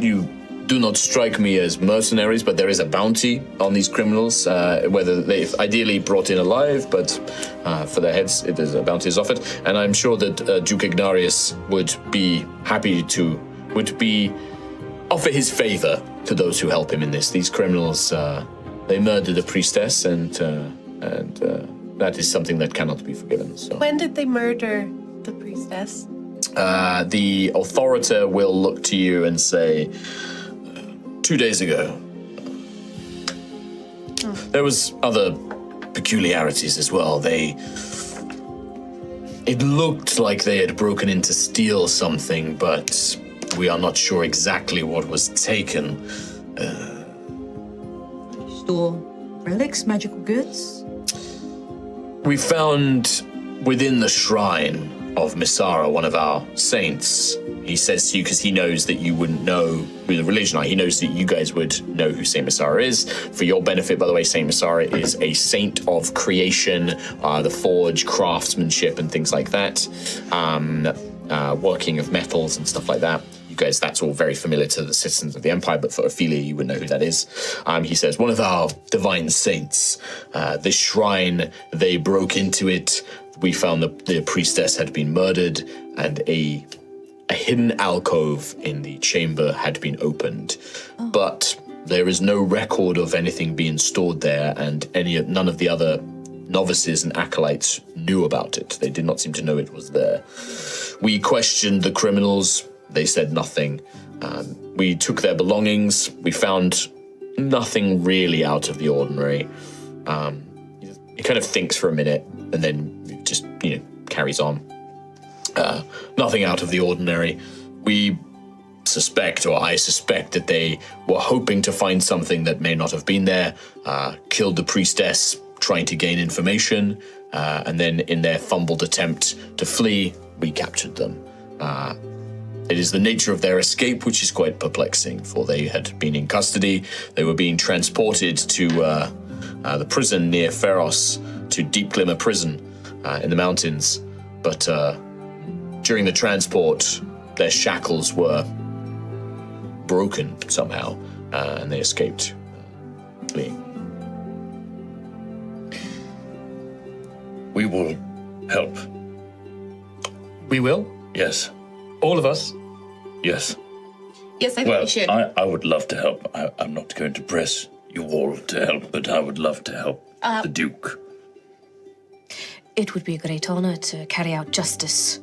You do not strike me as mercenaries, but there is a bounty on these criminals, whether they've ideally brought in alive, but for their heads, a bounty is offered. And I'm sure that Duke Ignarius would be happy to, offer his favor to those who help him in this. These criminals, they murdered a priestess, and that is something that cannot be forgiven. So. When did they murder the priestess? The authority will look to you and say, 2 days ago. There was other peculiarities as well. It looked like they had broken in to steal something, but we are not sure exactly what was taken. Store relics, magical goods. We found within the shrine of Misara, one of our saints. He says to you, because he knows that you wouldn't know who the religion are, he knows that you guys would know who Saint Misara is. For your benefit, by the way, Saint Misara is a saint of creation, the forge, craftsmanship, and things like that. Working of metals and stuff like that. You guys, that's all very familiar to the citizens of the Empire, but for Ophelia, you would know who that is. He says, one of our divine saints, this shrine, they broke into it. We found the priestess had been murdered, and a hidden alcove in the chamber had been opened. Oh. But there is no record of anything being stored there, and none of the other novices and acolytes knew about it. They did not seem to know it was there. We questioned the criminals. They said nothing. We took their belongings. We found nothing really out of the ordinary. He kind of thinks for a minute and then just, carries on. Nothing out of the ordinary. We suspect, or I suspect, that they were hoping to find something that may not have been there, killed the priestess trying to gain information, and then in their fumbled attempt to flee, we captured them. It is the nature of their escape which is quite perplexing, for they had been in custody. They were being transported to the prison near Pharos, to Deep Glimmer Prison in the mountains. But during the transport, their shackles were broken somehow, and they escaped fleeing. We will help. We will? Yes. All of us? Yes. Yes, I think we should. I would love to help. I'm not going to press you all to help, but I would love to help the Duke. It would be a great honor to carry out justice.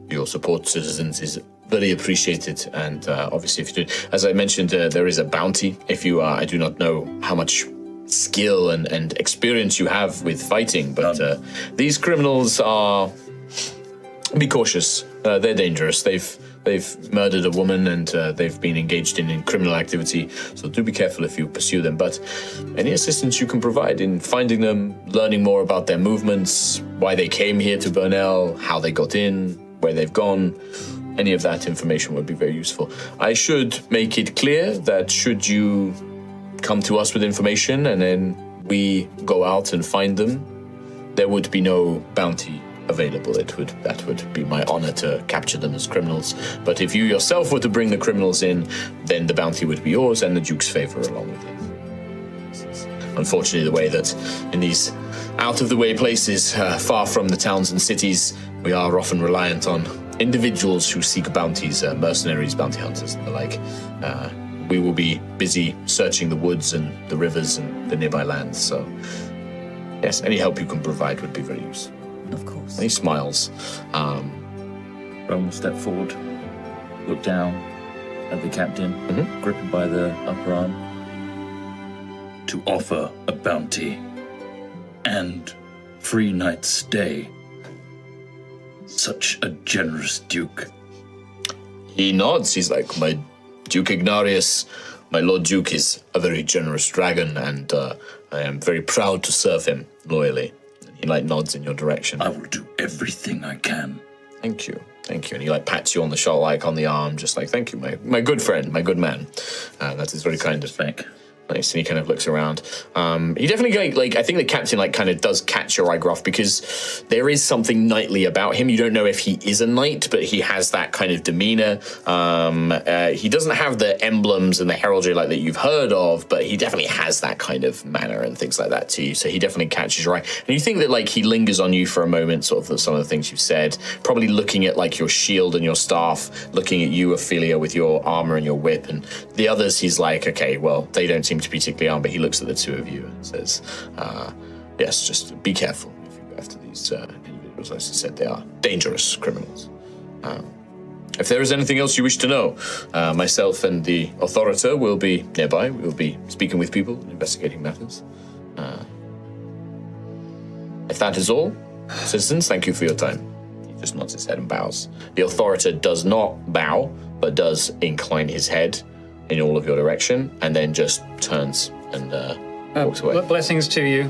Your support, citizens, is very appreciated, and obviously, if you do, as I mentioned, there is a bounty. If you are, I do not know how much skill and experience you have with fighting, but these criminals are. Be cautious. They're dangerous. They've murdered a woman, and they've been engaged in criminal activity. So do be careful if you pursue them. But any assistance you can provide in finding them, learning more about their movements, why they came here to Burnell, how they got in, where they've gone, any of that information would be very useful. I should make it clear that should you come to us with information and then we go out and find them, there would be no bounty available. That would be my honor to capture them as criminals. But if you yourself were to bring the criminals in, then the bounty would be yours and the Duke's favor along with it. This is unfortunately the way that in these out-of-the-way places, far from the towns and cities, we are often reliant on individuals who seek bounties, mercenaries, bounty hunters, and the like. We will be busy searching the woods and the rivers and the nearby lands, so yes, any help you can provide would be very useful. Of course. And he smiles. Ron will step forward, look down at the captain, grip him by the upper arm. To offer a bounty and free night's stay. Such a generous Duke. He nods. He's like, my Duke Ignarius, my Lord Duke is a very generous dragon, and I am very proud to serve him loyally. And he nods in your direction. I will do everything I can. Thank you. And he pats you on the shoulder, on the arm, just thank you, my good friend, my good man. That is very kind of Thank. Nice, and he kind of looks around. He definitely, I think the captain, kind of does catch your eye, Gruff, because there is something knightly about him. You don't know if he is a knight, but he has that kind of demeanor. He doesn't have the emblems and the heraldry that you've heard of, but he definitely has that kind of manner and things like that to you. So he definitely catches your eye. And you think that, he lingers on you for a moment, sort of some of the things you've said, probably looking at, your shield and your staff, looking at you, Ophelia, with your armor and your whip, and the others, he's like, okay, well, they don't seem to be particularly armed, but he looks at the two of you and says, yes, just be careful if you go after these individuals. As I said, they are dangerous criminals. If there is anything else you wish to know, myself and the authority will be nearby. We will be speaking with people, investigating matters. If that is all, citizens, thank you for your time. He just nods his head and bows. The authority does not bow, but does incline his head in all of your direction, and then just turns and walks away. Blessings to you.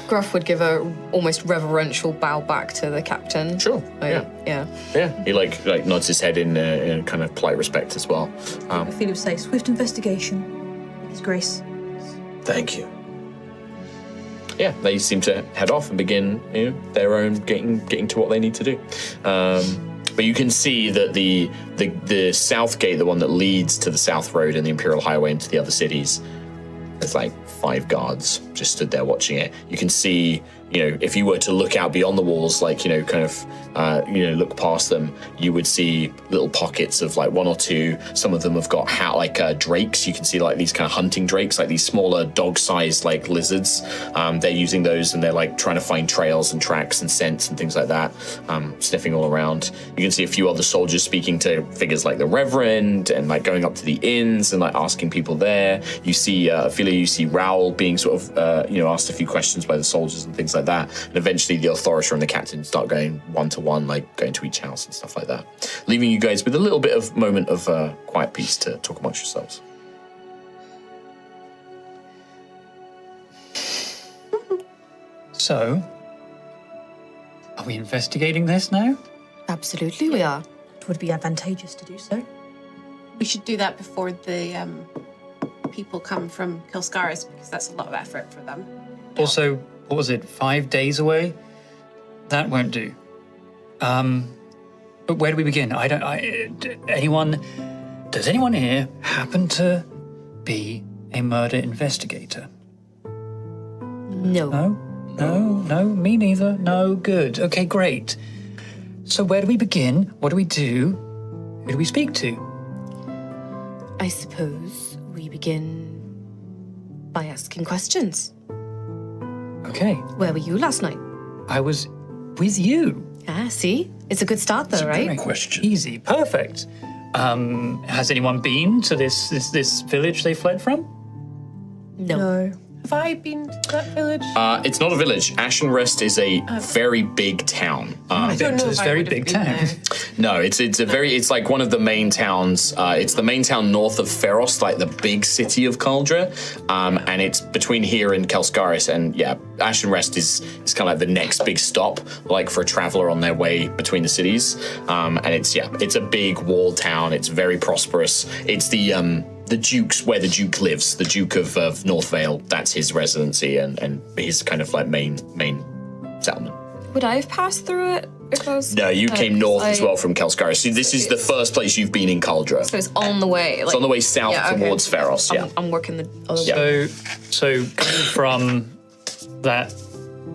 Gruff would give a almost reverential bow back to the captain. Sure. Yeah. He nods his head in kind of polite respect as well. Ophelia would say, swift investigation, His Grace. Thank you. Yeah, they seem to head off and begin their own getting to what they need to do. But you can see that the south gate, the one that leads to the south road and the Imperial Highway into the other cities, there's 5 guards just stood there watching it. You can see, if you were to look out beyond the walls, look past them, you would see little pockets of 1 or 2. Some of them have got drakes. You can see these kind of hunting drakes, these smaller dog-sized lizards. They're using those, and they're trying to find trails and tracks and scents and things like that, sniffing all around. You can see a few other soldiers speaking to figures like the Reverend, and going up to the inns and asking people there. You see, you see Raoul being sort of asked a few questions by the soldiers and things like that. And eventually the authority and the captain start going one-to-one, going to each house and stuff like that, leaving you guys with a little bit of moment of quiet peace to talk amongst yourselves. So, are we investigating this now? Absolutely, we are. It would be advantageous to do so. We should do that before the people come from Kilscaris, because that's a lot of effort for them. Also, what was it, 5 days away? That won't do. But where do we begin? Does anyone here happen to be a murder investigator? No. No, me neither. No, good. Okay, great. So where do we begin? What do we do? Who do we speak to? I suppose we begin by asking questions. Okay. Where were you last night? I was with you. Ah, see? It's a good start, though, right? Great question. Easy. Perfect. Has anyone been to this village they fled from? No. Have I been to that village? It's not a village. Ashen Rest is a very big town. I don't know to this if I very would've big been town. there. No, it's like one of the main towns. It's the main town north of Pharos, like the big city of Caldra, and it's between here and Kelskaris. And yeah, Ashen Rest is kind of like the next big stop, like for a traveler on their way between the cities. And it's a big walled town. It's very prosperous. It's the Duke's where the Duke lives, the Duke of North Vale. That's his residency and his kind of like main settlement. Would I have passed through it? Because No, you came north as well from Kelskaris. So this is the first place you've been in Caldra. So it's on the way. It's on the way south towards Pharos, yeah. I'm working the other way. So going from that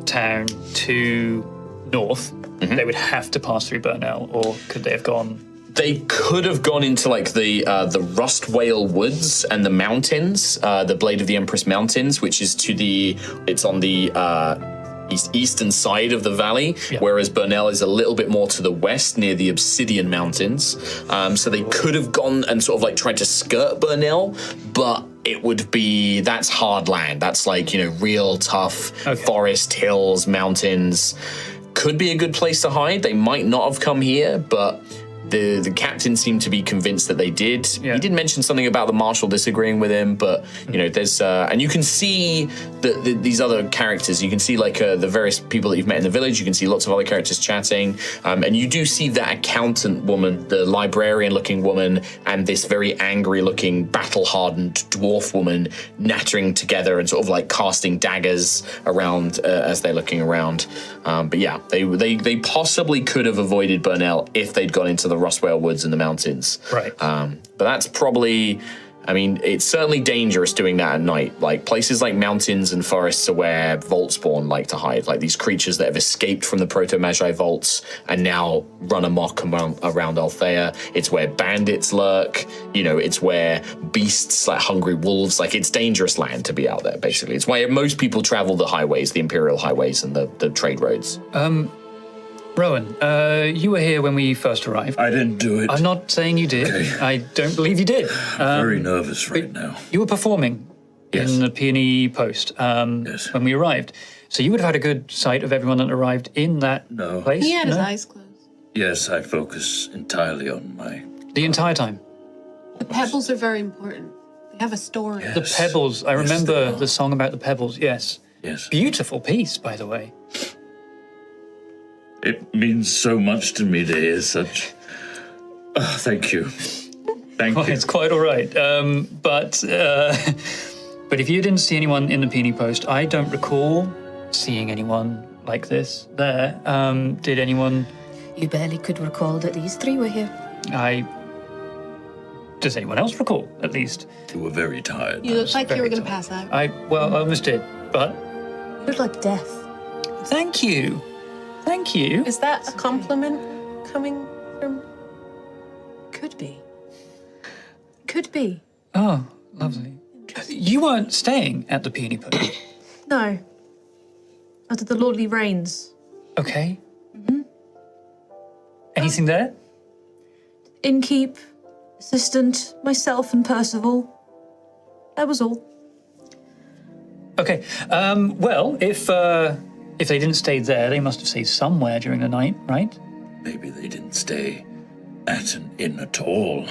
town to north, they would have to pass through Burnell, or could they have gone? They could have gone into like the Rust Whale Woods and the mountains, the Blade of the Empress Mountains, which is it's on the eastern side of the valley, whereas Burnell is a little bit more to the west near the Obsidian Mountains. So they could have gone and sort of like tried to skirt Burnell, but that's hard land. That's like, real tough forest, hills, mountains. Could be a good place to hide. They might not have come here, but the captain seemed to be convinced that they did. Yeah. He did mention something about the marshal disagreeing with him, but there's and you can see these other characters. You can see like the various people that you've met in the village. You can see lots of other characters chatting, and you do see that accountant woman, the librarian-looking woman, and this very angry-looking, battle-hardened dwarf woman nattering together and sort of like casting daggers around as they're looking around. But yeah, they possibly could have avoided Burnell if they'd gone into the Rustwale Woods and the mountains. Right. But that's probably, it's certainly dangerous doing that at night. Like places like mountains and forests are where Voltspawn like to hide, like these creatures that have escaped from the Proto-Magi vaults and now run amok around Altheya. It's where bandits lurk, it's where beasts like hungry wolves, like it's dangerous land to be out there, basically. It's why most people travel the highways, the Imperial highways and the trade roads. Rowan, you were here when we first arrived. I didn't do it. I'm not saying you did. Okay. I don't believe you did. Very nervous right now. You were performing in the Peony Post when we arrived. So you would have had a good sight of everyone that arrived in that place? He had his eyes closed. Yes, I focus entirely on The entire time? The pebbles are very important. They have a story. Yes. The Pebbles. I remember the song about the Pebbles, yes. Yes. Beautiful piece, by the way. It means so much to me to hear such. Thank you. Thank you. It's quite all right. But if you didn't see anyone in the Peony Post, I don't recall seeing anyone like this there. Did anyone? You barely could recall that these three were here. Does anyone else recall, at least? You were very tired. You look like you were going to tired. pass out. I almost did, but You look like death. thank you. Thank you. Is that a compliment coming from... Could be. Could be. Oh, lovely. You weren't staying at the Peony Post. No. Under the Lordly Reigns. Okay. Anything there? Innkeep, assistant, myself and Percival. That was all. Okay. Well, if they didn't stay there, they must have stayed somewhere during the night, right? Maybe they didn't stay at an inn at all.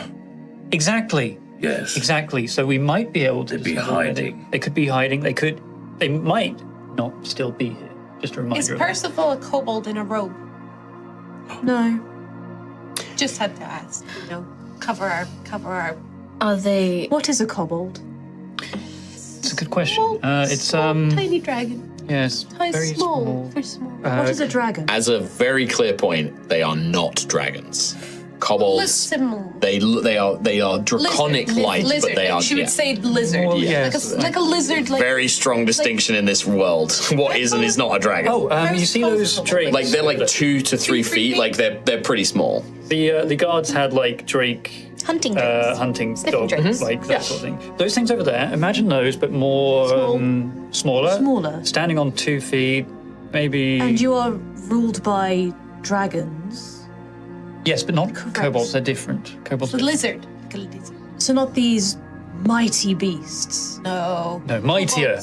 Exactly. Yes. Exactly. So we might be able to. They'd be discover where hiding. They could be hiding. They might not still be here. Just a reminder. Is of that. Percival a kobold in a robe? No. Just had to ask, cover our... Are they? What is a kobold? It's a good question. It's tiny dragon. yes, Tiny, very small. Very small. What is a dragon? As a very clear point, they are not dragons. Kobolds, Similar. they are draconic light, lizard. but they are She would say lizard. Well, Yeah. yes. Like a lizard. Like very strong distinction in this world. What is and is not a dragon. you see those drakes? Like they're like 2 to 3 feet. Like they're pretty small. The guards had like drake Hunting drinks. hunting Sniffing dog, drinks. like that sort of thing. Those things over there, imagine those, but more smaller. Smaller. Standing on 2 feet, maybe. And you are ruled by dragons. Yes, but not kobolds. They're different. Kobolds. The lizard. So not these mighty beasts. No. No, mightier.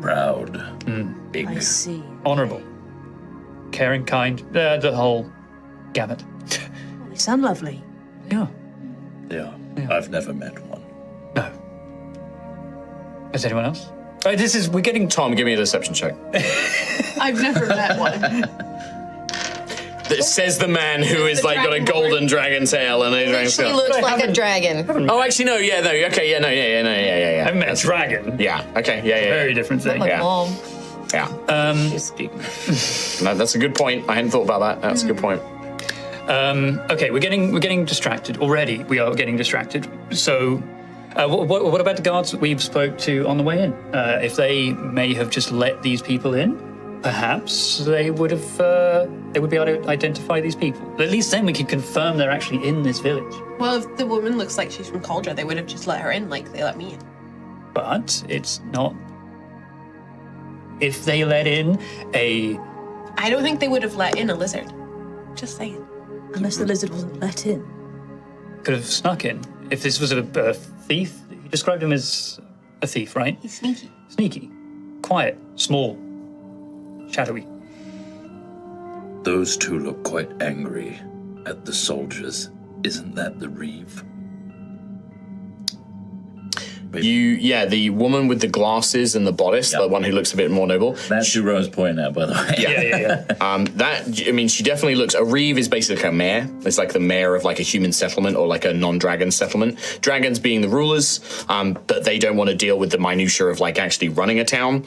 Proud. Big. I see. Honourable. Caring, kind. The whole gamut. They sound lovely. Yeah. Yeah. I've never met one. No. Is anyone else? We're getting Tom. Give me a deception check. I've never met one. That says the man who is like got a golden dragon tail and a dragon She tail. looks like a dragon. Oh, actually, no. Yeah, no. Okay, yeah. I've met a dragon. Yeah. Okay. Yeah. Very different thing. My Yeah. mom. Yeah. No, that's a good point. I hadn't thought about that. That's a good point. Okay, we're getting distracted already. We are getting distracted. So, what about the guards that we spoke to on the way in? If they may have just let these people in, perhaps they would have. They would be able to identify these people. At least then we can confirm they're actually in this village. Well, if the woman looks like she's from Cauldron, they would have just let her in like they let me in. But it's not. If they let in a. I don't think they would have let in a lizard. Just saying. Unless the lizard wasn't let in. Could have snuck in. If this was a thief, you described him as a thief, right? He's sneaky. Sneaky, quiet, small, shadowy. Those two look quite angry at the soldiers. Isn't that the Reeve? The woman with the glasses and the bodice, the one who looks a bit more noble. That's who Rose pointing at, by the way. Yeah. She definitely looks. A Reeve is basically like a mayor. It's like the mayor of like a human settlement or like a non-dragon settlement. Dragons being the rulers, but they don't want to deal with the minutiae of like actually running a town.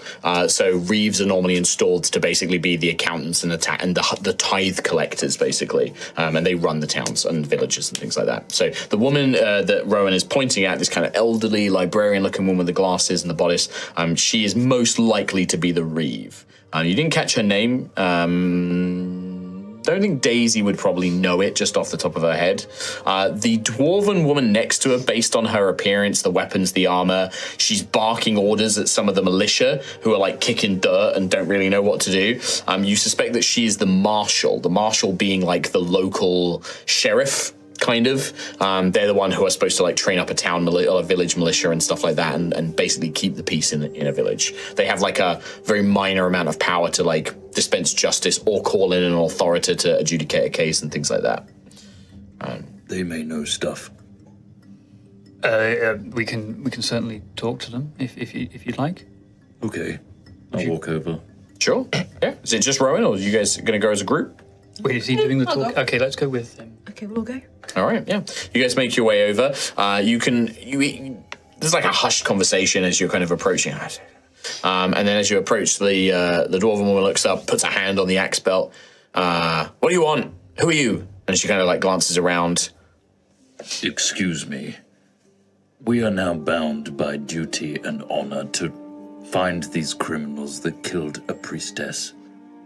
So Reeves are normally installed to basically be the accountants and the tithe collectors, basically, and they run the towns and villages and things like that. So the woman that Rowan is pointing at, this kind of elderly librarian-looking woman with the glasses and the bodice, she is most likely to be the Reeve. You didn't catch her name. Don't think Daisy would probably know it just off the top of her head. The dwarven woman next to her, based on her appearance, the weapons, the armor, she's barking orders at some of the militia who are like kicking dirt and don't really know what to do. You suspect that she is the marshal being like the local sheriff, kind of. They're the one who are supposed to like train up a town or a village militia and stuff like that and basically keep the peace in a village. They have like a very minor amount of power to like dispense justice or call in an authority to adjudicate a case and things like that. They may know stuff. We can certainly talk to them if you'd like. Okay, I'll walk over. Sure. Yeah. Is it just Rowan or are you guys going to go as a group? Wait, is he doing the talk? Okay, let's go with him. Okay, we'll all go. All right, yeah. You guys make your way over. There's like a hushed conversation as you're kind of approaching. And then as you approach, the dwarven woman looks up, puts a hand on the axe belt. What do you want? Who are you? And she kind of like glances around. Excuse me. We are now bound by duty and honor to find these criminals that killed a priestess.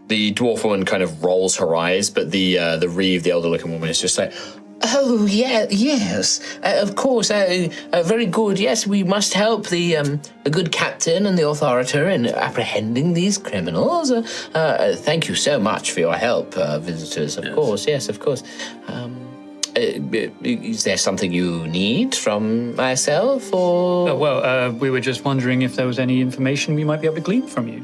The dwarf woman kind of rolls her eyes, but the Reeve, the elder-looking woman, is just like, "Oh yeah, yes, of course, very good. Yes, we must help the good captain and the authority in apprehending these criminals. Thank you so much for your help, visitors. Of course, yes, of course. Is there something you need from myself, or?" We were just wondering if there was any information we might be able to glean from you.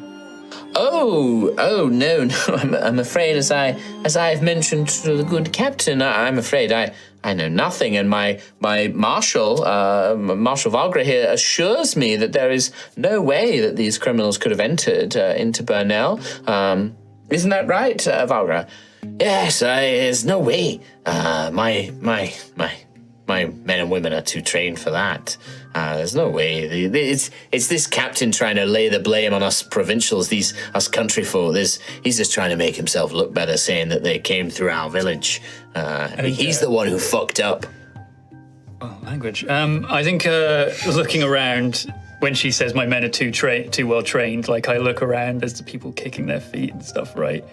Oh, no. I'm afraid, as I've mentioned to the good captain, I'm afraid I know nothing, and my marshal, Marshal Valgra here, assures me that there is no way that these criminals could have entered into Burnell. Isn't that right, Valgra? Yes, there's no way. My men and women are too trained for that. There's no way. It's this captain trying to lay the blame on us provincials, us country folk. He's just trying to make himself look better, saying that they came through our village. He's the one who fucked up. Oh, language. I think looking around, when she says my men are too well trained, like I look around, there's the people kicking their feet and stuff, right?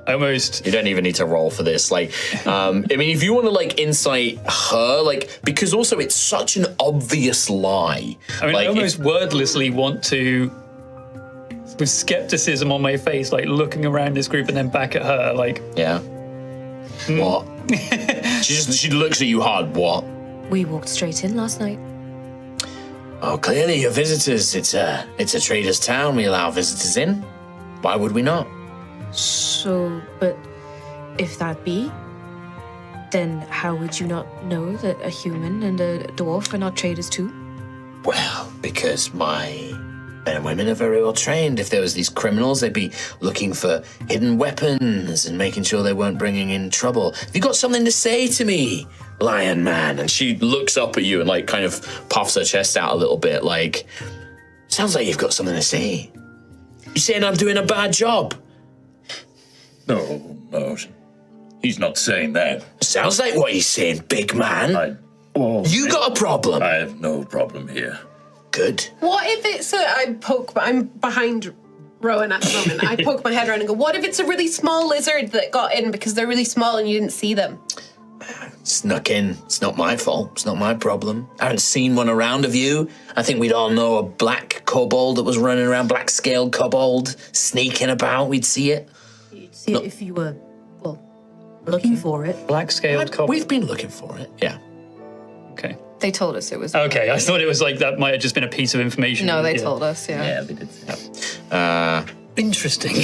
almost. You don't even need to roll for this. Like, I mean, if you want to like insight her, like, because also it's such an obvious lie. I mean, like, I almost wordlessly want to, with skepticism on my face, like looking around this group and then back at her, like, yeah. What? she looks at you hard. What? We walked straight in last night. Oh, clearly you're visitors. It's a trader's town. We allow visitors in. Why would we not? So, but if that be, then how would you not know that a human and a dwarf are not traders too? Well, because my men and women are very well trained. If there was these criminals, they'd be looking for hidden weapons and making sure they weren't bringing in trouble. Have you got something to say to me, Lion Man? And she looks up at you and like kind of puffs her chest out a little bit, like, Sounds like you've got something to say. You saying I'm doing a bad job? No. He's not saying that. Sounds like what he's saying, big man. You got a problem. I have no problem here. Good. What if it's I'm behind Rowan at the moment. I poke my head around and go, what if it's a really small lizard that got in because they're really small and you didn't see them? Snuck in. It's not my fault. It's not my problem. I haven't seen one around of you. I think we'd all know a black kobold that was running around, black-scaled kobold, sneaking about. We'd see it. You'd see it if you were, well, looking for it. black-scaled cobble. We've been looking for it, yeah. Okay. They told us it was. Okay, I thought it was like that might have just been a piece of information. No, they told us, Yeah, they did say that. Interesting.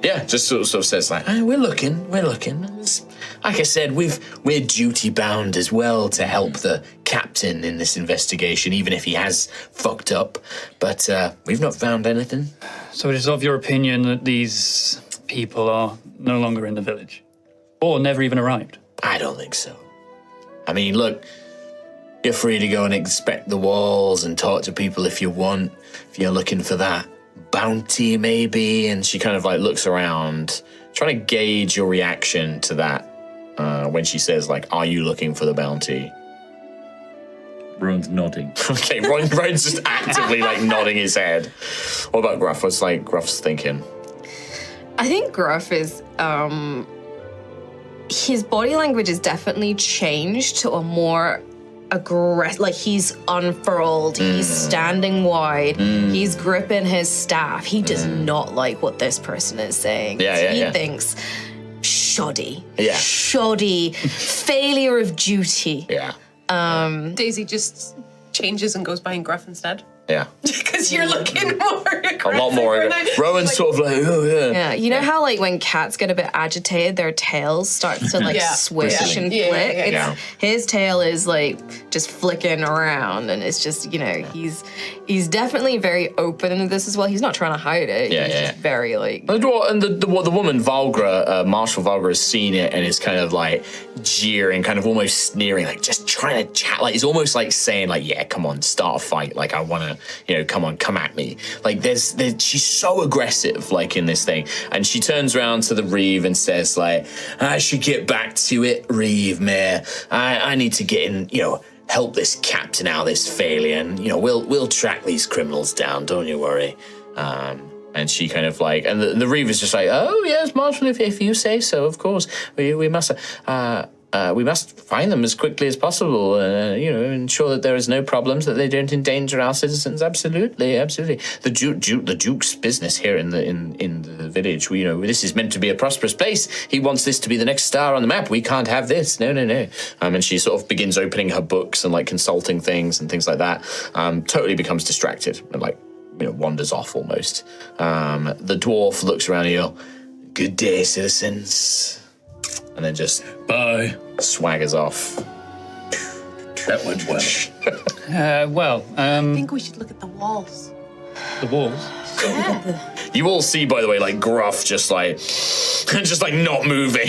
yeah, just sort of says like, We're looking. It's- like I said, we're duty-bound as well to help the captain in this investigation, even if he has fucked up. But we've not found anything. So it is of your opinion that these people are no longer in the village? Or never even arrived? I don't think so. I mean, look, you're free to go and inspect the walls and talk to people if you want, if you're looking for that bounty maybe. And she kind of like looks around, trying to gauge your reaction to that when she says like, are you looking for the bounty? Rowan's nodding. Okay, Rowan's just actively like nodding his head. What about Gruff? What's like Gruff's thinking? I think Gruff is, his body language has definitely changed to a more aggressive, like he's unfurled, he's standing wide, he's gripping his staff. He does not like what this person is saying. He thinks, shoddy, failure of duty. Yeah. Daisy just changes and goes behind Gruff instead. Yeah. Because you're looking more aggressive. A lot more. Rowan's sort of like, oh yeah. Yeah, you know how like when cats get a bit agitated, their tails start to like swish and flick? His tail is like just flicking around, and it's just, you know, he's definitely very open into this as well. He's not trying to hide it. He's just very like... The woman, Valgra, Marshal Valgra, has seen it and is kind of like jeering, kind of almost sneering, like just trying to chat. Like, it's almost like saying like, yeah, come on, start a fight. Like, I want to, you know, come on, come at me. Like, she's so aggressive, like, in this thing. And she turns around to the Reeve and says, like, I should get back to it, Reeve, Mayor. I need to get in, you know, help this captain out of this failure. And, you know, we'll track these criminals down, don't you worry. And she kind of like, and the Reeve is just like, oh, yes, Marshal, if you say so, of course. We must find them as quickly as possible, you know, ensure that there is no problems, that they don't endanger our citizens. Absolutely. The Duke's business here in the village, you know, this is meant to be a prosperous place. He wants this to be the next star on the map. We can't have this. No. And she sort of begins opening her books and like consulting things and things like that. Totally becomes distracted and like, you know, wanders off almost. The dwarf looks around you. Good day, citizens. And then just swaggers off. That went well. I think we should look at the walls. The walls. You all see, by the way, like Gruff just like not moving.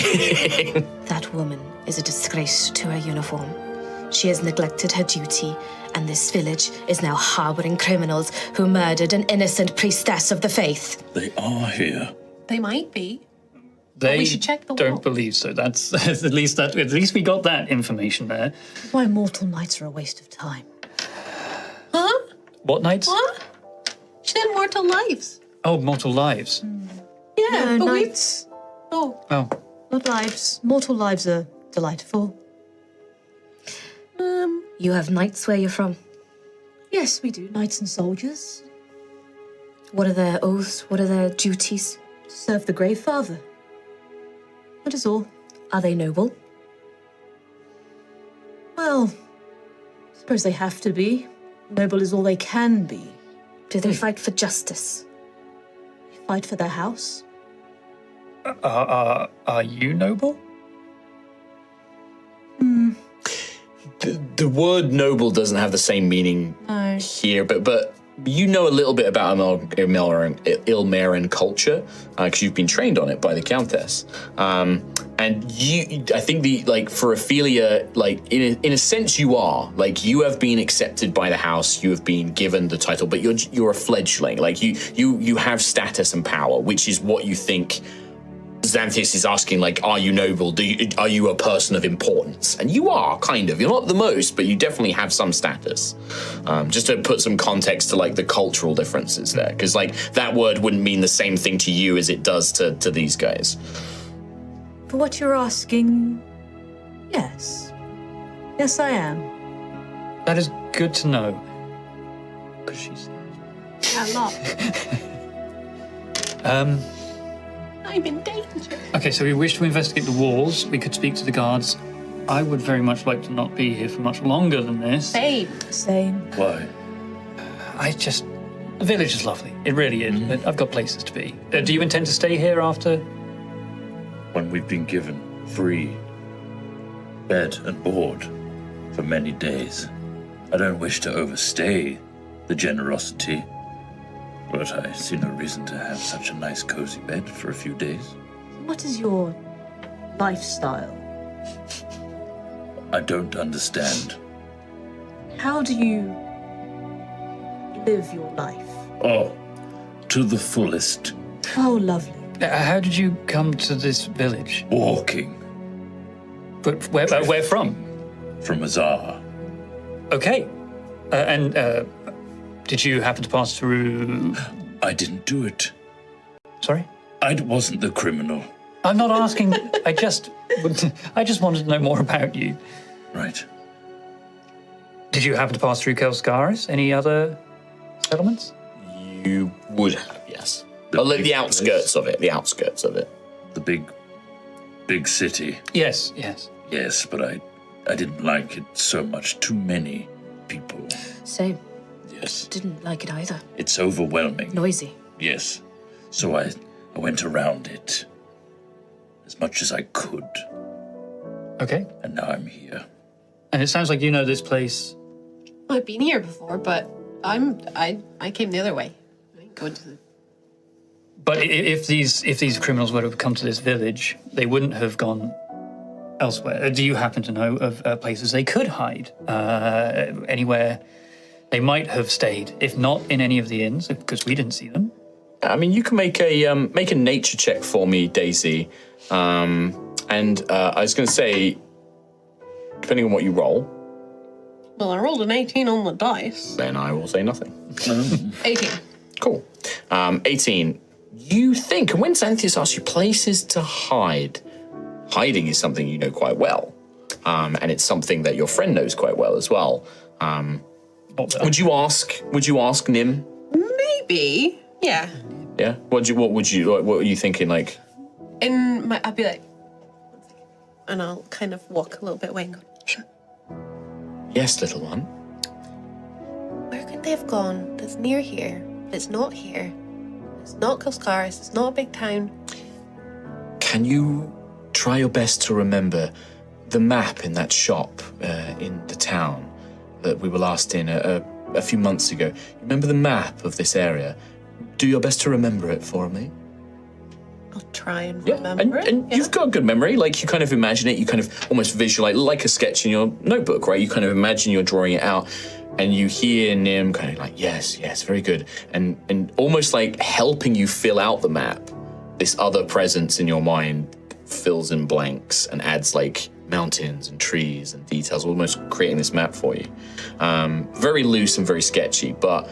That woman is a disgrace to her uniform. She has neglected her duty, and this village is now harboring criminals who murdered an innocent priestess of the faith. They are here. They might be. They we should check the don't wall. believe so. That's at least we got that information there. Why mortal knights are a waste of time. What knights? What? She said mortal lives. Oh, mortal lives. Yeah. yeah, but knights. Oh, Oh, Not lives. Mortal lives are delightful. You have knights where you're from. Yes, we do. Knights and soldiers. What are their oaths? What are their duties? Serve the Grave Father. That is all. Are they noble? Well, I suppose they have to be. Noble is all they can be. Do they fight for justice? They fight for their house. are you noble? The word noble doesn't have the same meaning here, but you know a little bit about Ilmeran culture because you've been trained on it by the Countess. And I think for Ophelia, in a sense, you are you have been accepted by the house. You have been given the title, but you're a fledgling. You have status and power, which is what you think. Xanthias is asking, are you noble? Are you a person of importance? And you are, kind of. You're not the most, but you definitely have some status. Just to put some context to, the cultural differences there. Because, that word wouldn't mean the same thing to you as it does to these guys. For what you're asking, yes. Yes, I am. That is good to know. Because she's... a lot. I'm in danger. Okay, so we wish to investigate the walls. We could speak to the guards. I would very much like to not be here for much longer than this. Same. Same. Why? The village is lovely. It really is. But I've got places to be. Do you intend to stay here after? When we've been given free bed and board for many days. I don't wish to overstay the generosity, but I see no reason to have such a nice cozy bed for a few days. What is your lifestyle? I don't understand. How do you live your life? Oh, to the fullest. Oh, lovely. How did you come to this village? Walking But where from? from Azar. Okay. Did you happen to pass through... I didn't do it. Sorry? I wasn't the criminal. I'm not asking. I just wanted to know more about you. Right. Did you happen to pass through Kelskaris? Any other settlements? You would have, yes. The The big outskirts of it. The outskirts of it. The big city. Yes. Yes, but I didn't like it so much. Too many people. Same. Yes. Didn't like it either. It's overwhelming. Noisy. Yes. So I went around it as much as I could, Okay. and now I'm here. And it sounds like you know this place. I've been here before, but I came the other way. I didn't go to the... But if these criminals were to have come to this village, they wouldn't have gone elsewhere. Do you happen to know of places they could hide? Anywhere they might have stayed, if not in any of the inns, because we didn't see them. I mean, you can make a nature check for me, Daisy. And I was going to say, depending on what you roll, Well, I rolled an 18 on the dice. then I will say nothing. 18. Cool. 18. You think, and when Xanthias asks you places to hide, hiding is something you know quite well. And it's something that your friend knows quite well as well. Would you ask Nim? Maybe. Yeah. Yeah. What were you thinking? I'd be like, and I'll kind of walk a little bit away and go, sure. Yes, little one. Where could they have gone that's near here? It's not here. It's not Kelskaris. It's not a big town. Can you try your best to remember the map in that shop in the town that we were last in a few months ago? Remember the map of this area? Do your best to remember it for me. I'll try and Yeah, remember it. and you've got good memory. You kind of imagine it. You kind of almost visualize, like a sketch in your notebook, right? You kind of imagine you're drawing it out, and you hear Nim kind of yes, very good, and almost helping you fill out the map. This other presence in your mind fills in blanks and adds mountains and trees and details, almost creating this map for you. Very loose and very sketchy, but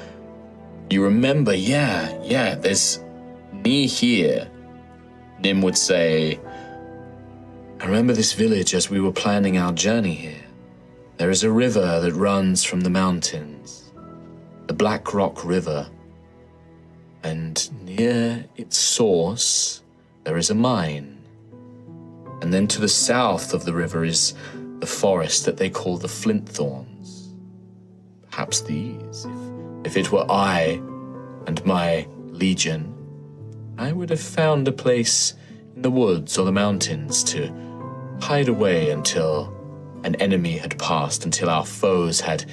you remember, there's near here. Nim would say, I remember this village as we were planning our journey here. There is a river that runs from the mountains, the Black Rock River. And near its source, there is a mine. And then to the south of the river is the forest that they call the Flint Thorns. Perhaps these, if it were I and my legion, I would have found a place in the woods or the mountains to hide away until an enemy had passed, until our foes had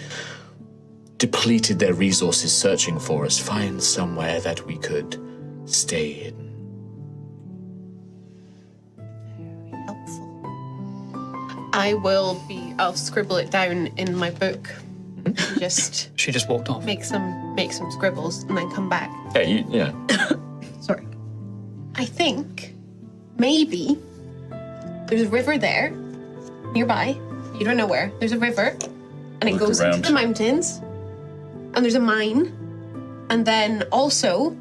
depleted their resources searching for us, find somewhere that we could stay hidden. Helpful. I'll scribble it down in my book. Just She just walked off. make some scribbles and then come back. Yeah. Sorry. I think maybe there's a river there nearby. You don't know where. There's a river and it Look goes around. into the mountains and there's a mine and then also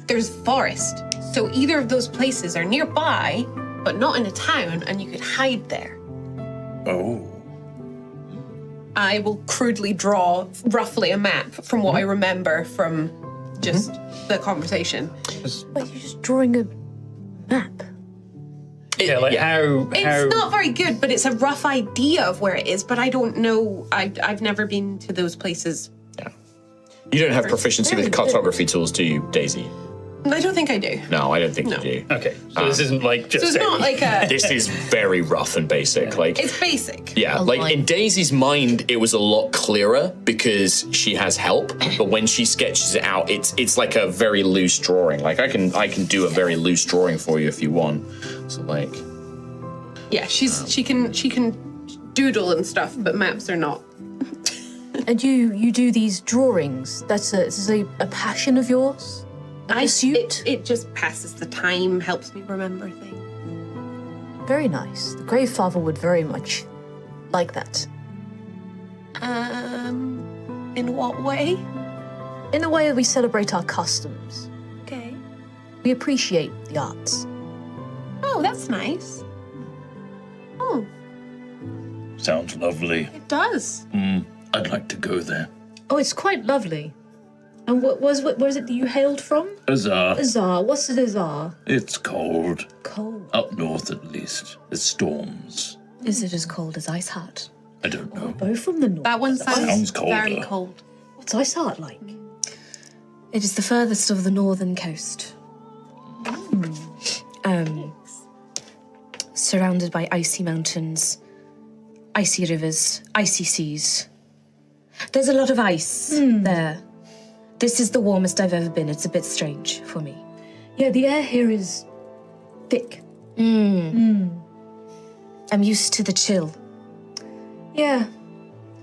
there's forest. So either of those places are nearby but not in a town and you could hide there. Oh. I will crudely draw roughly a map from what I remember from just the conversation. Wait, you're just drawing a map? Yeah, like how It's not very good, but it's a rough idea of where it is, but I don't know. I've never been to those places. You don't have proficiency with cartography tools, do you, Daisy? I don't think I do. No, I don't think No. you do. Okay, so this isn't like just So it's not like a... This is very rough and basic. Like, It's basic. yeah, like in Daisy's mind, it was a lot clearer because she has help. But when she sketches it out, it's like a very loose drawing. Like I can do a very loose drawing for you if you want. So like, Yeah, she can doodle and stuff, but maps are not. And you do these drawings. This is a passion of yours? A pursuit? It just passes the time, helps me remember things. Very nice. The Gravefather would very much like that. In what way? In a way, we celebrate our customs. Okay. We appreciate the arts. Oh, that's nice. Oh, Sounds lovely. it does. I'd like to go there. Oh, it's quite lovely. And where is it that you hailed from? Azar. Azar. What's an Azar? It's cold. Cold. Up north, at least. There's storms. Is it as cold as Ice Heart? I don't know. Both from the north. That one Sounds sounds colder. very cold. What's Ice Heart like? It is the furthest of the northern coast. Surrounded by icy mountains, icy rivers, icy seas. There's a lot of ice there. This is the warmest I've ever been. It's a bit strange for me. Yeah, the air here is thick. I'm used to the chill. Yeah.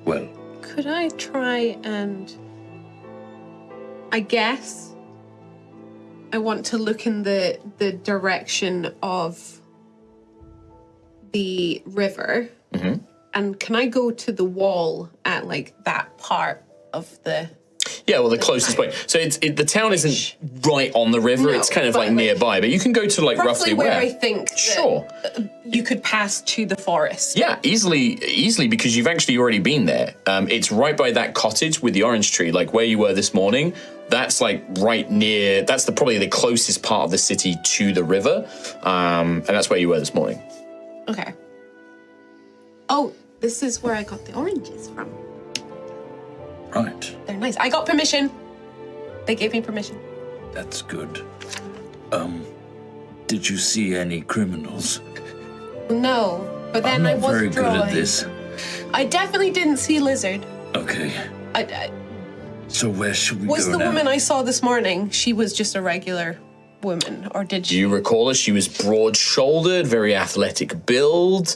Well, Could I try and... I guess I want to look in the direction of the river. And can I go to the wall at like that part of the... yeah, well, the closest point. So the town isn't right on the river. No, it's kind of but, like like, nearby, but you can go to like roughly where where. I think that Sure. you could pass to the forest. Yeah, easily because you've actually already been there. It's right by that cottage with the orange tree, like where you were this morning. That's like right near. That's probably the closest part of the city to the river, and that's where you were this morning. Okay. Oh, this is where I got the oranges from. right. They're nice. I got permission. They gave me permission. That's good. Did you see any criminals? No, but then I'm I not was very drawing. good at this. I definitely didn't see lizard. Okay. I So where should we was go the now? woman I saw this morning. She was just a regular woman, or did Do she? you recall her? She was broad-shouldered, very athletic build.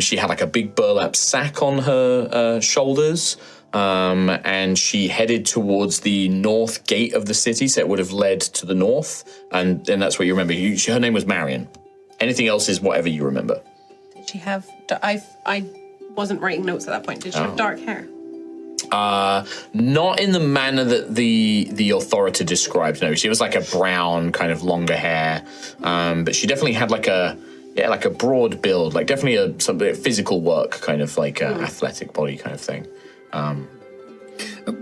She had like a big burlap sack on her shoulders. And she headed towards the north gate of the city, so it would have led to the north, and that's what you remember. Her name was Marion. Anything else is whatever you remember. Did she have? I wasn't writing notes at that point. Did she have dark hair? Not in the manner that the authority described. No, she was like a brown, kind of longer hair, but she definitely had like a broad build, like definitely a physical work, kind of like a athletic body kind of thing.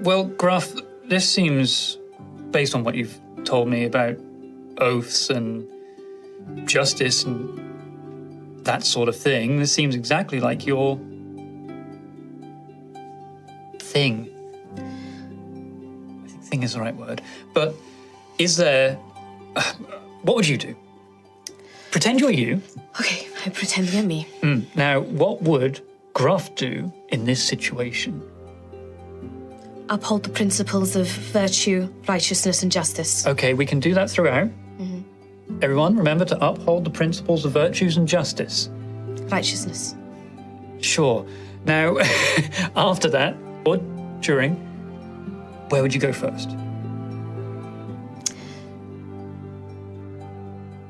Well, Gruff, this seems, based on what you've told me about oaths and justice and that sort of thing, this seems exactly like your thing. I think thing is the right word. But is there... what would you do? Pretend you're you. Okay, I'm pretending I'm me. Now, what would Gruff do in this situation? Uphold the principles of virtue, righteousness, and justice. Okay, we can do that throughout. Everyone, remember to uphold the principles of virtues and justice. Righteousness. Sure. Now, after that, or during, where would you go first?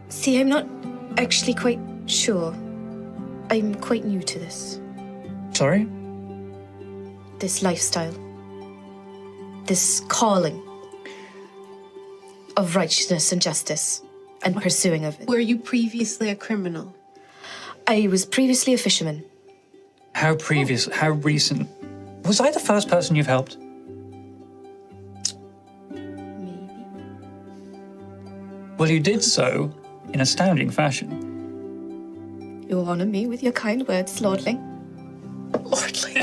See, I'm not actually quite sure. I'm quite new to this. Sorry? This lifestyle. This calling of righteousness and justice and pursuing of it. Were you previously a criminal? I was previously a fisherman. How recent? Was I the first person you've helped? Maybe. Well, you did so in astounding fashion. You honour me with your kind words, Lordling. Lordly.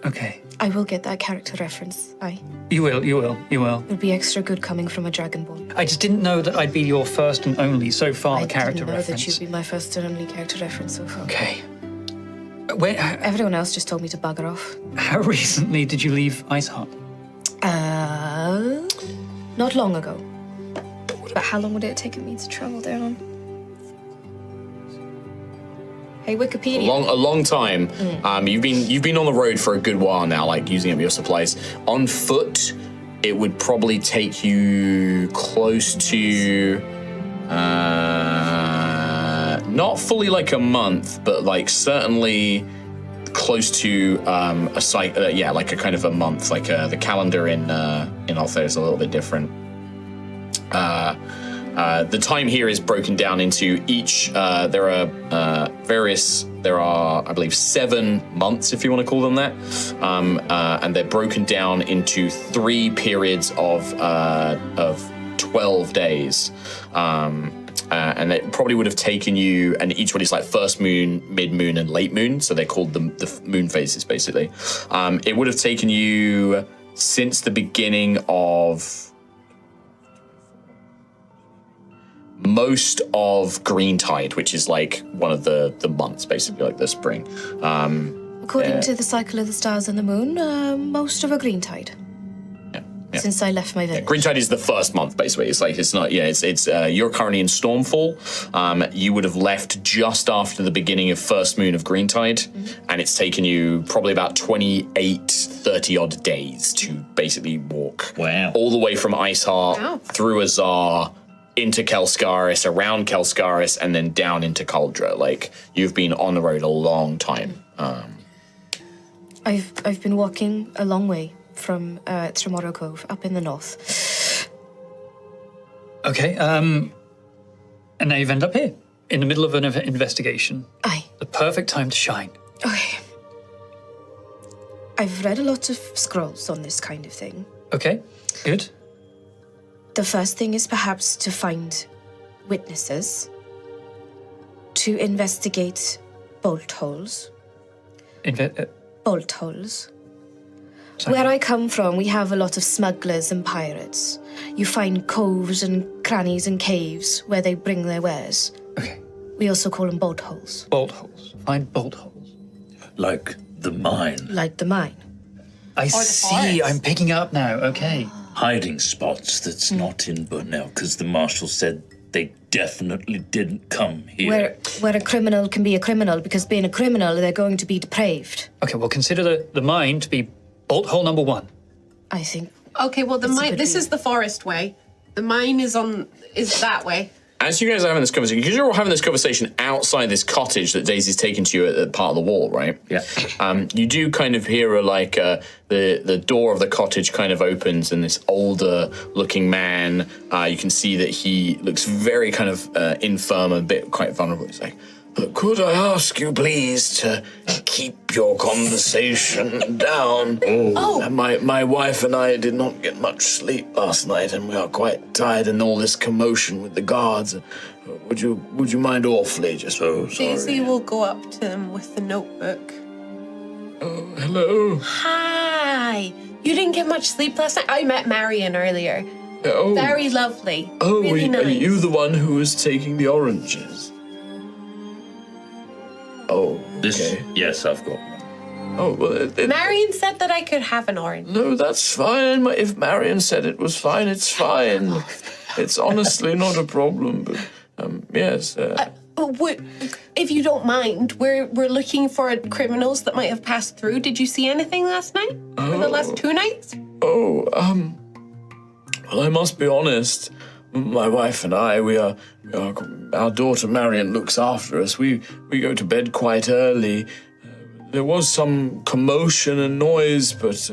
Okay. I will get that character reference. You will. It'll be extra good coming from a dragonborn. I just didn't know that I'd be your first and only so far I character didn't know reference. that you'd be my first and only character reference so far. Okay. Everyone else just told me to bugger off. How recently did you leave Ice Heart? Not long ago. But how long would it have taken me to travel down? Hey, Wikipedia. A long time. You've been on the road for a good while now, like using up your supplies. On foot, it would probably take you close to not fully like a month, but like certainly close to like a kind of a month. Like the calendar in Altheya is a little bit different. The time here is broken down into each. There are, I believe, 7 months, if you want to call them that, and they're broken down into 3 periods of 12 days. And it probably would have taken you, and each one is like first moon, mid moon, and late moon. So they're called the moon phases, basically. It would have taken you since the beginning of most of Greentide, which is like one of the months, basically, like the spring. According to the cycle of the stars and the moon, most of a Greentide. Yeah. Since I left my village. Greentide is the first month, basically. It's like, it's not, you're currently in Stormfall. You would have left just after the beginning of first moon of Greentide, and it's taken you probably about 30 odd days to basically walk. Wow. All the way from Iceheart, through Azar, into Kelskaris, around Kelskaris, and then down into Cauldra. Like, you've been on the road a long time. I've been walking a long way from Tremoro Cove, up in the north. Okay, and now you've ended up here, in the middle of an investigation. Aye. The perfect time to shine. Okay. I've read a lot of scrolls on this kind of thing. Okay, good. The first thing is perhaps to find witnesses, to investigate bolt holes. Bolt holes. Sorry. Where I come from, we have a lot of smugglers and pirates. You find coves and crannies and caves where they bring their wares. Okay. We also call them bolt holes. Bolt holes. Find bolt holes. Like the mine. Like the mine. I see. I'm picking up now. Okay. Hiding spots that's not in Burnell, because the marshal said they definitely didn't come here. Where a criminal can be a criminal, because being a criminal, they're going to be depraved. Okay, well, consider the mine to be bolt hole number 1. I think. Okay, well, That's a good this view. is the forest way. The mine is that way. as you guys are having this conversation, because you're all having this conversation outside this cottage that Daisy's taken to you at the part of the wall, right? Yeah. You do kind of hear the door of the cottage kind of opens, and this older looking man, you can see that he looks very kind of infirm, a bit quite vulnerable. He's like, could I ask you, please, to keep your conversation down? My wife and I did not get much sleep last night, and we are quite tired in all this commotion with the guards. Would you mind awfully? Just so sorry. Daisy will go up to them with the notebook. Oh, hello. Hi. You didn't get much sleep last night? I met Marion earlier. Oh. Very lovely. Oh, really nice. Are you the one who was taking the oranges? Oh, okay. Yes, I've got one. Oh, well, Marion said that I could have an orange. no, that's fine. If Marion said it was fine, it's fine. It's honestly not a problem, but, yes. If you don't mind, we're looking for criminals that might have passed through. Did you see anything last night? For the last 2 nights? Well, I must be honest. My wife and I, our daughter Marion looks after us. We go to bed quite early. There was some commotion and noise, but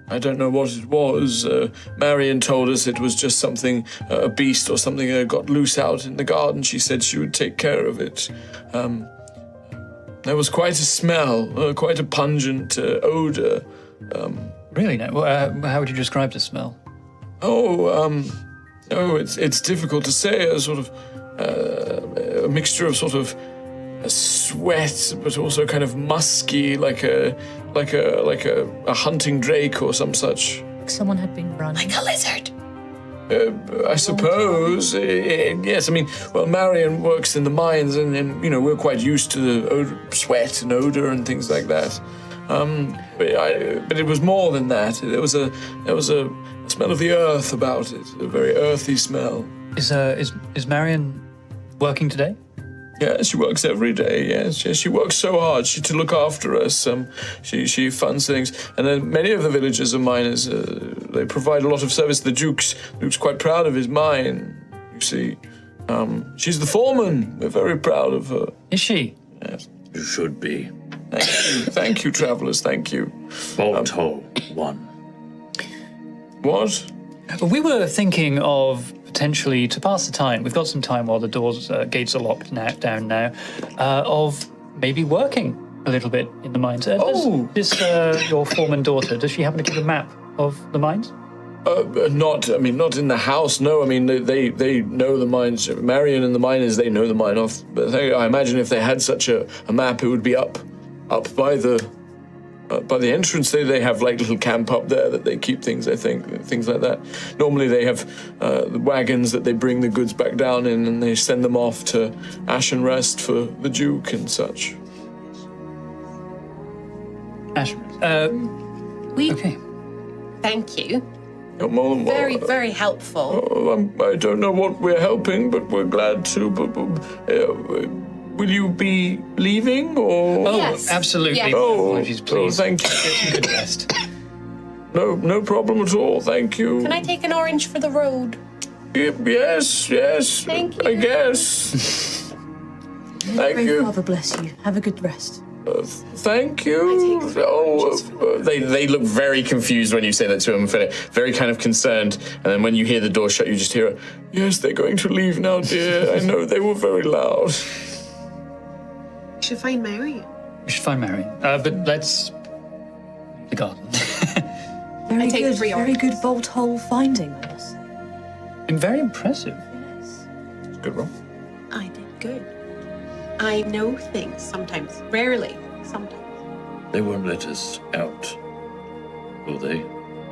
I don't know what it was. Marion told us it was just something, a beast or something got loose out in the garden. She said she would take care of it. There was quite a smell, quite a pungent odor. Really? No. How would you describe the smell? It's difficult to say. A sort of a mixture of sort of a sweat, but also kind of musky, like a hunting drake or some such. Someone had been running. Like a lizard. I suppose. Yes. I mean, well, Marion works in the mines, and we're quite used to the sweat and odor and things like that. But it was more than that. There was a smell of the earth about it, a very earthy smell. Is Marion working today? Yeah, she works every day. Yes, she works so hard to look after us. She funds things, and then many of the villagers are miners. They provide a lot of service. The Duke's quite proud of his mine. You see, she's the foreman. We're very proud of her. Is she? Yes. You should be. Thank you, travelers. Thank you. Bolt hole 1. What? Well, we were thinking of potentially, to pass the time, we've got some time while the gates are locked down now, of maybe working a little bit in the mines. Does your foreman daughter, does she happen to give a map of the mines? Not in the house, no. I mean, they know the mines. Marion and the miners, they know the mine off. But I imagine if they had such a map, it would be up by the entrance. They have like little camp up there that they keep things, I think, things like that. Normally they have the wagons that they bring the goods back down in, and they send them off to Ashen Rest for the Duke and such. Ashen Rest. Okay. Thank you. You're more than Very, welcome. very helpful. I don't know what we're helping, but we're glad to. Will you be leaving, or? Oh, Yes. absolutely. Yes. Apologies, please. Thank you. Get some good rest. No problem at all. Thank you. Can I take an orange for the road? Yes. Thank you. I guess. Thank Pray you. Father bless you. Have a good rest. Thank you. They look very confused when you say that to them, very kind of concerned. And then when you hear the door shut, you just hear, "Yes, they're going to leave now, dear. I know they were very loud." We should find Marion. We should find Marion. But let's the garden. Very take good, 3 very oranges. good bolt hole finding, I must say. And very impressive. Yes. Good roll. I did good. I know things sometimes. Rarely. Sometimes. They won't let us out, will they?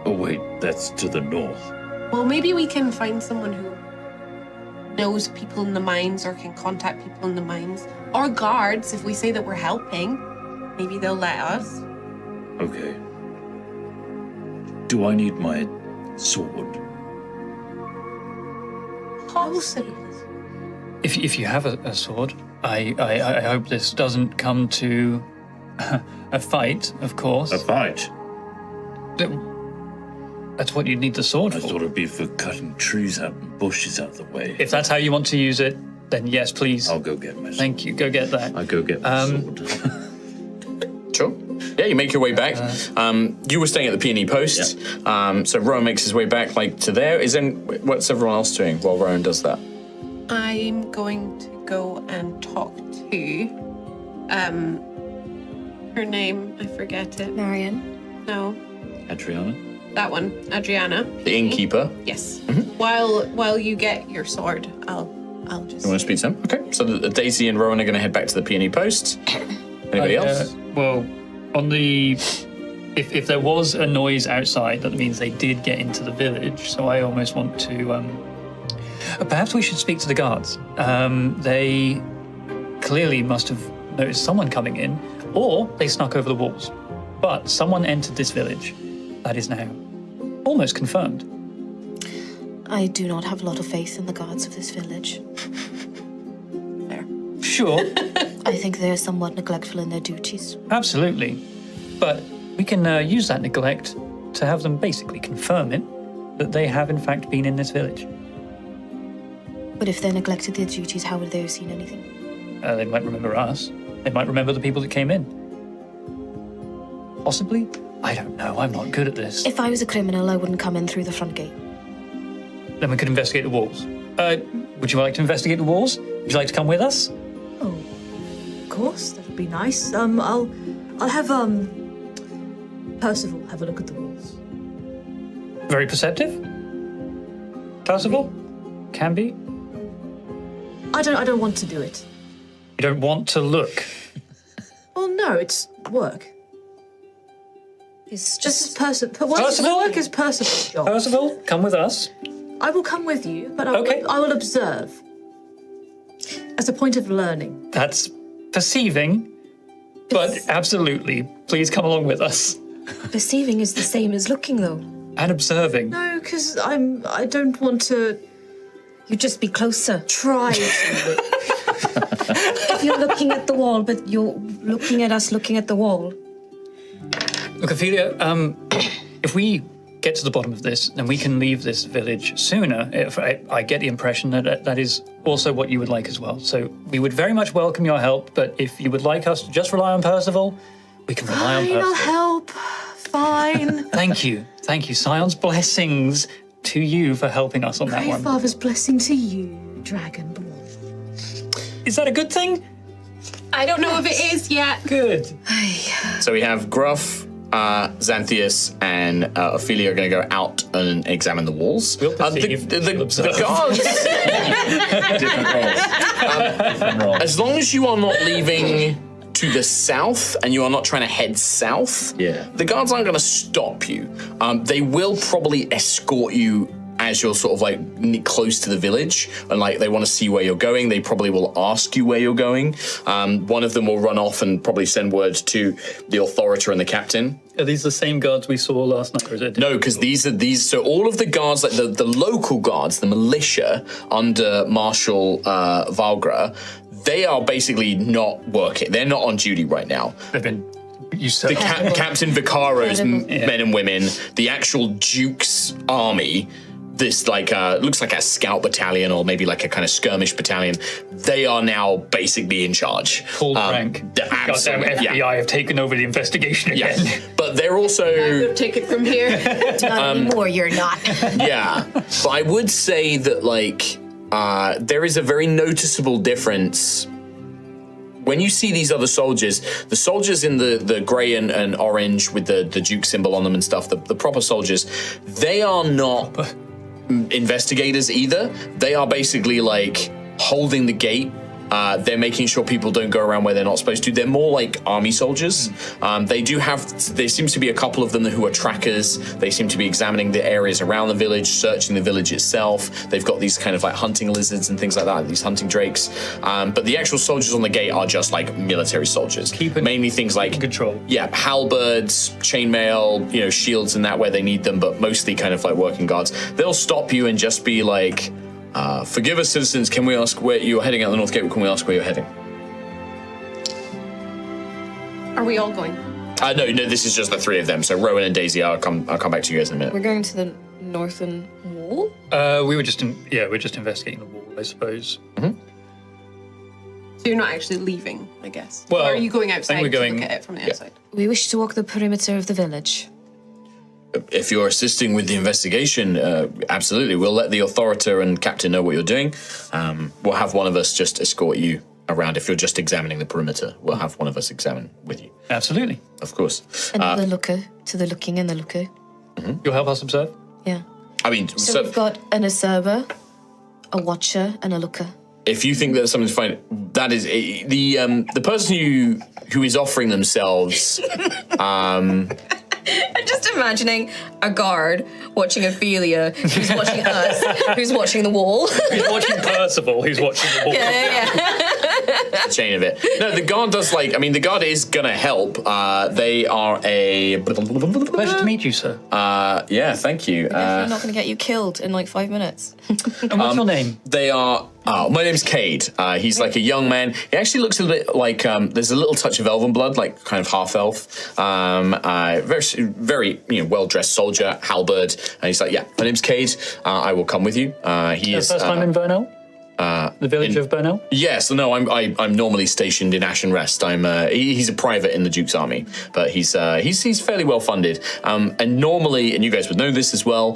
Oh, wait, that's to the north. Well, maybe we can find someone who knows people in the mines or can contact people in the mines. Or guards, if we say that we're helping. Maybe they'll let us. Okay. Do I need my sword? Possibly. If you have a sword, I hope this doesn't come to a fight, of course. A fight? That's what you'd need the sword I for. thought it'd be for cutting trees out and bushes out of the way. If that's how you want to use it, then yes, please. I'll go get my sword. Thank you. Go get that. I'll go get my sword. Sure. Yeah, you make your way back. You were staying at the Peony Post, so Rowan makes his way back, like, to there. What's everyone else doing while Rowan does that? I'm going to go and talk to her name, I forget it. Marion. No, Adriana? that one, Adriana. The innkeeper. Yes. While you get your sword, I'll just. You want to speak to him? Okay. So Daisy and Rowan are going to head back to the Peony Post. Anybody else? Well, on the... If there was a noise outside, that means they did get into the village, so I almost want to... perhaps we should speak to the guards. They clearly must have noticed someone coming in, or they snuck over the walls. But someone entered this village. That is now almost confirmed. I do not have a lot of faith in the guards of this village. Fair. Sure, I think they are somewhat neglectful in their duties. absolutely. But we can use that neglect to have them basically confirm it, that they have in fact been in this village. But if they neglected their duties, how would they have seen anything? They might remember us. They might remember the people that came in. Possibly? I don't know. I'm not good at this. If I was a criminal, I wouldn't come in through the front gate. Then we could investigate the walls. Would you like to investigate the walls? Would you like to come with us? Oh, of course, that would be nice. I'll have Percival have a look at the walls. Very perceptive? Percival? Can be. I don't want to do it. You don't want to look. Well, no, it's work. It's Just just Percival. Percival? Work is Percival's job. Percival, come with us. I will come with you, but Okay. I will observe. As a point of learning. That's perceiving, but absolutely. Please come along with us. perceiving is the same as looking, though. And observing. No, because I don't want to You just be closer. try to look. If you're looking at the wall, but you're looking at us looking at the wall. Look, Ophelia, if we get to the bottom of this, then we can leave this village sooner. If I get the impression that that is also what you would like as well. So we would very much welcome your help, but if you would like us to just rely on Percival, we can rely on Fine, Percival. I'll help. Fine. Thank you. Thank you. Scion's blessings to you for helping us on that Pray one. Father's blessing to you, Dragonborn. Is that a good thing? I don't know if it is yet. Good. So we have Gruff, Xanthias, and Ophelia are going to go out and examine the walls. We'll perceive, the we'll observe. guards, Different roles. Different roles. as long as you are not leaving to the south and you are not trying to head south, Yeah. the guards aren't going to stop you. They will probably escort you as you're sort of like close to the village, and like they want to see where you're going. They probably will ask you where you're going. One of them will run off and probably send word to the authority and the captain. Are these the same guards we saw last night, or is it? No, because these. So all of the guards, like the local guards, the militia under Marshal Valgra, they are basically not working. They're not on duty right now. They've been usurped. The Captain Vicaro's Incredible. men and women, the actual Duke's army, this like looks like a scout battalion or maybe like a kind of skirmish battalion. They are now basically in charge. Full rank. Goddamn Goddamn FBI have taken over the investigation again. Yeah, but they're also Take it from here. Not anymore, you're not. yeah. But I would say that like there is a very noticeable difference. When you see these other soldiers, the soldiers in the grey and orange with the Duke symbol on them and stuff, the proper soldiers, they are not investigators either. They are basically like holding the gate. They're making sure people don't go around where they're not supposed to. They're more like army soldiers. There seems to be a couple of them who are trackers. They seem to be examining the areas around the village, searching the village itself. They've got these kind of like hunting lizards and things like that, these hunting drakes. But the actual soldiers on the gate are just like military soldiers. Mainly things like control. Yeah, halberds, chainmail, shields and that where they need them, but mostly kind of like working guards. They'll stop you and just be like, forgive us, citizens, can we ask where you're heading out the North Gate? Can we ask where you're heading? Are we all going? No, this is just the three of them. So Rowan and Daisy, I'll come back to you guys in a minute. We're going to the northern wall. We were just investigating the wall, I suppose. So you're not actually leaving, I guess. Well, or are you going I outside think we're going- to look at it from the outside? We wish to walk the perimeter of the village. If you're assisting with the investigation, absolutely. We'll let the authority and captain know what you're doing. We'll have one of us just escort you around. If you're just examining the perimeter, we'll have one of us examine with you. Absolutely. Of course. And the looker, to the looking and the looker. You'll help us observe? Yeah. I mean, So we've got an observer, a watcher, and a looker. if you think that something's fine, that is the person who is offering themselves. I'm just imagining a guard watching Ophelia, who's watching us, who's watching the wall. He's watching Percival, who's watching the wall. The chain of it. No, the guard does the guard is gonna help. They are a. Pleasure to meet you, sir. Yeah, thank you. Definitely not going to get you killed in like 5 minutes. And what's your name? They are. My name's Cade. He's like a young man. He actually looks a bit like there's a little touch of elven blood, like kind of half elf. Very well dressed soldier, halberd, and he's like, yeah, my name's Cade. I will come with you. He is First time in Burnell? The village of Burnell? Yes, no, I'm normally stationed in Ashen Rest. He's a private in the Duke's army, but he's fairly well funded. And normally, and you guys would know this as well,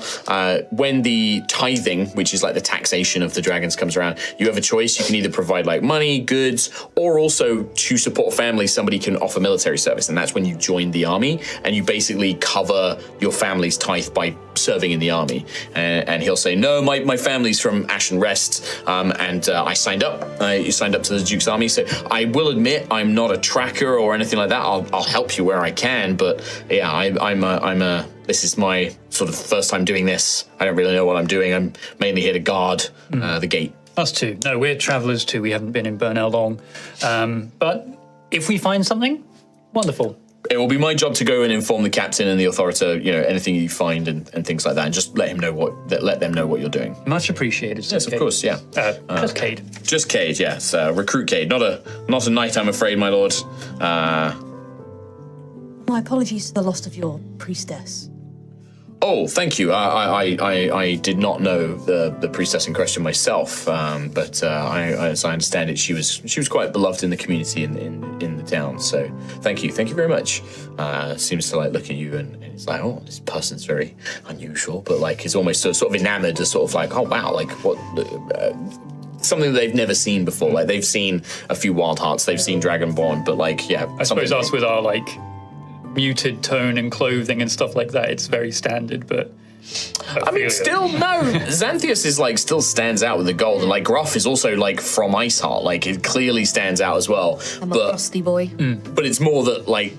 when the tithing, which is like the taxation of the dragons, comes around, you have a choice. You can either provide like money, goods, or also to support a family, somebody can offer military service, and that's when you join the army and you basically cover your family's tithe by serving in the army. And he'll say, no, my family's from Ashen Rest. And I signed up. You signed up to the Duke's army. So I will admit I'm not a tracker or anything like that. I'll help you where I can. But yeah, this is my sort of first time doing this. I don't really know what I'm doing. I'm mainly here to guard the gate. Us too. No, we're travellers too. We haven't been in Burnell long. But if we find something, wonderful. It will be my job to go and inform the captain and the authority, anything you find and things like that, and just let them know what you're doing. Much appreciated. Yes, of course, yeah. Just Cade. Just Cade, yes. Recruit Cade. Not a knight, I'm afraid, my lord. My apologies for the loss of your priestess. Oh, thank you. I did not know the priestess in question myself, but as I understand it, she was quite beloved in the community in the town. So thank you very much. Seems to like look at you and it's like, oh, this person's very unusual, but like is almost sort of enamored, as sort of like, oh wow, like what. Something that they've never seen before. Like they've seen a few Wild Hearts, they've seen Dragonborn, but like I suppose us with our like muted tone and clothing and stuff like that, it's very standard, but I mean, still no. Xanthias is like still stands out with the gold, and like Gruff is also like from Iceheart, like it clearly stands out as well. I'm a frosty boy. But it's more that like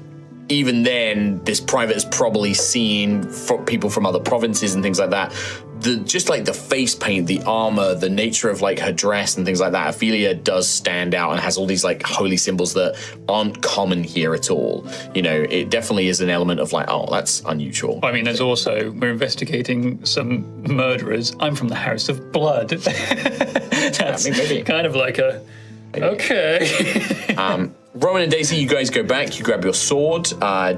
even then, this private has probably seen people from other provinces and things like that. Just like the face paint, the armor, the nature of like her dress and things like that, Ophelia does stand out and has all these like holy symbols that aren't common here at all. It definitely is an element of like, oh, that's unusual. I mean, there's also, we're investigating some murderers. I'm from the House of Blood. That's maybe. kind of like a, okay. Rowan and Daisy, you guys go back, you grab your sword.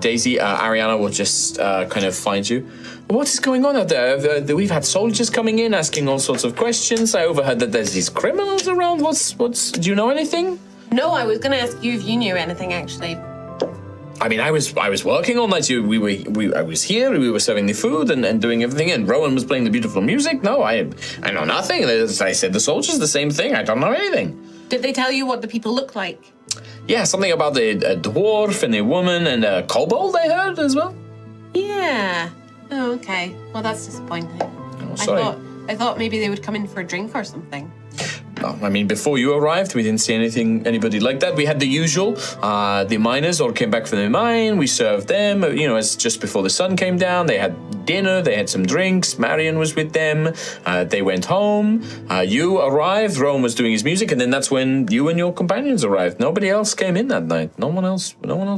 Daisy, Ariana will just kind of find you. What is going on out there? We've had soldiers coming in asking all sorts of questions. I overheard that there's these criminals around. Do you know anything? No, I was going to ask you if you knew anything, actually. I mean, I was working all night. I was here. We were serving the food and doing everything. And Rowan was playing the beautiful music. No, I know nothing. As I said, the soldiers, the same thing. I don't know anything. Did they tell you what the people look like? Yeah, something about a dwarf and a woman and a kobold. I heard as well. Yeah. Oh, okay. Well, that's disappointing. Oh, sorry. I thought maybe they would come in for a drink or something. No, I mean, before you arrived, we didn't see anybody like that. We had the usual. The miners all came back from the mine. We served them. As just before the sun came down, they had dinner. They had some drinks. Marion was with them. They went home. You arrived. Rowan was doing his music, and then that's when you and your companions arrived. Nobody else came in that night. No one else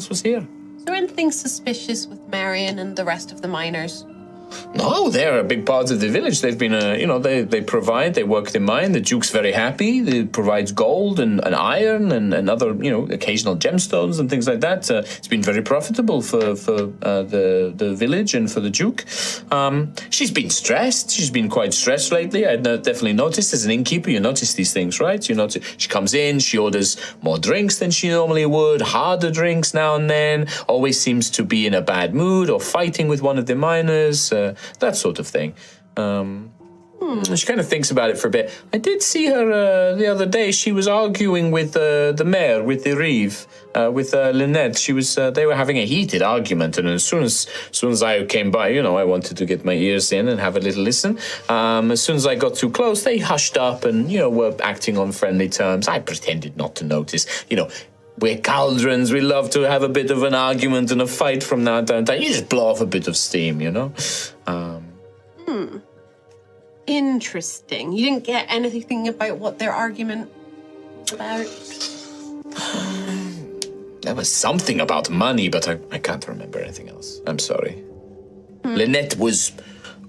was here. Is there anything suspicious with Marion and the rest of the miners? No, they're a big part of the village. They've been, they provide, they work the mine. The Duke's very happy. They provides gold and iron and other, occasional gemstones and things like that. It's been very profitable for the village and for the Duke. She's been stressed. She's been quite stressed lately. I'd definitely noticed as an innkeeper, you notice these things, right? You notice she comes in, she orders more drinks than she normally would, harder drinks now and then, always seems to be in a bad mood or fighting with one of the miners. That sort of thing. She kind of thinks about it for a bit. I did see her the other day. She was arguing with the mayor, with the Reeve, with Lynette. She was. They were having a heated argument, and as soon as I came by, I wanted to get my ears in and have a little listen. As soon as I got too close, they hushed up and were acting on friendly terms. I pretended not to notice. We're cauldrons. We love to have a bit of an argument and a fight from now to time. You just blow off a bit of steam, Interesting. You didn't get anything about what their argument was about? There was something about money, but I can't remember anything else. I'm sorry. Lynette was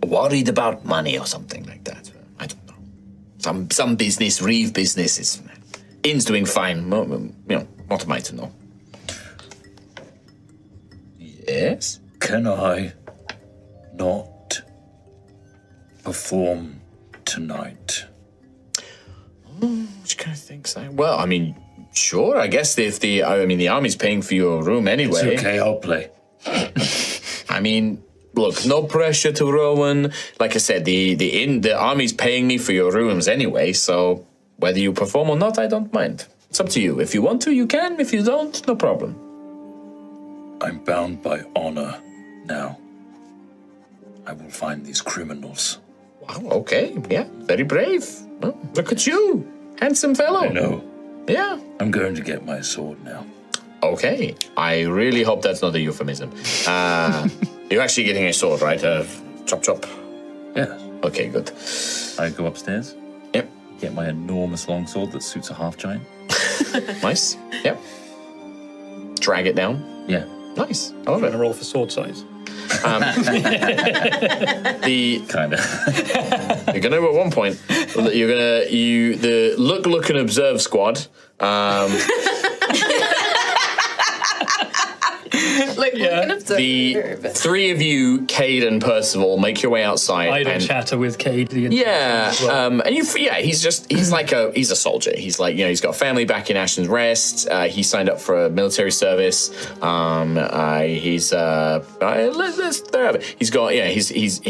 worried about money or something like that. I don't know. Some business, Reeve business. Inn's doing fine. What am I to know? Yes? Can I not perform tonight? Which kind of things? Well, sure. I guess if the army's paying for your room anyway. It's okay, I'll play. Look, no pressure to Rowan. Like I said, the army's paying me for your rooms anyway, so whether you perform or not, I don't mind. It's up to you. If you want to, you can. If you don't, no problem. I'm bound by honor now. I will find these criminals. Wow, okay. Yeah, very brave. Oh, look at you. Handsome fellow. I know. Yeah. I'm going to get my sword now. Okay. I really hope that's not a euphemism. You're actually getting a sword, right? Chop chop. Yes. Okay, good. I go upstairs. Yep. Get my enormous longsword that suits a half-giant. Nice. Yep. Drag it down. Yeah. Nice. I love Trying to it. roll for sword size. Kind of. You're gonna at one point. The look and observe squad. The three of you, Cade and Percival, make your way outside. Idle chatter with Cade. Yeah, he's a soldier. He's like, he's got a family back in Ashton's Rest. He signed up for a military service. He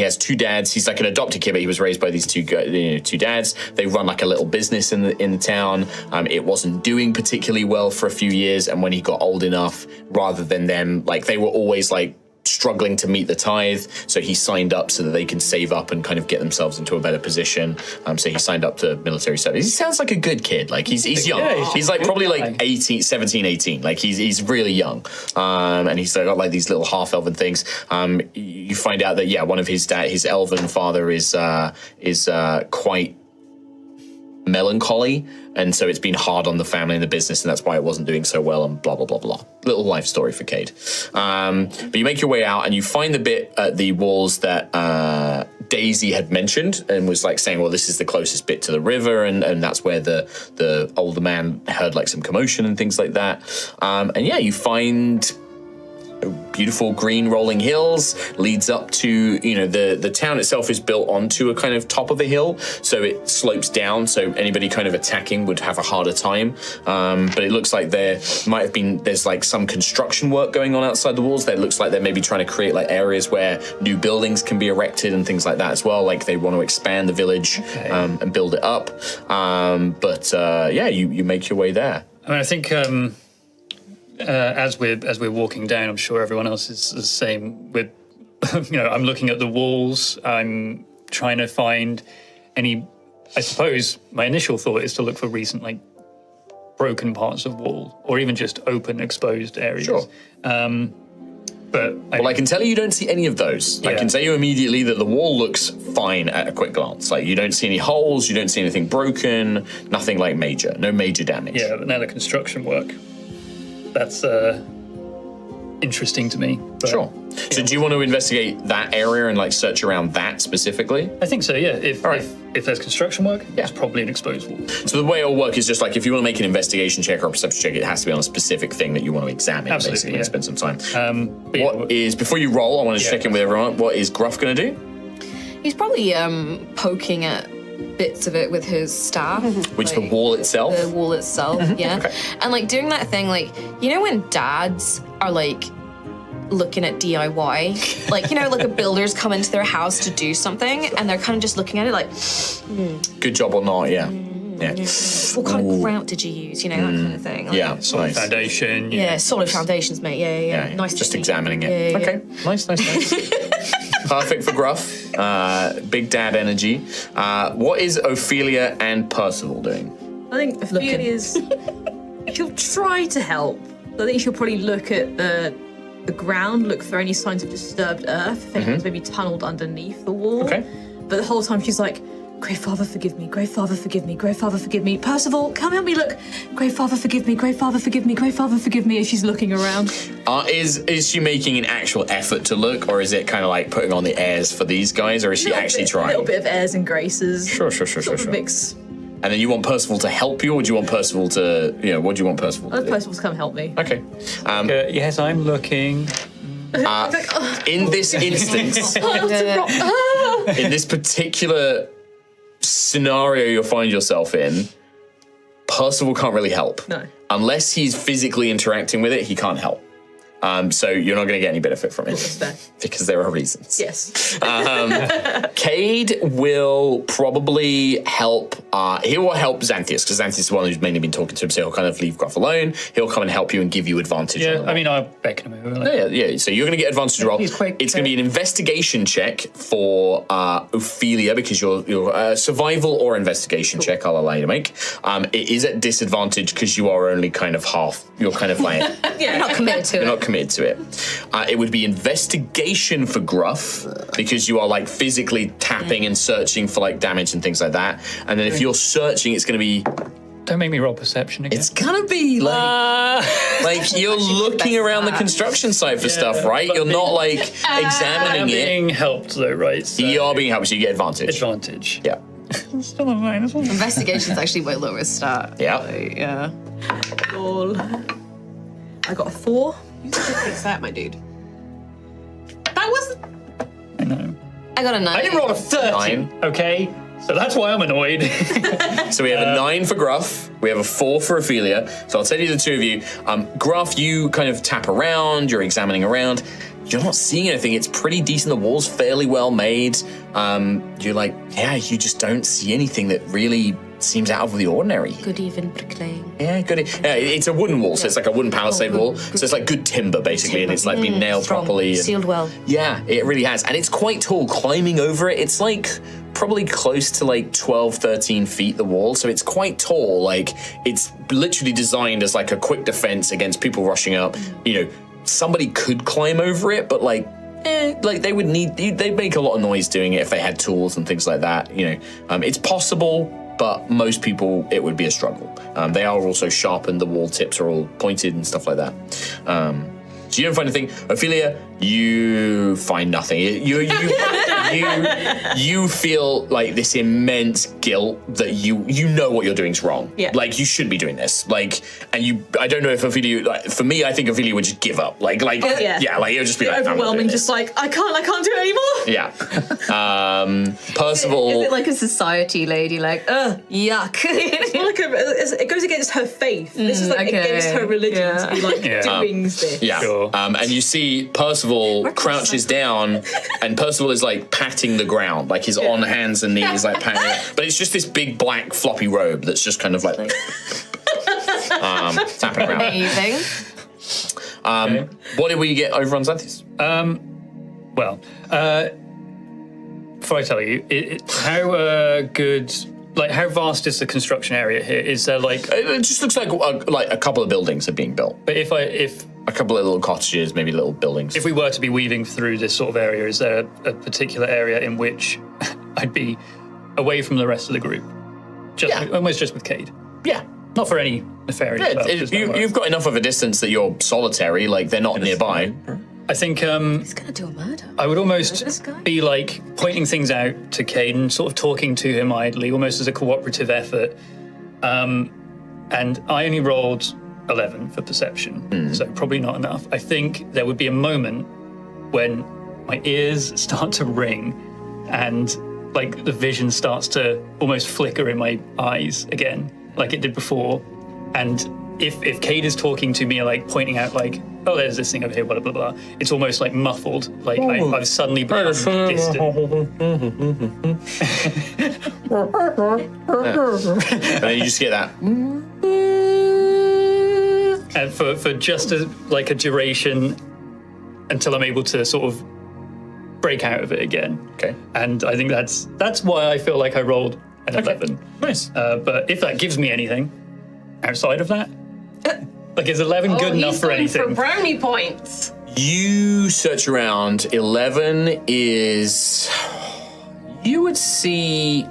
has two dads. He's like an adopted kid, but he was raised by these two dads. They run like a little business in the town. It wasn't doing particularly well for a few years, and when he got old enough, rather than them, like, they were always like struggling to meet the tithe, so he signed up so that they can save up and kind of get themselves into a better position. So he signed up to military service. He sounds like a good kid. Like, he's young. Yeah, he's like probably like 17, 18. Like, he's really young. And he's got like these little half-elven things. You find out that, one of his elven father is quite melancholy, and so it's been hard on the family and the business, and that's why it wasn't doing so well, and blah blah blah blah. Little life story for Cade. But you make your way out and you find the bit at the walls that Daisy had mentioned and was like saying, well, this is the closest bit to the river, and that's where the older man heard like some commotion and things like that. You find beautiful green rolling hills, leads up to, the town itself is built onto a kind of top of a hill, so it slopes down, so anybody kind of attacking would have a harder time. But it looks like there's like some construction work going on outside the walls. It looks like they're maybe trying to create like areas where new buildings can be erected and things like that as well. Like, they want to expand the village and build it up. You make your way there. I think as we're walking down, I'm sure everyone else is the same. With I'm looking at the walls. I'm trying to find any. I suppose my initial thought is to look for recent like broken parts of wall, or even just open, exposed areas. Sure. I can tell you don't see any of those. Yeah. I can tell you immediately that the wall looks fine at a quick glance. Like, you don't see any holes, you don't see anything broken, nothing like major, no major damage. Yeah, but now the construction work. That's interesting to me. But Sure. So do you want to investigate that area and like search around that specifically? I think so. Yeah. If there's construction work, it's probably an exposed wall. So the way it'll work is just like if you want to make an investigation check or a perception check, it has to be on a specific thing that you want to examine. Absolutely, basically, yeah. and spend some time. But What is before you roll? I want to check in with everyone. What is Gruff going to do? He's probably poking at bits of it with his staff. Which the wall itself? The wall itself, yeah. Okay. And like doing that thing, like, you know when dads are like looking at DIY? Like, you know, like a builder's come into their house to do something and they're kind of just looking at it like, Good job or not? Yeah. Yeah. what kind of grout did you use? You know, that kind of thing. Like, Yeah. solid Nice. foundation. Yeah, solid foundations, mate. Yeah. Yeah, Nice. just technique. examining it. Yeah. Okay, nice. Perfect for Gruff. Big dad energy. What is Ophelia and Percival doing? I think Ophelia's. She'll try to help. I think she'll probably look at the ground, look for any signs of disturbed earth, if anyone's maybe tunneled underneath the wall. Okay. But the whole time she's like, Great Father, forgive me. Great Father, forgive me. Great Father, forgive me. Percival, come help me look. Great Father, forgive me. Great Father, forgive me. Great Father, forgive me. As she's looking around. Is she making an actual effort to look, or is it kind of like putting on the airs for these guys, or is she actually A trying? little bit of airs and graces. Sure. Sort of a mix. And then you want Percival to help you, or do you want Percival to, what do you want Percival to do? Percival's come help me. Okay. Yes, I'm looking. In this instance, in this particular scenario you'll find yourself in, Percival can't really help. No. Unless he's physically interacting with it, he can't help. So you're not going to get any benefit from it. Fair. Because there are reasons. Yes. Cade will probably help. He will help Xanthius, because Xanthius is the one who's mainly been talking to him, so he'll kind of leave Gruff alone. He'll come and help you and give you advantage. Yeah, on the I mean, I'll beckon him over. Like, Yeah. So you're going to get advantage roll. He's quite It's going to be an investigation check for Ophelia, because you're survival or investigation check. I'll allow you to make. It is at disadvantage because you are only kind of half. You're kind of like You're not committed to you're it. not committed to it. It would be investigation for Gruff because you are like physically tapping and searching for like damage and things like that. And then if you're searching, it's going to be. don't make me roll perception again. It's gonna be like you're looking around the construction site for stuff, right? You're not like I'm examining it. being helped though, right? So You are being helped, so you get advantage. advantage. Yeah. Still a minus one. Investigation's actually way lower start. Yeah. Like, yeah. Lol. I got a 4. Fix that, my dude. That wasn't. I know. I got a 9. I didn't roll a 30. 9. Okay, so that's why I'm annoyed. So we have a 9 for Gruff, we have a 4 for Ophelia. So I'll tell you the two of you. Gruff, you kind of tap around, you're examining around. You're not seeing anything. It's pretty decent. The wall's fairly well made. You're like, you just don't see anything that really seems out of the ordinary. Good even bricklaying. Yeah, good. Yeah, it's a wooden wall, so it's like a wooden palisade wall. So it's like good timber, basically, and it's like been nailed Strong. properly. And, Sealed well. yeah, it really has. And it's quite tall. Climbing over it, it's like probably close to like 12, 13 feet, the wall. So it's quite tall. Like, it's literally designed as like a quick defense against people rushing up. You know, somebody could climb over it, but like they would they'd make a lot of noise doing it if they had tools and things like that. You know, it's possible, but most people, it would be a struggle. They are also sharpened. The wall tips are all pointed and stuff like that. So you don't find anything. Ophelia, you find nothing. You feel like this immense guilt that you know what you're doing is wrong. Yeah. Like, you shouldn't be doing this. Like, and I don't know if Ophelia, like, for me, I think Ophelia would just give up. Like, like it would just be like, I'm not doing Overwhelming, this. just like, I can't do it anymore. Yeah. Percival. Is it like a society lady? Like, yuck. It goes against her faith. This is like okay. against her religion to be like Yeah. doing this. Yeah. Sure. And you see Percival crouches down, and Percival is like patting the ground, like he's on hands and knees, like patting it. But it's just this big black floppy robe that's just kind of like tapping around. Amazing. What did we get over on Xanthius? Well, before I tell you, how good, like, how vast is the construction area here? Is there like, It just looks like a couple of buildings are being built. but if A couple of little cottages, maybe little buildings. we were to be weaving through this sort of area, is there a particular area in which I'd be away from the rest of the group? Almost just with Cade. Yeah. Not for any nefarious purposes. You've got enough of a distance that you're solitary, like they're not nearby. I think He's gonna do a murder. I would almost This guy? be like pointing things out to Caden, sort of talking to him idly, almost as a cooperative effort. And I only rolled 11 for perception, so probably not enough. I think there would be a moment when my ears start to ring and like the vision starts to almost flicker in my eyes again, like it did before. And if Cade is talking to me, like pointing out like, oh, there's this thing over here, blah, blah, blah, it's almost like muffled, like I've suddenly become distant. And then you just get that. And for just a duration until I'm able to sort of break out of it again. Okay. And I think that's why I feel like I rolled an 11. Nice. But if that gives me anything outside of that, like is 11 good enough he's for going anything? For brownie points. You search around. 11 is. You would see.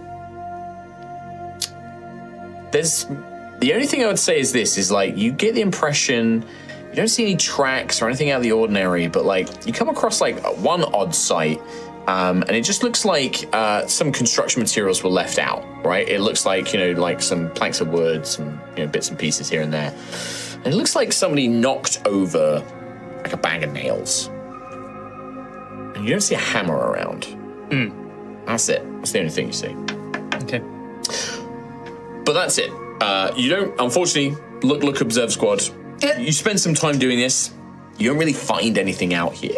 There's. The only thing I would say is this: is like you get the impression you don't see any tracks or anything out of the ordinary, but like you come across like one odd site, and it just looks like some construction materials were left out. Right? It looks like like some planks of wood, some bits and pieces here and there. And it looks like somebody knocked over like a bag of nails, and you don't see a hammer around. That's it. That's the only thing you see. Okay. But that's it. You don't, unfortunately, look, observe squad. You spend some time doing this. You don't really find anything out here.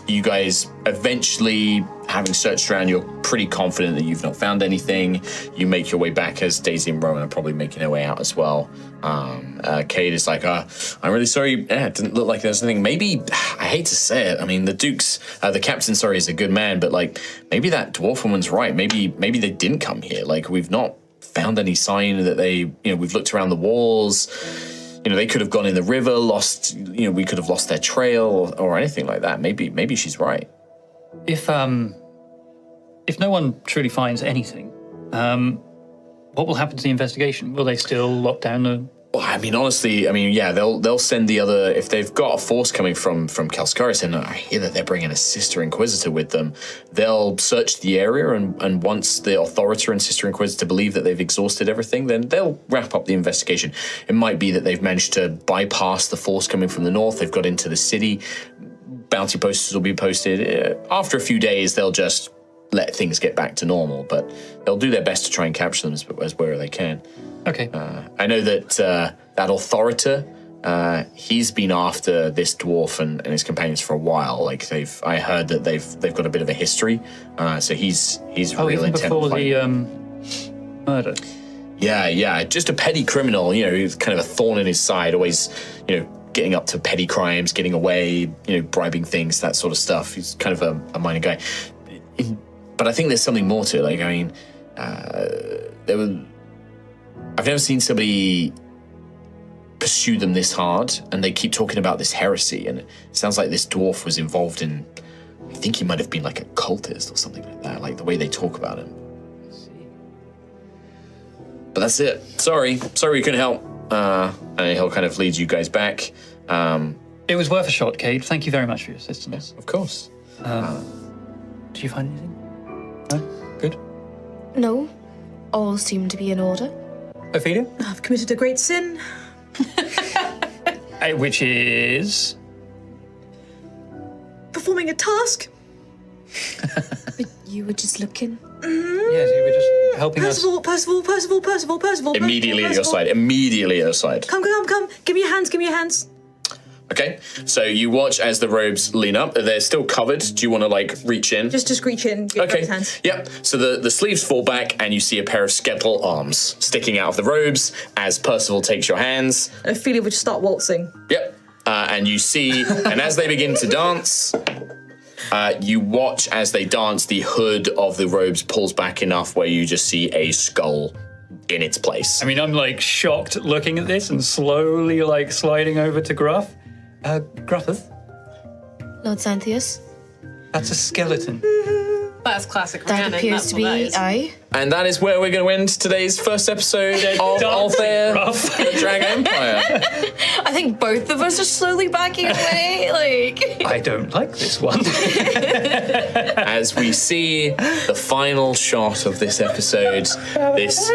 You guys eventually, having searched around, you're pretty confident that you've not found anything. You make your way back as Daisy and Rowan are probably making their way out as well. Cade is like, I'm really sorry. It didn't look like there's anything. Maybe, I hate to say it. I mean, the captain, is a good man, but like, maybe that dwarf woman's right. Maybe they didn't come here. Like, we've not found any sign that they, we've looked around the walls. They could have gone in the river, lost, we could have lost their trail or anything like that. Maybe she's right. If no one truly finds anything, what will happen to the investigation? Will they still lock down the... Well, I mean, honestly, they'll send the other, if they've got a force coming from Kalskaris, and I hear that they're bringing a Sister Inquisitor with them, they'll search the area, and once the Authority and Sister Inquisitor believe that they've exhausted everything, then they'll wrap up the investigation. It might be that they've managed to bypass the force coming from the north, they've got into the city, bounty posters will be posted. After a few days, they'll just let things get back to normal, but they'll do their best to try and capture them as where they can. Okay. I know that that Authority, he's been after this dwarf and his companions for a while. Like I heard that they've got a bit of a history. So he's real even intent. before the murder. Yeah, just a petty criminal. He's kind of a thorn in his side. Always, getting up to petty crimes, getting away, bribing things, that sort of stuff. He's kind of a minor guy. But I think there's something more to it. Like, I mean, I've never seen somebody pursue them this hard, and they keep talking about this heresy, and it sounds like this dwarf was involved in, I think he might have been like a cultist or something like that, like the way they talk about him. But that's it. Sorry we couldn't help. And he'll kind of lead you guys back. It was worth a shot, Cade. Thank you very much for your assistance. Yeah, of course. Did you find anything? No? Good? No, all seem to be in order. Ophelia? I've committed a great sin. Which is... Performing a task. But you were just looking. Yes, you were just helping us. Percival. Immediately at your side. Come. Give me your hands. Okay, so you watch as the robes lean up. They're still covered. Do you want to reach in? Just reach in. Give Okay. his hands. Yep. So the sleeves fall back, and you see a pair of skeletal arms sticking out of the robes as Percival takes your hands. And Ophelia would just start waltzing. Yep. And you see, and as they begin to dance, you watch as they dance. The hood of the robes pulls back enough where you just see a skull in its place. I mean, I'm shocked looking at this and slowly sliding over to Gruff. Gruffeth? Lord Xanthius? That's a skeleton. That's classic That Rhiannon. appears That's to what that be is. I. And that is where we're going to end today's first episode of Altheya, the Dragon Empire. I think both of us are slowly backing away. Like, I don't like this one. As we see the final shot of this episode, this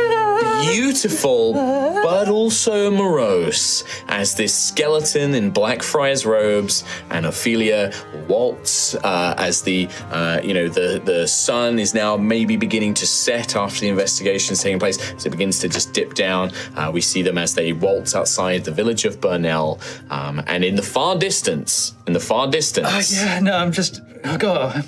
beautiful but also morose, as this skeleton in Blackfriars robes and Ophelia waltz as the sun is now maybe beginning to set after the investigations taking place. As it begins to just dip down, we see them as they waltz outside the village of Burnell, and in the far distance, I'm just. Oh God.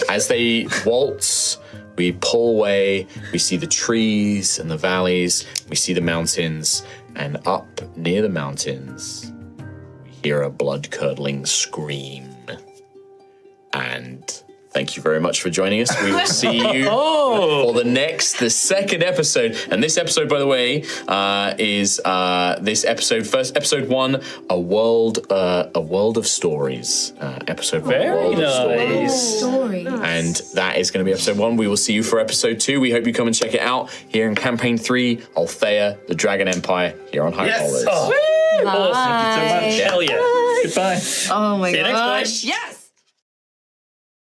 as they waltz, we pull away, we see the trees and the valleys, we see the mountains, and up near the mountains, we hear a blood-curdling scream. And thank you very much for joining us. We will see you for the second episode. And this episode, by the way, is episode 1, a world of stories. Episode 1, Very a world of nice. stories. Story. And that is going to be episode 1. We will see you for episode 2. We hope you come and check it out here in campaign 3, Altheya, the Dragon Empire, here on High Rollers. Oh, awesome. Thank you so much. Hell yeah. Goodbye. Oh my See you next time. gosh. Yes.